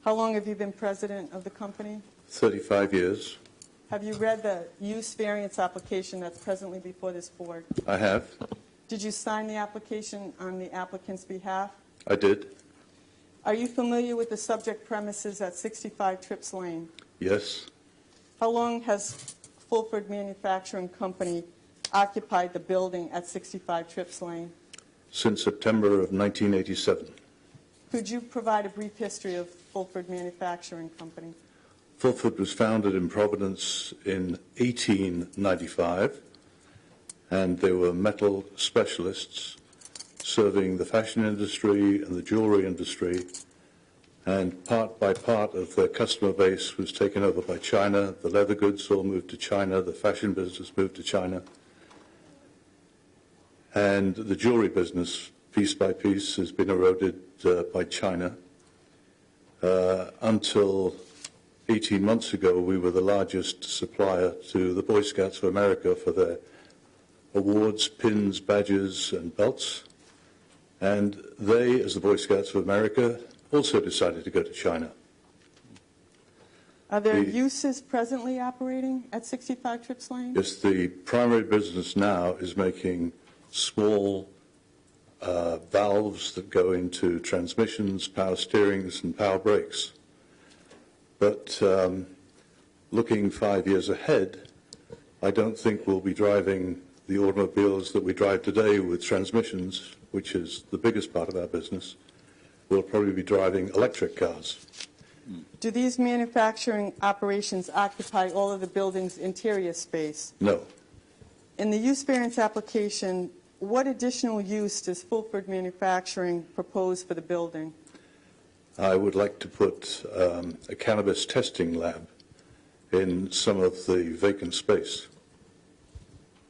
How long have you been president of the company? 35 years. Have you read the use variance application that's presently before this board? I have. Did you sign the application on the applicant's behalf? I did. Are you familiar with the subject premises at 65 Trips Lane? Yes. How long has Fulford Manufacturing Company occupied the building at 65 Trips Lane? Since September of 1987. Could you provide a brief history of Fulford Manufacturing Company? Fulford was founded in Providence in 1895, and they were metal specialists serving the fashion industry and the jewelry industry, and part by part of their customer base was taken over by China. The leather goods all moved to China, the fashion business moved to China, and the jewelry business, piece by piece, has been eroded by China. Until 18 months ago, we were the largest supplier to the Boy Scouts of America for their awards, pins, badges, and belts. And they, as the Boy Scouts of America, also decided to go to China. Are there uses presently operating at 65 Trips Lane? Yes, the primary business now is making small valves that go into transmissions, power steerings, and power brakes. But looking 5 years ahead, I don't think we'll be driving the automobiles that we drive today with transmissions, which is the biggest part of our business. We'll probably be driving electric cars. Do these manufacturing operations occupy all of the building's interior space? No. In the use variance application, what additional use does Fulford Manufacturing propose for the building? I would like to put a cannabis testing lab in some of the vacant space.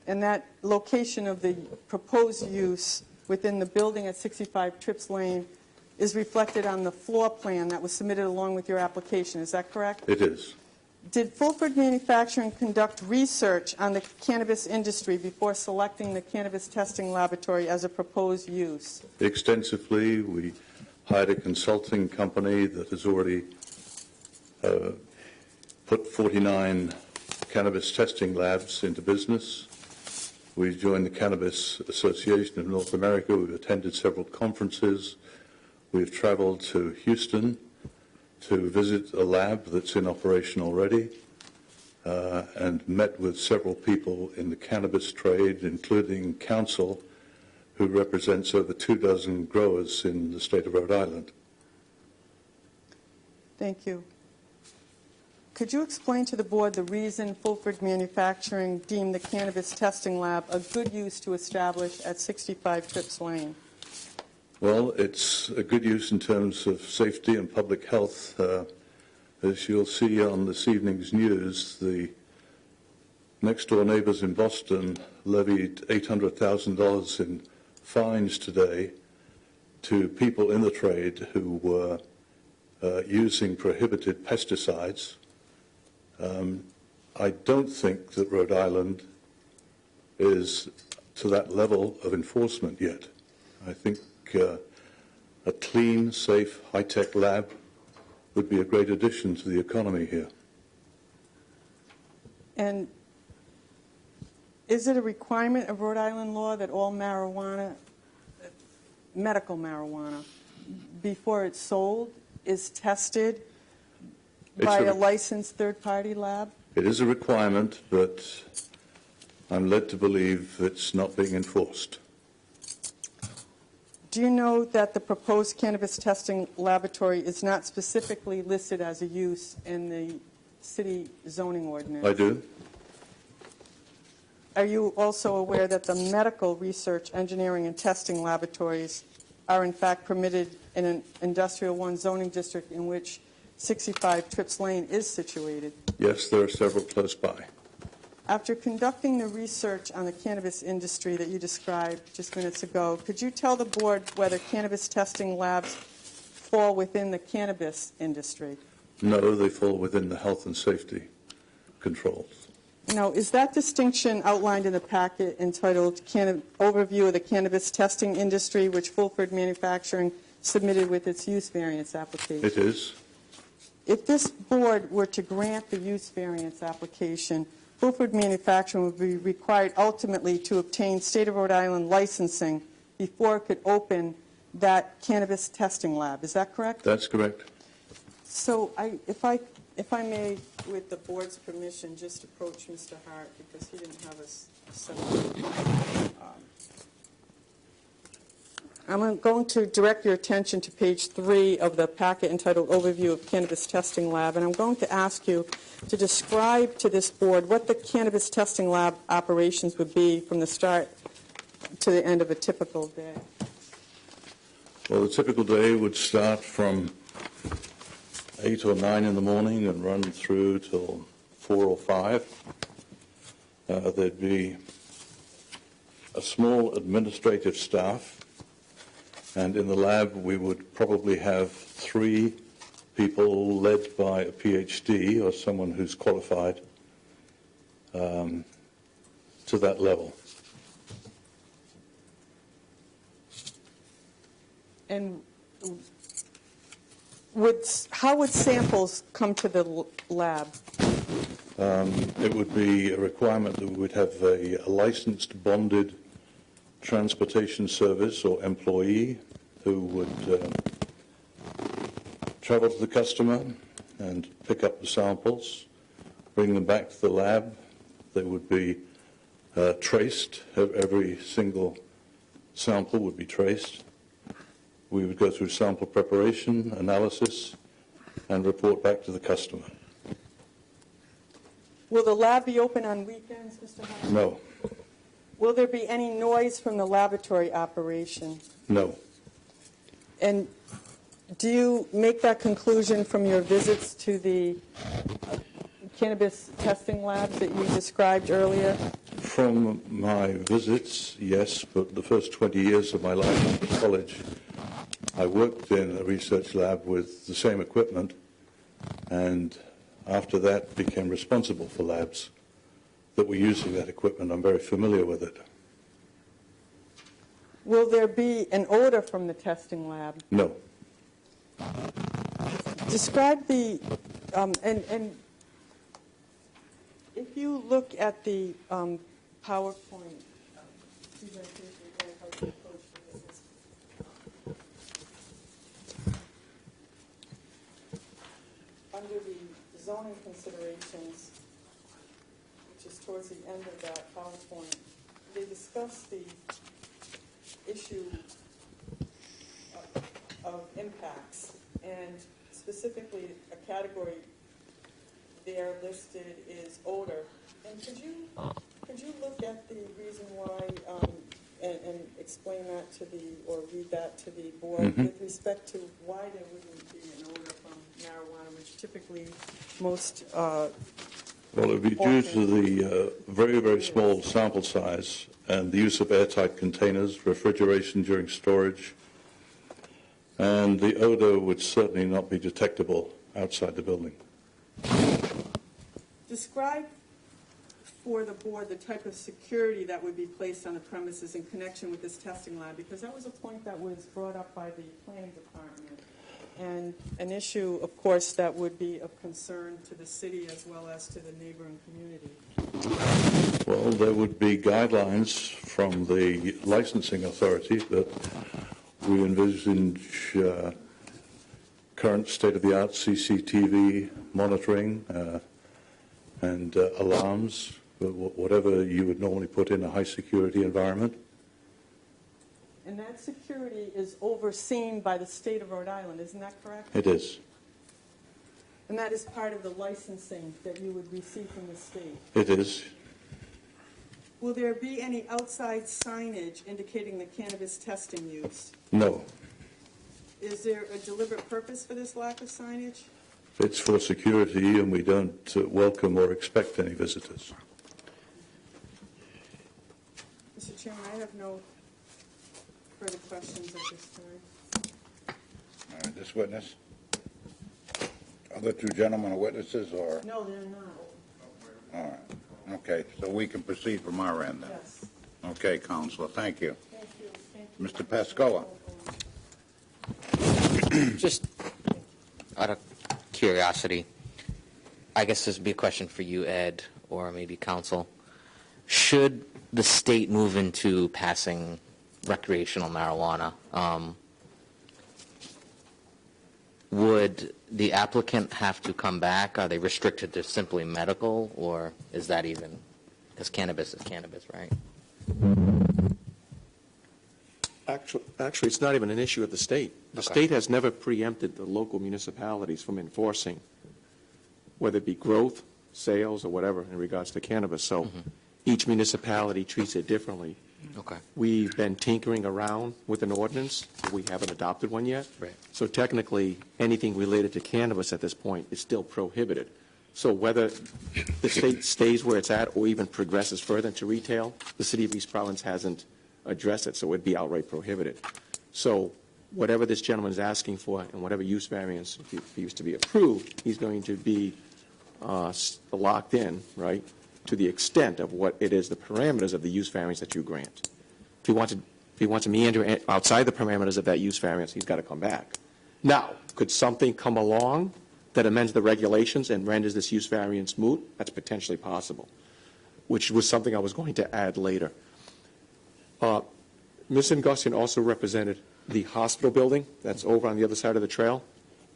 And that location of the proposed use within the building at 65 Trips Lane is reflected on the floor plan that was submitted along with your application. Is that correct? It is. Did Fulford Manufacturing conduct research on the cannabis industry before selecting the cannabis testing laboratory as a proposed use? Extensively. We hired a consulting company that has already put 49 cannabis testing labs into business. We joined the Cannabis Association of North America. We've attended several conferences. We've traveled to Houston to visit a lab that's in operation already and met with several people in the cannabis trade, including counsel, who represents over 24 growers in the state of Rhode Island. Thank you. Could you explain to the board the reason Fulford Manufacturing deemed the cannabis testing lab a good use to establish at 65 Trips Lane? Well, it's a good use in terms of safety and public health. As you'll see on this evening's news, the next-door neighbors in Boston levied $800,000 in fines today to people in the trade who were using prohibited pesticides. I don't think that Rhode Island is to that level of enforcement yet. I think a clean, safe, high-tech lab would be a great addition to the economy here. And is it a requirement of Rhode Island law that all marijuana, medical marijuana, before it's sold, is tested by a licensed third-party lab? It is a requirement, but I'm led to believe it's not being enforced. Do you know that the proposed cannabis testing laboratory is not specifically listed as a use in the city zoning ordinance? I do. Are you also aware that the medical research, engineering, and testing laboratories are in fact permitted in an Industrial 1 zoning district in which 65 Trips Lane is situated? Yes, there are several close by. After conducting the research on the cannabis industry that you described just minutes ago, could you tell the board whether cannabis testing labs fall within the cannabis industry? No, they fall within the health and safety controls. Now, is that distinction outlined in the packet entitled Overview of the Cannabis Testing Industry, which Fulford Manufacturing submitted with its use variance application? It is. If this board were to grant the use variance application, Fulford Manufacturing would be required ultimately to obtain State of Rhode Island licensing before it could open that cannabis testing lab. Is that correct? That's correct. So if I may, with the board's permission, just approach Mr. Hart because he didn't have us set up. I'm going to direct your attention to page 3 of the packet entitled Overview of Cannabis Testing Lab, and I'm going to ask you to describe to this board what the cannabis testing lab operations would be from the start to the end of a typical day. Well, the typical day would start from 8 or 9 in the morning and run through till 4 or 5. There'd be a small administrative staff, and in the lab we would probably have 3 people led by a PhD or someone who's qualified to that level. And how would samples come to the lab? It would be a requirement that we would have a licensed, bonded transportation service or employee who would travel to the customer and pick up the samples, bring them back to the lab. They would be traced. Every single sample would be traced. We would go through sample preparation, analysis, and report back to the customer. Will the lab be open on weekends, Mr. Hart? No. Will there be any noise from the laboratory operation? No. And do you make that conclusion from your visits to the cannabis testing labs that you described earlier? From my visits, yes, but the first 20 years of my life at college, I worked in a research lab with the same equipment, and after that became responsible for labs that were using that equipment. I'm very familiar with it. Will there be an odor from the testing lab? No. Describe the, and if you look at the PowerPoint presentation, how to approach this. Under the zoning considerations, which is towards the end of that PowerPoint, they discuss the issue of impacts, and specifically a category there listed is odor. And could you look at the reason why and explain that to the, or read that to the board with respect to why there wouldn't be an odor from marijuana, which typically most Well, it would be due to the very, very small sample size and the use of airtight containers, refrigeration during storage, and the odor would certainly not be detectable outside the building. Describe for the board the type of security that would be placed on the premises in connection with this testing lab, because that was a point that was brought up by the planning department, and an issue, of course, that would be of concern to the city as well as to the neighboring community. Well, there would be guidelines from the licensing authority that we envisage current state-of-the-art CCTV monitoring and alarms, whatever you would normally put in a high-security environment. And that security is overseen by the state of Rhode Island, isn't that correct? It is. And that is part of the licensing that you would receive from the state? It is. Will there be any outside signage indicating the cannabis testing use? No. Is there a deliberate purpose for this lack of signage? It's for security, and we don't welcome or expect any visitors. Mr. Chairman, I have no further questions at this time. All right, this witness? Other two gentlemen are witnesses, or? No, they're not. All right. Okay, so we can proceed from our end then? Yes. Okay, Counselor, thank you. Thank you. Thank you. Mr. Pascoa? Just out of curiosity, I guess this would be a question for you, Ed, or maybe counsel. Should the state move into passing recreational marijuana, would the applicant have to come back? Are they restricted to simply medical, or is that even, because cannabis is cannabis, right? Actually, it's not even an issue of the state. The state has never preempted the local municipalities from enforcing, whether it be growth, sales, or whatever in regards to cannabis. So each municipality treats it differently. Okay. We've been tinkering around with an ordinance. We haven't adopted one yet. Right. So technically, anything related to cannabis at this point is still prohibited. So whether the state stays where it's at or even progresses further into retail, the city of East Providence hasn't addressed it, so it would be outright prohibited. So whatever this gentleman is asking for and whatever use variance, if he was to be approved, he's going to be locked in, right, to the extent of what it is, the parameters of the use variance that you grant. If he wants to meander outside the parameters of that use variance, he's got to come back. Now, could something come along that amends the regulations and renders this use variance moot? That's potentially possible, which was something I was going to add later. Ms. Ngustian also represented the hospital building that's over on the other side of the trail,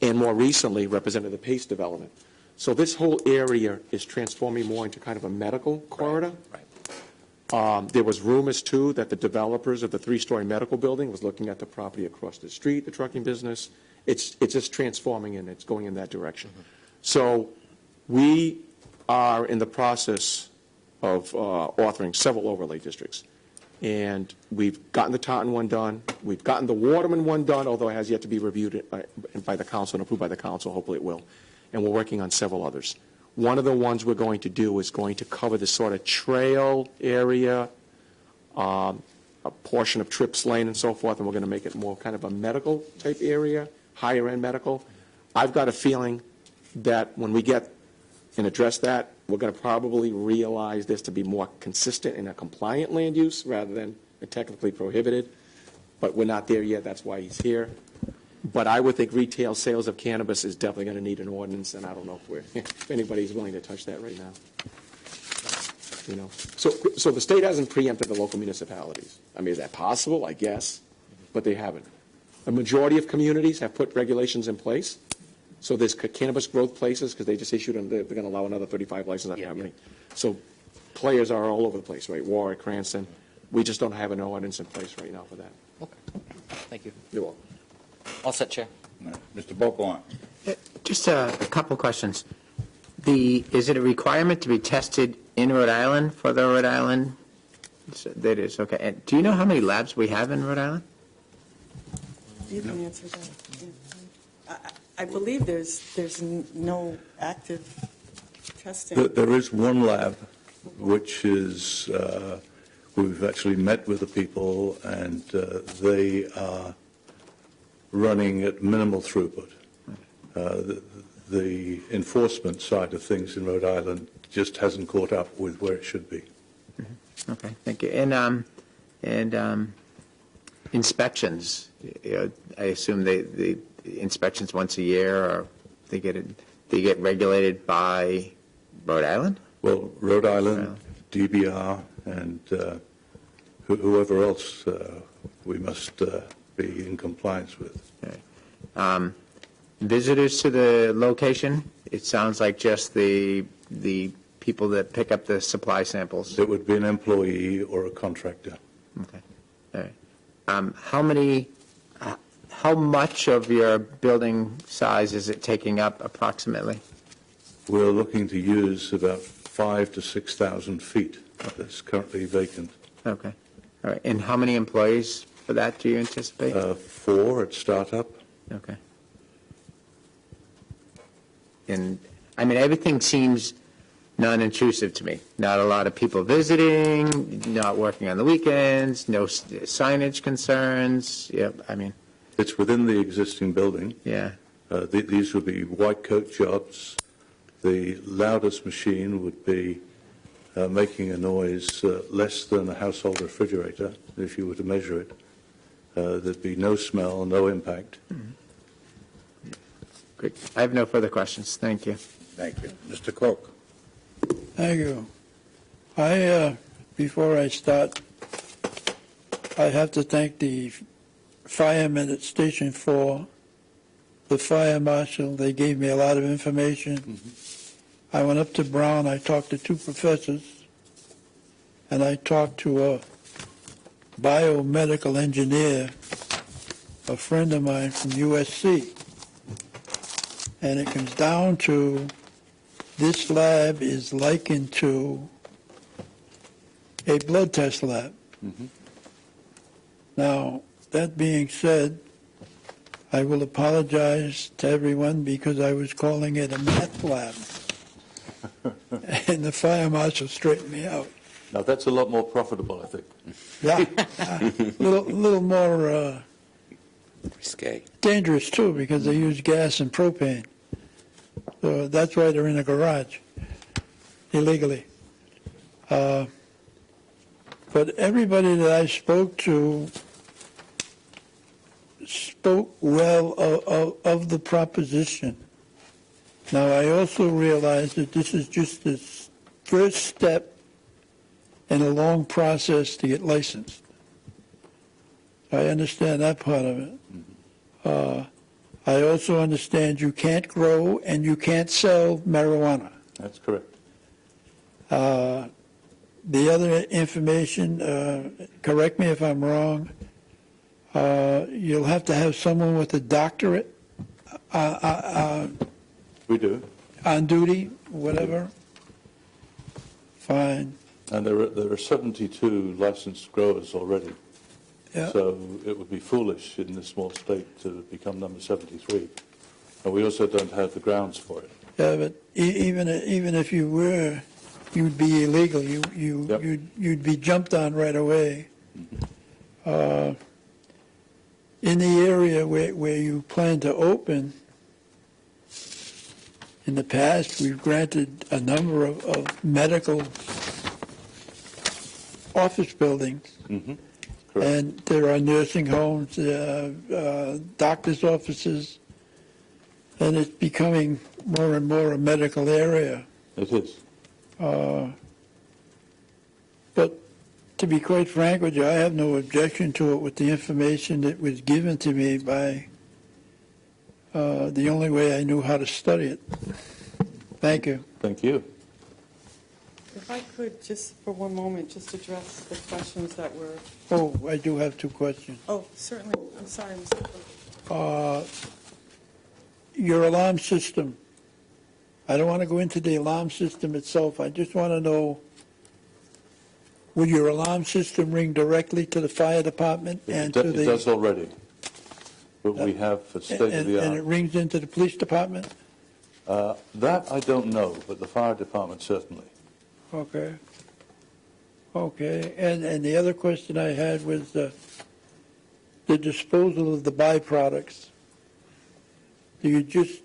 and more recently represented the Pace development. So this whole area is transforming more into kind of a medical corridor. Right. There was rumors, too, that the developers of the three-story medical building was looking at the property across the street, the trucking business. It's just transforming, and it's going in that direction. So we are in the process of authoring several overlay districts. And we've gotten the Taunton one done. We've gotten the Waterman one done, although it has yet to be reviewed by the council and approved by the council. Hopefully it will. And we're working on several others. One of the ones we're going to do is going to cover the sort of trail area, a portion of Trips Lane and so forth, and we're going to make it more kind of a medical type area, higher end medical. I've got a feeling that when we get and address that, we're going to probably realize this to be more consistent in a compliant land use rather than a technically prohibited. But we're not there yet. That's why he's here. But I would think retail sales of cannabis is definitely going to need an ordinance, and I don't know if anybody's willing to touch that right now. You know, so the state hasn't preempted the local municipalities. I mean, is that possible? I guess, but they haven't. A majority of communities have put regulations in place. So there's cannabis growth places, because they just issued them, they're going to allow another 35 licenses. So players are all over the place, right? Warwick, Cranston. We just don't have an ordinance in place right now for that. Okay. Thank you. You're welcome. All set, Chair. Mr. Bokoan. Just a couple questions. Is it a requirement to be tested in Rhode Island for the Rhode Island? That is, okay. And do you know how many labs we have in Rhode Island? You can answer that. I believe there's no active testing? There is one lab which is, we've actually met with the people, and they are running at minimal throughput. The enforcement side of things in Rhode Island just hasn't caught up with where it should be. Okay, thank you. And inspections, I assume the inspections once a year, or they get regulated by Rhode Island? Well, Rhode Island, DBR, and whoever else we must be in compliance with. Okay. Visitors to the location, it sounds like just the people that pick up the supply samples. It would be an employee or a contractor. Okay. All right. How much of your building size is it taking up approximately? We're looking to use about 5,000 to 6,000 feet that's currently vacant. Okay. All right. And how many employees for that do you anticipate? 4 at startup. Okay. And, I mean, everything seems non-intrusive to me. Not a lot of people visiting, not working on the weekends, no signage concerns. Yep, I mean. It's within the existing building. Yeah. These would be white coat jobs. The loudest machine would be making a noise less than a household refrigerator, if you were to measure it. There'd be no smell, no impact. Mm-hmm. Great. I have no further questions. Thank you. Thank you. Mr. Cook. Thank you. Before I start, I have to thank the firemen at Station 4, the fire marshal. They gave me a lot of information. Mm-hmm. I went up to Brown. I talked to 2 professors, and I talked to a biomedical engineer, a friend of mine from USC. And it comes down to this lab is likened to a blood test lab. Mm-hmm. Now, that being said, I will apologize to everyone because I was calling it a math lab. And the fire marshal straightened me out. Now, that's a lot more profitable, I think. Yeah, a little more risque. Dangerous, too, because they use gas and propane. So that's why they're in a garage, illegally. But everybody that I spoke to spoke well of the proposition. Now, I also realize that this is just the first step in a long process to get licensed. I understand that part of it. I also understand you can't grow and you can't sell marijuana. That's correct. The other information, correct me if I'm wrong, you'll have to have someone with a doctorate We do. on duty, whatever. Fine. And there are 72 licensed growers already. Yeah. So it would be foolish in this small state to become number 73. And we also don't have the grounds for it. Yeah, but even if you were, you'd be illegal. You'd be jumped on right away. In the area where you plan to open, in the past, we've granted a number of medical office buildings. Mm-hmm. And there are nursing homes, doctor's offices, and it's becoming more and more a medical area. It is. But to be quite frank with you, I have no objection to it with the information that was given to me by the only way I knew how to study it. Thank you. Thank you. If I could, just for one moment, just address the questions that were... Oh, I do have 2 questions. Oh, certainly. I'm sorry, Mr. Cook. Your alarm system. I don't want to go into the alarm system itself. I just want to know, will your alarm system ring directly to the fire department and to the... It does already. But we have a state-of-the-art. And it rings into the police department? That I don't know, but the fire department certainly. Okay. Okay, and the other question I had was the disposal of the byproducts. Do you just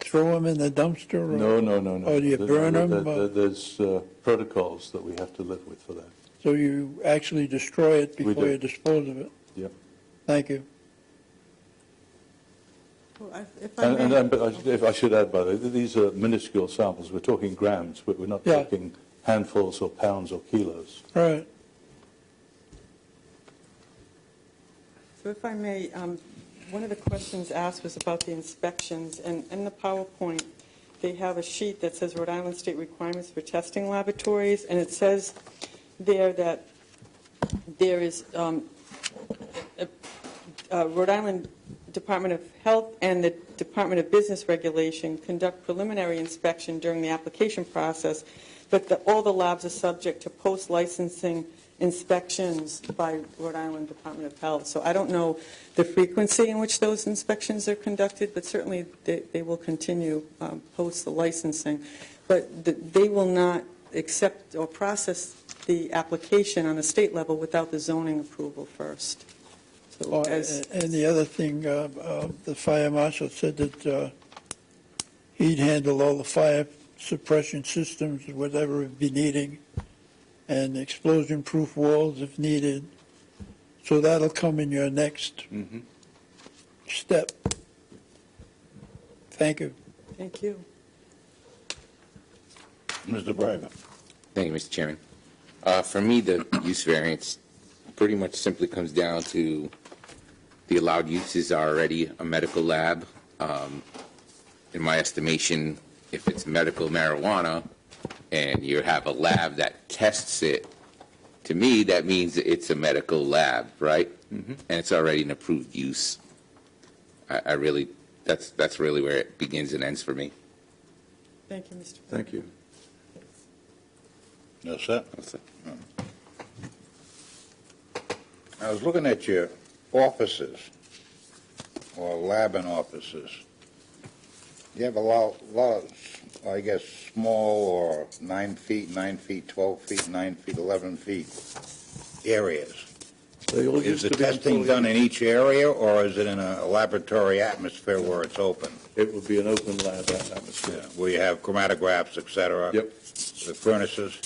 throw them in the dumpster? Or, No. Or do you burn them? There's protocols that we have to live with for that. So you actually destroy it We before do. you dispose of it? Yep. Thank you. Well, if I may- If I should add, by the way, these are minuscule samples. We're talking grams, but we're not Yeah. talking handfuls or pounds or kilos. Right. So if I may, one of the questions asked was about the inspections, and in the PowerPoint, they have a sheet that says Rhode Island State requirements for testing laboratories, and it says there that there is Rhode Island Department of Health and the Department of Business Regulation conduct preliminary inspection during the application process, but all the labs are subject to post-licensing inspections by Rhode Island Department of Health. So I don't know the frequency in which those inspections are conducted, but certainly they will continue post the licensing. But they will not accept or process the application on the state level without the zoning approval first. So And the other thing, the fire marshal said that he'd handle all the fire suppression systems, whatever would be needing, and explosion-proof walls if needed. So that'll come in your next step. Thank you. Thank you. Mr. Braga. Thank you, Mr. Chairman. For me, the use variance pretty much simply comes down to the allowed uses are already a medical lab. In my estimation, if it's medical marijuana and you have a lab that tests it, to me, that means it's a medical lab, right? And it's already an approved use. I really, that's really where it begins and ends for me. Thank you, Mr. Thank you. No, sir. I was looking at your offices, or lab and offices. You have a lot of, I guess, small or 9 feet, 9 feet, 12 feet, 9 feet, 11 feet areas. They all Is used the to be testing employees. done in each area, or is it in a laboratory atmosphere where it's open? It would be an open lab atmosphere. Where you have chromatographs, et cetera? Yep. The furnaces?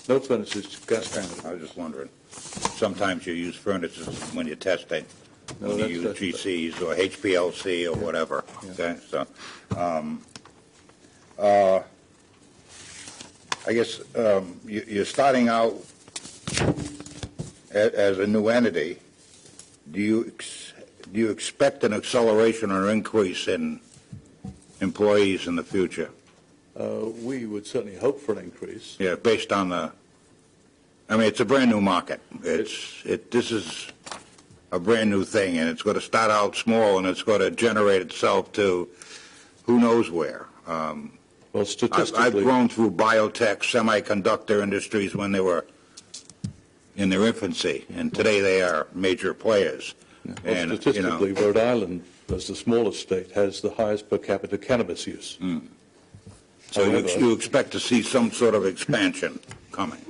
No furnaces, gas panels. I was just wondering. Sometimes you use furnaces when you're testing, No, when you that's- use GCs or HPLC or whatever. Okay, so, I guess you're starting out as a new entity. Do you expect an acceleration or increase in employees in the future? We would certainly hope for an increase. Yeah, based on it's a brand new market. This is a brand new thing, and it's going to start out small, and it's going to generate itself to who knows where. Well, statistically, I've grown through biotech, semiconductor industries when they were in their infancy, and today they are major players. well, And, statistically, Rhode Island, as the smallest state, has the highest per capita cannabis use. So However- you expect to see some sort of expansion coming.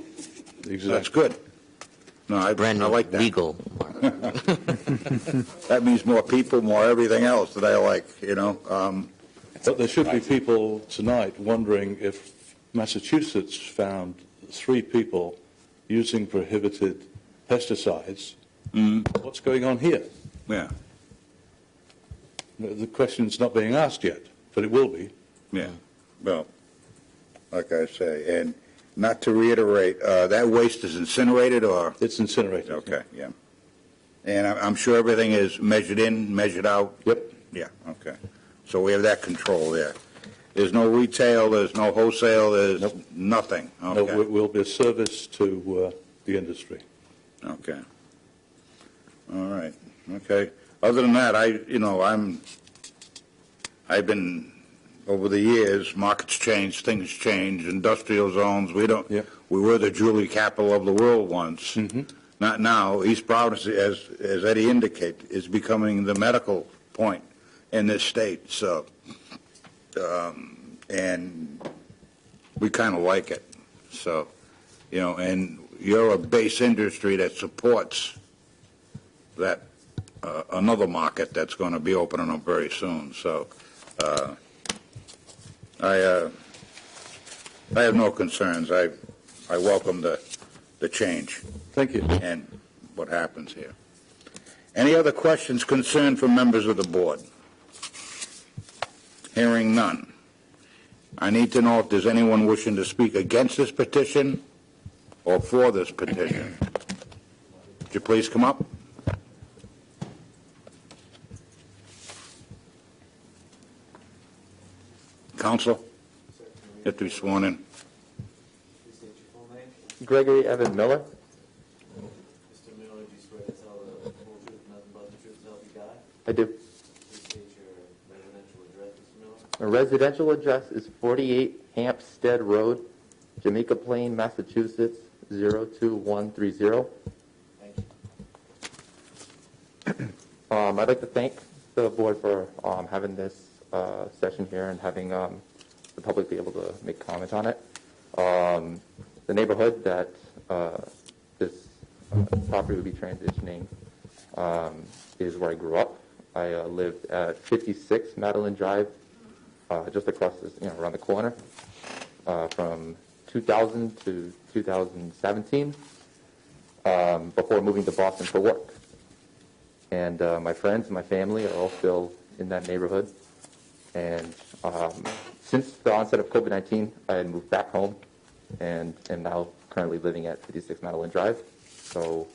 Exactly. That's good. No, I like that. Legal. That means more people, more everything else that I like, But there should be people tonight wondering if Massachusetts found 3 people using prohibited pesticides, what's going on here? Yeah. The question's not being asked yet, but it will be. Yeah, well, like I say, and not to reiterate, that waste is incinerated or? It's incinerated. Okay, yeah. And I'm sure everything is measured in, measured out? Yep. Yeah, okay. So we have that control there. There's no retail, there's no wholesale, there's nothing? No, Okay. it will be a service to the industry. Okay. All right, okay. Other than that, I've been, over the years, markets change, things change, industrial zones, we were the jewelry capital of the world once. Not now. East Providence, as Eddie indicated, is becoming the medical point in this state, so and we kind of like it. So, and you're a base industry that supports that another market that's going to be opening up very soon. So, I have no concerns. I welcome the change. Thank you. And what happens here. Any other questions, concern from members of the board? Hearing none. I need to know if there's anyone wishing to speak against this petition or for this petition. Would you please come up? Counsel, you have to be sworn in. Gregory Evan Miller. Mr. Miller, do you swear to tell the whole truth, nothing but the truth, so help you God? I do. Please state your residential address, Mr. Miller. My residential address is 48 Hampstead Road, Jamaica Plain, Massachusetts, 02130. Thank you. I'd like to thank the board for having this session here and having the public be able to make comment on it. The neighborhood that this property would be transitioning is where I grew up. I lived at 56 Madeline Drive, just across this, around the corner, from 2000 to 2017, before moving to Boston for work. And my friends and my family are all still in that neighborhood. And since the onset of COVID-19, I had moved back home and am now currently living at 56 Madeline Drive. So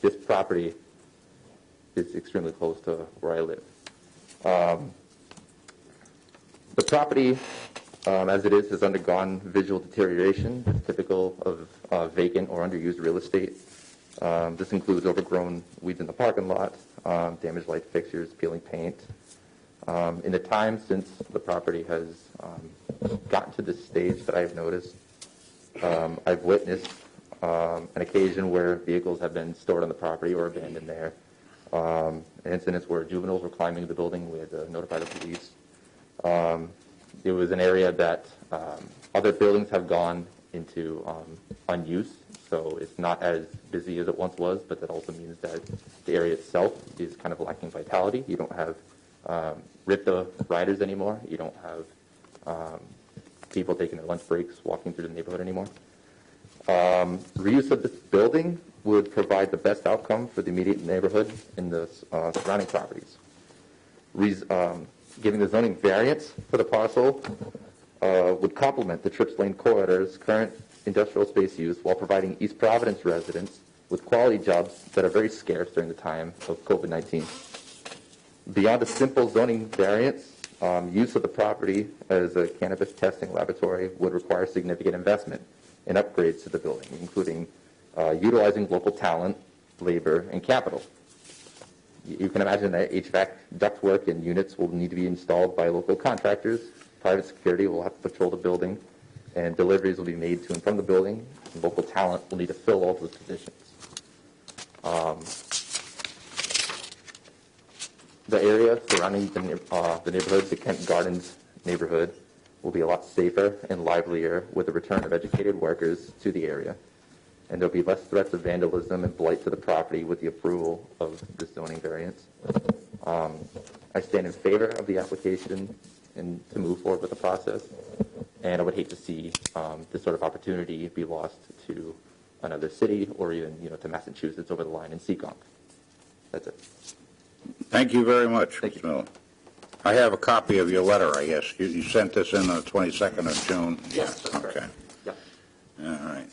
this property is extremely close to where I live. The property, as it is, has undergone visual deterioration, typical of vacant or underused real estate. This includes overgrown weeds in the parking lot, damaged light fixtures, peeling paint. In the time since the property has gotten to this stage that I've noticed, I've witnessed an occasion where vehicles have been stored on the property or abandoned there. Incidents where juveniles were climbing the building. We had to notify the police. It was an area that other buildings have gone into unuse, so it's not as busy as it once was, but that also means that the area itself is kind of lacking vitality. You don't have RIPTA riders anymore. You don't have people taking their lunch breaks, walking through the neighborhood anymore. Reuse of this building would provide the best outcome for the immediate neighborhood and the surrounding properties. Giving the zoning variance for the parcel would complement the Trips Lane corridor's current industrial space use while providing East Providence residents with quality jobs that are very scarce during the time of COVID-19. Beyond a simple zoning variance, use of the property as a cannabis testing laboratory would require significant investment in upgrades to the building, including utilizing local talent, labor, and capital. You can imagine that HVAC ductwork and units will need to be installed by local contractors. Private security will have to patrol the building, and deliveries will be made to and from the building. And local talent will need to fill all those positions. The area surrounding the neighborhood, the Kent Gardens neighborhood, will be a lot safer and livelier with the return of educated workers to the area. And there'll be less threats of vandalism and blight to the property with the approval of the zoning variance. I stand in favor of the application and to move forward with the process. And I would hate to see this sort of opportunity be lost to another city or even, to Massachusetts over the line in Seekonk. That's it. Thank you very much, Mr. Miller. I have a copy of your letter, I guess. You sent this in on the 22nd of June? Yes, that's correct. Okay. Yeah. All right.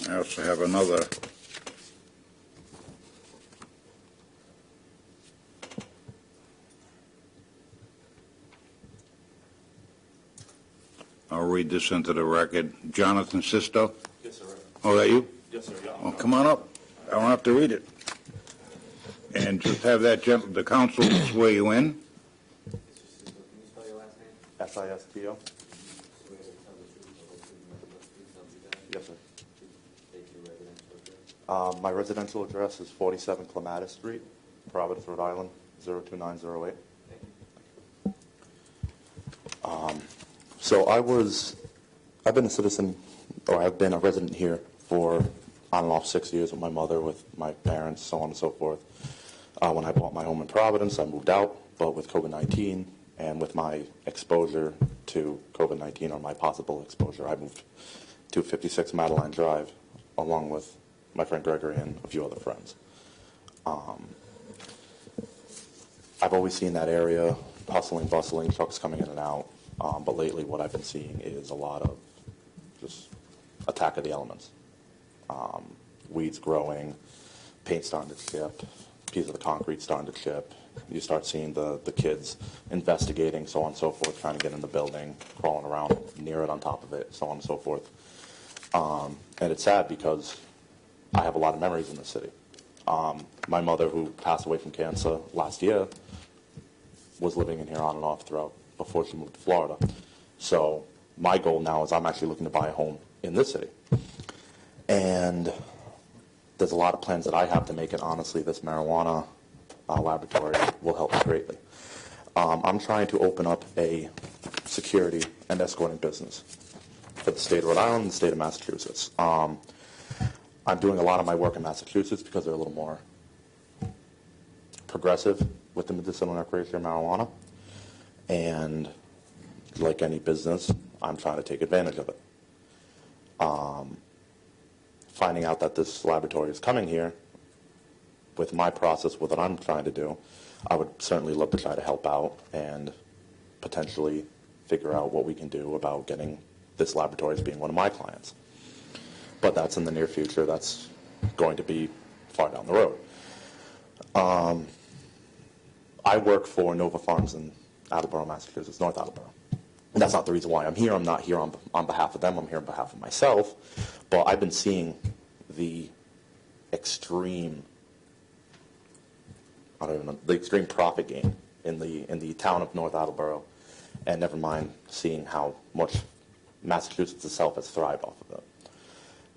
I also have another. I'll read this into the record. Jonathan Sisto? Yes, sir. Oh, that you? Yes, sir. Yeah. Well, come on up. I don't have to read it. And just have that the council swear you in. Can you spell your last name? SISTO? Swear to tell the truth, the whole truth, nothing but the truth, so help you God? Yes, sir. State your residential address. My residential address is 47 Clematis Street, Providence, Rhode Island, 02908. Thank So I've been a citizen, or I've been a resident here for on and off 6 years with my mother, with my parents, so on and so forth. When I bought my home in Providence, I moved out, but with COVID-19 and with my exposure to COVID-19, or my possible exposure, I moved to 56 Madeline Drive, along with my friend Gregory and a few other friends. I've always seen that area, hustling, bustling, trucks coming in and out, but lately what I've been seeing is a lot of just attack of the elements. Weeds growing, paint starting to chip, pieces of the concrete starting to chip. You start seeing the kids investigating, so on and so forth, trying to get in the building, crawling around near it, on top of it, so on and so forth. And it's sad because I have a lot of memories in the city. My mother, who passed away from cancer last year, was living in here on and off throughout before she moved to Florida. So my goal now is I'm actually looking to buy a home in this city. And there's a lot of plans that I have to make it. Honestly, this marijuana laboratory will help me greatly. I'm trying to open up a security and escorting business for the state of Rhode Island and the state of Massachusetts. I'm doing a lot of my work in Massachusetts because they're a little more progressive with the medicinal and recreational marijuana. And like any business, I'm trying to take advantage of it. Finding out that this laboratory is coming here, with my process, with what I'm trying to do, I would certainly love to try to help out and potentially figure out what we can do about getting this laboratory as being one of my clients. But that's in the near future. That's going to be far down the road. I work for Nova Farms in Attleboro, Massachusetts, North Attleboro. That's not the reason why I'm here. I'm not here on behalf of them. I'm here on behalf of myself. But I've been seeing the extreme, the extreme profit gain in the town of North Attleboro, and never mind seeing how much Massachusetts itself has thrived off of it.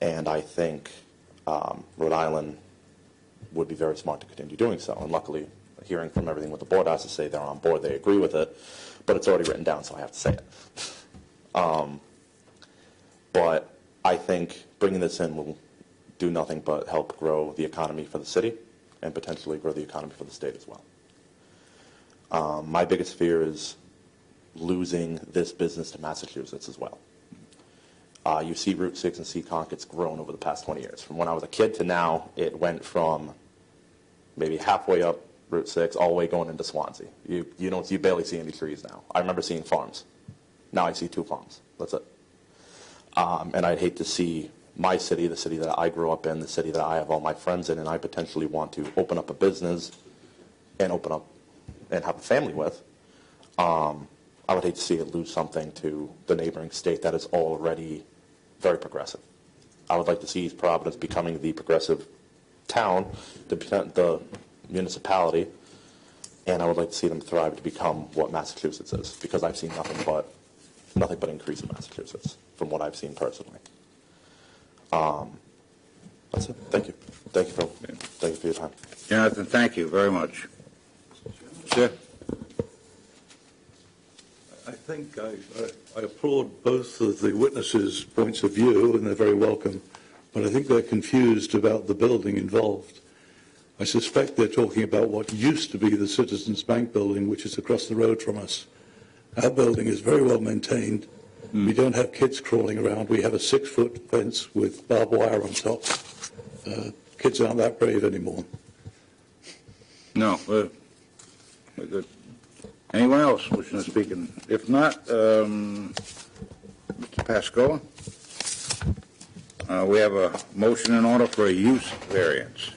And I think Rhode Island would be very smart to continue doing so. And luckily, hearing from everything what the board has to say, they're on board, they agree with it, but it's already written down, so I have to say it. But I think bringing this in will do nothing but help grow the economy for the city and potentially grow the economy for the state as well. My biggest fear is losing this business to Massachusetts as well. You see Route 6 and Seekonk, it's grown over the past 20 years. From when I was a kid to now, it went from maybe halfway up Route 6 all the way going into Swansea. You barely see any trees now. I remember seeing farms. Now I see 2 farms. That's it. And I'd hate to see my city, the city that I grew up in, the city that I have all my friends in, and I potentially want to open up a business and open up and have a family with. I would hate to see it lose something to the neighboring state that is already very progressive. I would like to see East Providence becoming the progressive town, the municipality, and I would like to see them thrive to become what Massachusetts is, because I've seen nothing but increase in Massachusetts from what I've seen personally. That's it. Thank you. Thank you for your time. Jonathan, thank you very much. Sir? I think I applaud both of the witnesses' points of view, and they're very welcome, but I think they're confused about the building involved. I suspect they're talking about what used to be the Citizens Bank building, which is across the road from us. Our building is very well maintained. We don't have kids crawling around. We have a 6-foot fence with barbed wire on top. Kids aren't that brave anymore. No. Good. Anyone else wishing to speak? If not, Mr. Pascoe, we have a motion in order for a use variance.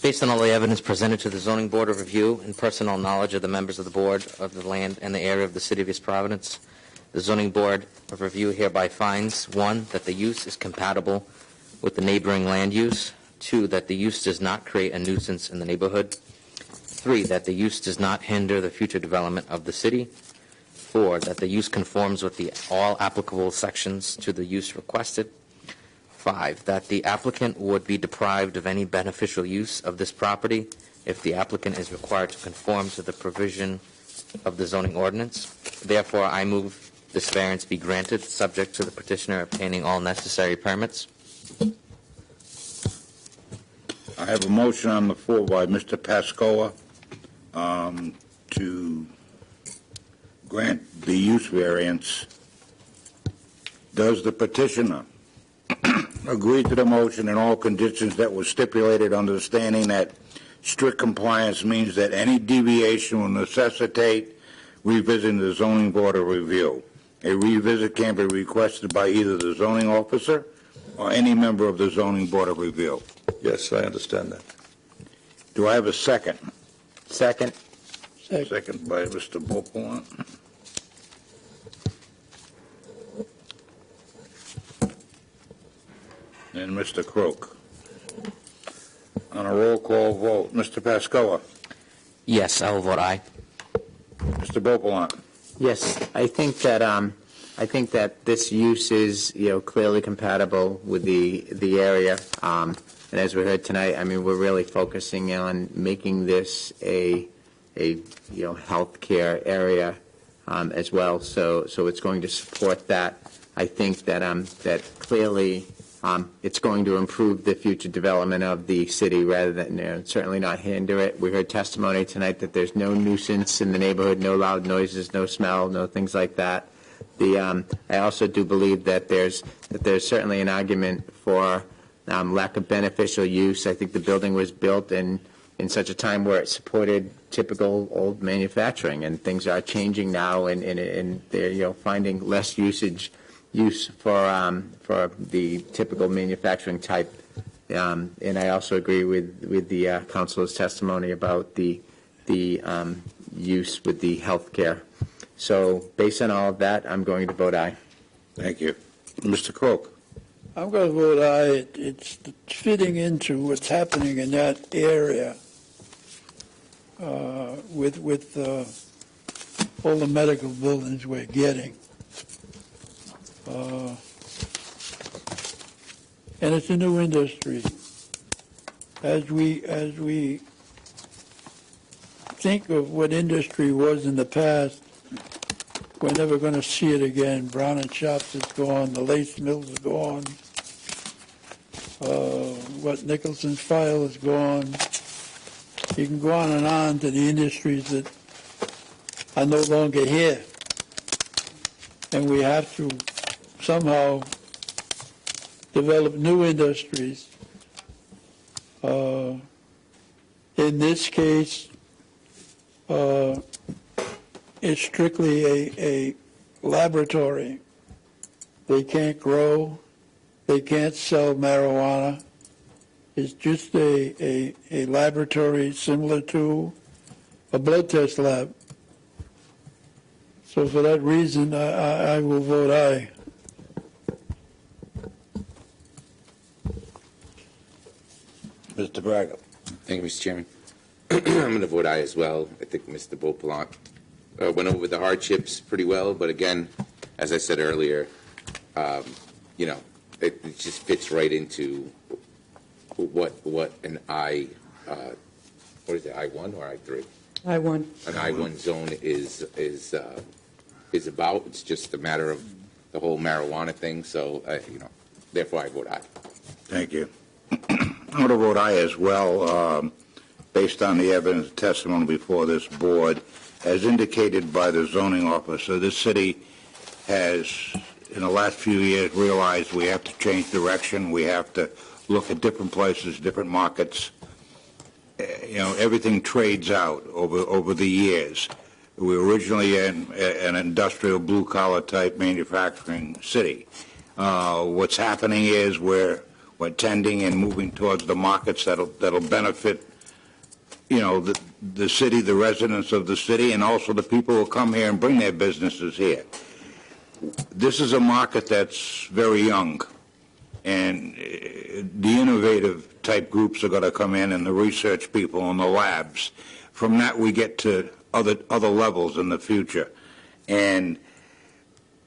Based on all the evidence presented to the Zoning Board of Review and personal knowledge of the members of the Board of the land and the area of the City of East Providence, the Zoning Board of Review hereby finds, 1, that the use is compatible with the neighboring land use, 2, that the use does not create a nuisance in the neighborhood, 3, that the use does not hinder the future development of the city, 4, that the use conforms with all applicable sections to the use requested, 5, that the applicant would be deprived of any beneficial use of this property if the applicant is required to conform to the provision of the zoning ordinance. Therefore, I move this variance be granted, subject to the petitioner obtaining all necessary permits. I have a motion on the floor by Mr. Pascoa to grant the use variance. Does the petitioner agree to the motion and all conditions that were stipulated, understanding that strict compliance means that any deviation will necessitate revisiting the zoning board of review? A revisit can be requested by either the zoning officer or any member of the zoning board of review. Yes, I understand that. Do I have a second? Second. Second by Mr. Beaupont. And Mr. Croak. On a roll call vote, Mr. Pascoa. Yes, I will vote aye. Mr. Beaupont. Yes, I think that this use is, clearly compatible with the area. And as we heard tonight, I mean, we're really focusing on making this a healthcare area as well. So it's going to support that. I think that that clearly it's going to improve the future development of the city rather than certainly not hinder it. We heard testimony tonight that there's no nuisance in the neighborhood, no loud noises, no smell, no things like that. I also do believe that there's certainly an argument for lack of beneficial use. I think the building was built in such a time where it supported typical old manufacturing, and things are changing now, and they're finding less use for the typical manufacturing type. And I also agree with the councilor's testimony about the use with the health care. So based on all of that, I'm going to vote aye. Thank you. Mr. Croak. I'm going to vote aye. It's fitting into what's happening in that area with all the medical buildings we're getting. And it's a new industry. As we think of what industry was in the past, we're never going to see it again. Brown and Shops is gone. The lace mills is gone. Nicholson's File is gone. You can go on to the industries that are no longer here. And we have to somehow develop new industries. In this case, it's strictly a laboratory. They can't grow. They can't sell marijuana. It's just a laboratory similar to a blood test lab. So for that reason, I will vote aye. Mr. Braga. Thank you, Mr. Chairman. I'm going to vote aye as well. I think Mr. Beaupont went over the hardships pretty well, but again, as I said earlier, it just fits right into what an I, what is it, I-1 or I-3? I-1. An I-1 zone is about. It's just a matter of the whole marijuana thing. So, therefore I vote aye. Thank you. I'm going to vote aye as well, based on the evidence testimony before this board. As indicated by the zoning officer, this city has, in the last few years, realized we have to change direction. We have to look at different places, different markets. Everything trades out over the years. We were originally an industrial blue-collar type manufacturing city. What's happening is we're tending and moving towards the markets that'll benefit, the city, the residents of the city, and also the people who come here and bring their businesses here. This is a market that's very young, and the innovative type groups are going to come in, and the research people and the labs. From that, we get to other levels in the future. And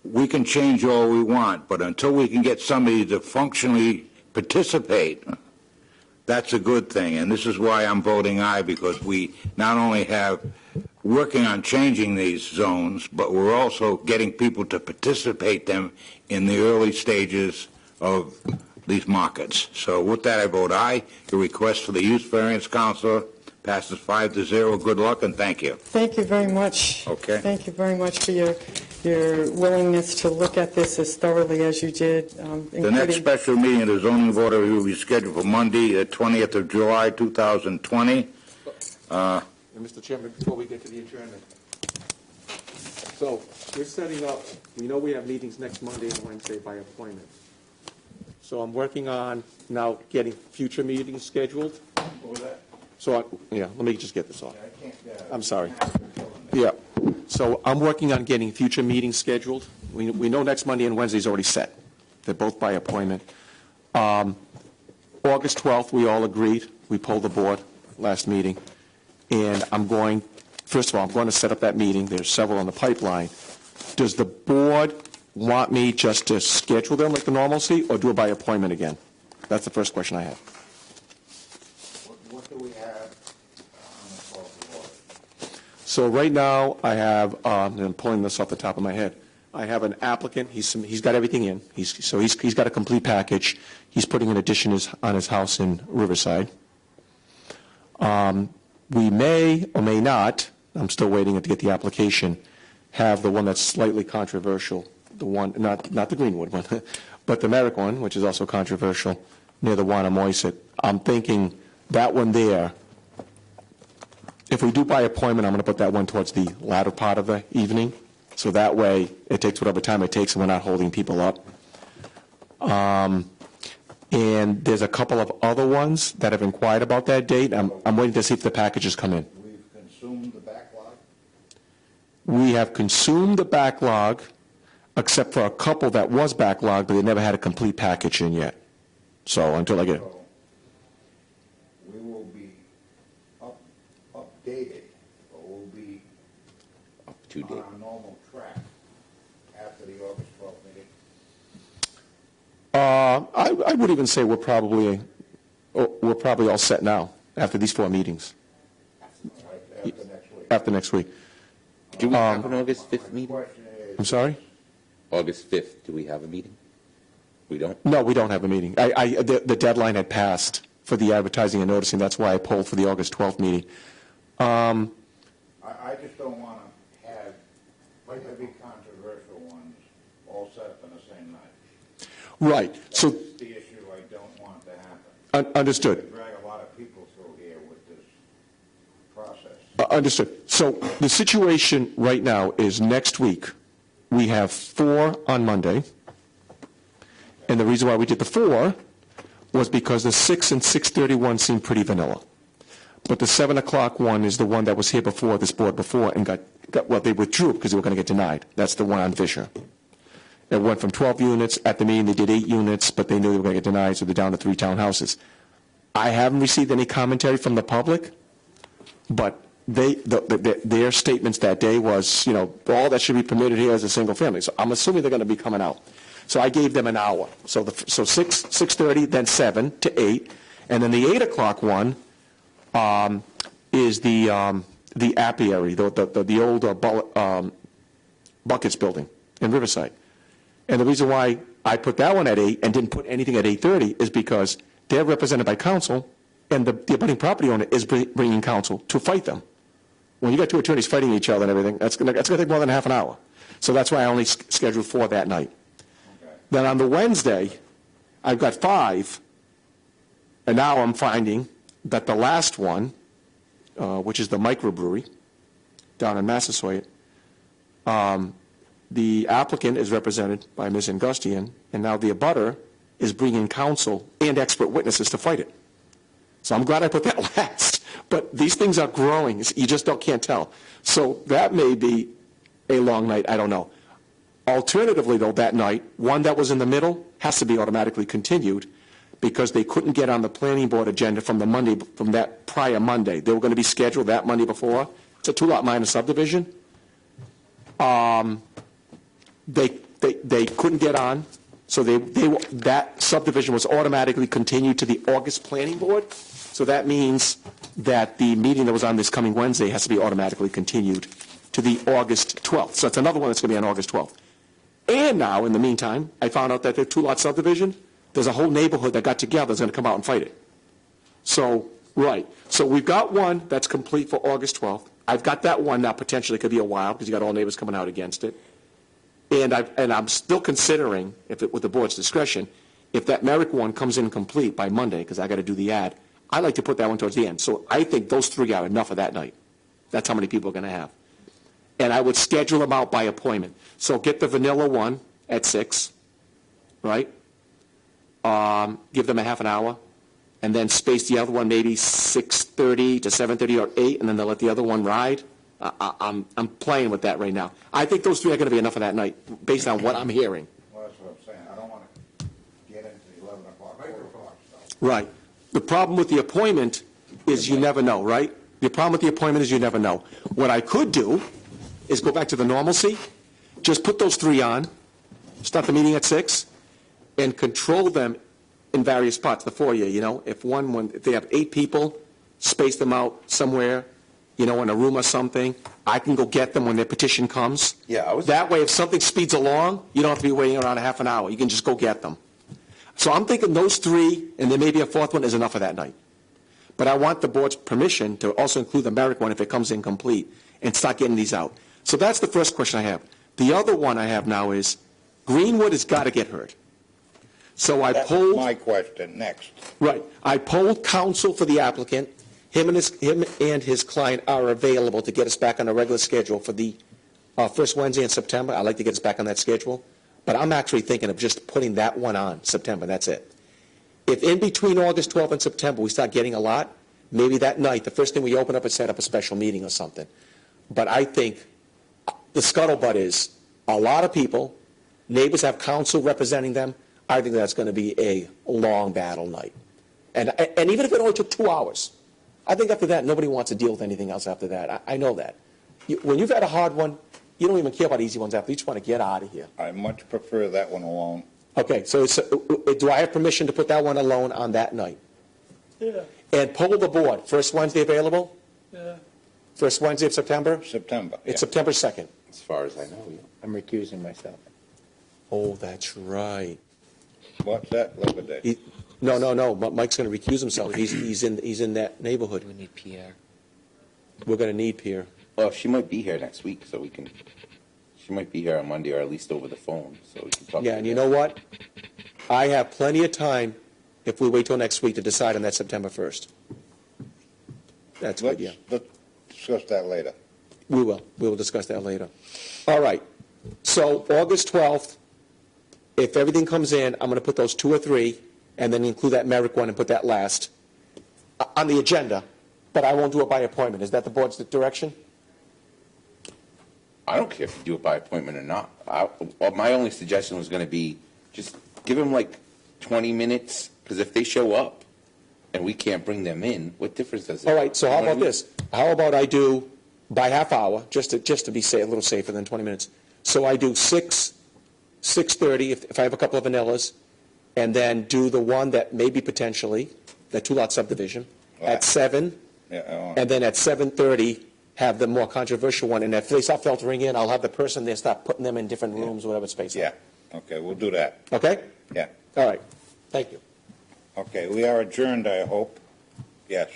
we can change all we want, but until we can get somebody to functionally participate, That's a good thing, and this is why I'm voting aye, because we not only have working on changing these zones, but we're also getting people to participate them in the early stages of these markets. So with that, I vote aye. Your request for the use variance, Counselor, passes 5-0. Good luck, and thank you. Thank you very much. Okay. Thank you very much for your willingness to look at this as thoroughly as you did. The next special meeting of the Zoning Board of Review will be scheduled for Monday, the 20th of July, 2020. Mr. Chairman, before we get to the adjournment, so we're setting up, we know we have meetings next Monday and Wednesday by appointment. So I'm working on now getting future meetings scheduled. So, let me just get this off. I'm sorry. Yeah. So I'm working on getting future meetings scheduled. We know next Monday and Wednesday is already set. They're both by appointment. August 12th, we all agreed. We polled the board last meeting. And first of all, I'm going to set up that meeting. There's several on the pipeline. Does the board want me just to schedule them like the normalcy or do it by appointment again? That's the first question I have. What do we have on the 12th of August? So right now, I have, and I'm pulling this off the top of my head, I have an applicant. He's got everything in. He's got a complete package. He's putting an addition on his house in Riverside. We may or may not, I'm still waiting to get the application, have the one that's slightly controversial, the one, not the Greenwood one, but the Merrick one, which is also controversial, near the Wannamoyset. I'm thinking that one there, if we do by appointment, I'm going to put that one towards the latter part of the evening, so that way it takes whatever time it takes and we're not holding people up. And there's a couple of other ones that have inquired about that date. I'm waiting to see if the packages come in. We've consumed the backlog? We have consumed the backlog, except for a couple that was backlogged, but they never had a complete package in yet. So until I get... So we will be updated, or we'll be on our normal track after the August 12th meeting. I would even say we're probably all set now after these 4 meetings. After next week. Do we have an August 5th meeting? I'm sorry? August 5th, do we have a meeting? We don't? No, we don't have a meeting. The deadline had passed for the advertising and noticing. That's why I polled for the August 12th meeting. I just don't want to have heavy controversial ones all set up in the same night. Right. So that's the issue I don't want to happen. Understood. We drag a lot of people through here with this process. Understood. So the situation right now is next week we have 4 on Monday. And the reason why we did the 4 was because the 6 and 6:31 seemed pretty vanilla. But the 7 o'clock one is the one that was here before, this board before, and they withdrew because they were going to get denied. That's the one on Fisher. It went from 12 units. At the meeting, they did 8 units, but they knew they were going to get denied, so they're down to 3 townhouses. I haven't received any commentary from the public, but their statements that day was, all that should be permitted here is a single family. So I'm assuming they're going to be coming out. So I gave them an hour. So 6:30, then 7 to 8, and then the 8 o'clock one is the apiary, the old Buckets building in Riverside. And the reason why I put that one at 8 and didn't put anything at 8:30 is because they're represented by counsel, and the abutting property owner is bringing counsel to fight them. When you got 2 attorneys fighting each other and everything, that's going to take more than half an hour. So that's why I only scheduled 4 that night. Okay. Then on the Wednesday, I've got 5, and now I'm finding that the last one, which is the microbrewery down in Massasoit, the applicant is represented by Ms. Angustian, and now the abutter is bringing counsel and expert witnesses to fight it. So I'm glad I put that last. But these things are growing. You just can't tell. So that may be a long night. I don't know. Alternatively, though, that night, one that was in the middle has to be automatically continued because they couldn't get on the planning board agenda from that prior Monday. They were going to be scheduled that Monday before. It's a 2-lot minor subdivision. They couldn't get on So that subdivision was automatically continued to the August planning board. So that means that the meeting that was on this coming Wednesday has to be automatically continued to the August 12th. So it's another one that's going to be on August 12th. And now, in the meantime, I found out that the two-lot subdivision, there's a whole neighborhood that got together that's going to come out and fight it. So, right. So we've got one that's complete for August 12th. I've got that one now potentially could be a while because you got all neighbors coming out against it. And I'm still considering, with the board's discretion, if that Merrick one comes in complete by Monday, because I got to do the ad, I'd like to put that one towards the end. So I think those three are enough of that night. That's how many people are going to have. And I would schedule them out by appointment. So get the vanilla one at 6, right? Give them a half an hour, and then space the other one maybe 6:30 to 7:30 or 8, and then they'll let the other one ride. I'm playing with that right now. I think those three are going to be enough of that night, based on what I'm hearing. Well, that's what I'm saying. I don't want to get into 11 o'clock, 4 o'clock stuff. Right. The problem with the appointment is you never know, right? The problem with the appointment is you never know. What I could do is go back to the normalcy, just put those three on, start the meeting at 6, and control them in various spots, the foyer, If if they have 8 people, space them out somewhere, in a room or something. I can go get them when their petition comes. Yeah, That way, if something speeds along, you don't have to be waiting around a half an hour. You can just go get them. So I'm thinking those 3, and there may be a 4th one, is enough for that night. But I want the board's permission to also include the Merrick one if it comes in complete and start getting these out. So that's the first question I have. The other one I have now is Greenwood has got to get heard. So I polled. That's my question. Next. Right. I polled counsel for the applicant. Him and his client are available to get us back on a regular schedule for the first Wednesday in September. I'd like to get us back on that schedule. But I'm actually thinking of just putting that one on September. That's it. If in between August 12th and September we start getting a lot, maybe that night, the first thing we open up is set up a special meeting or something. But I think the scuttlebutt is a lot of people, neighbors have counsel representing them. I think that's going to be a long battle night. And even if it only took 2 hours, I think after that, nobody wants to deal with anything else after that. I know that. When you've had a hard one, you don't even care about easy ones after. You just want to get out of here. I much prefer that one alone. Okay, so do I have permission to put that one alone on that night? Yeah. And poll the board. First Wednesday available? Yeah. First Wednesday of September? September. It's September 2nd. As far as I know, yeah. I'm recusing myself. Oh, that's right. What's that? Labor Day. No. Mike's going to recuse himself. He's in that neighborhood. We need Pierre. We're going to need Pierre. Well, she might be here next week, so we can. She might be here on Monday, or at least over the phone, so we can talk. Yeah, and you know what? I have plenty of time if we wait till next week to decide on that September 1st. That's good, yeah. Let's discuss that later. We will. We will discuss that later. All right. So August 12th, if everything comes in, I'm going to put those 2 or 3, and then include that Merrick one and put that last on the agenda, but I won't do it by appointment. Is that the board's direction? I don't care if you do it by appointment or not. Well, my only suggestion was going to be just give them like 20 minutes, because if they show up and we can't bring them in, what difference does it make? All right, so how about this? How about I do by half hour, just to be a little safer than 20 minutes. So I do 6:30 if I have a couple of vanillas, and then do the one that maybe potentially, that 2-lot subdivision, at 7, and then at 7:30 have the more controversial one. And if they start filtering in, I'll have the person there start putting them in different rooms, whatever space. Yeah. Okay, we'll do that. Okay? Yeah. All right. Thank you. Okay, we are adjourned, I hope. Yes.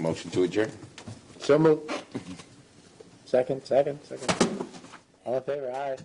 Motion to adjourn. So moved. Second. All in favor, aye.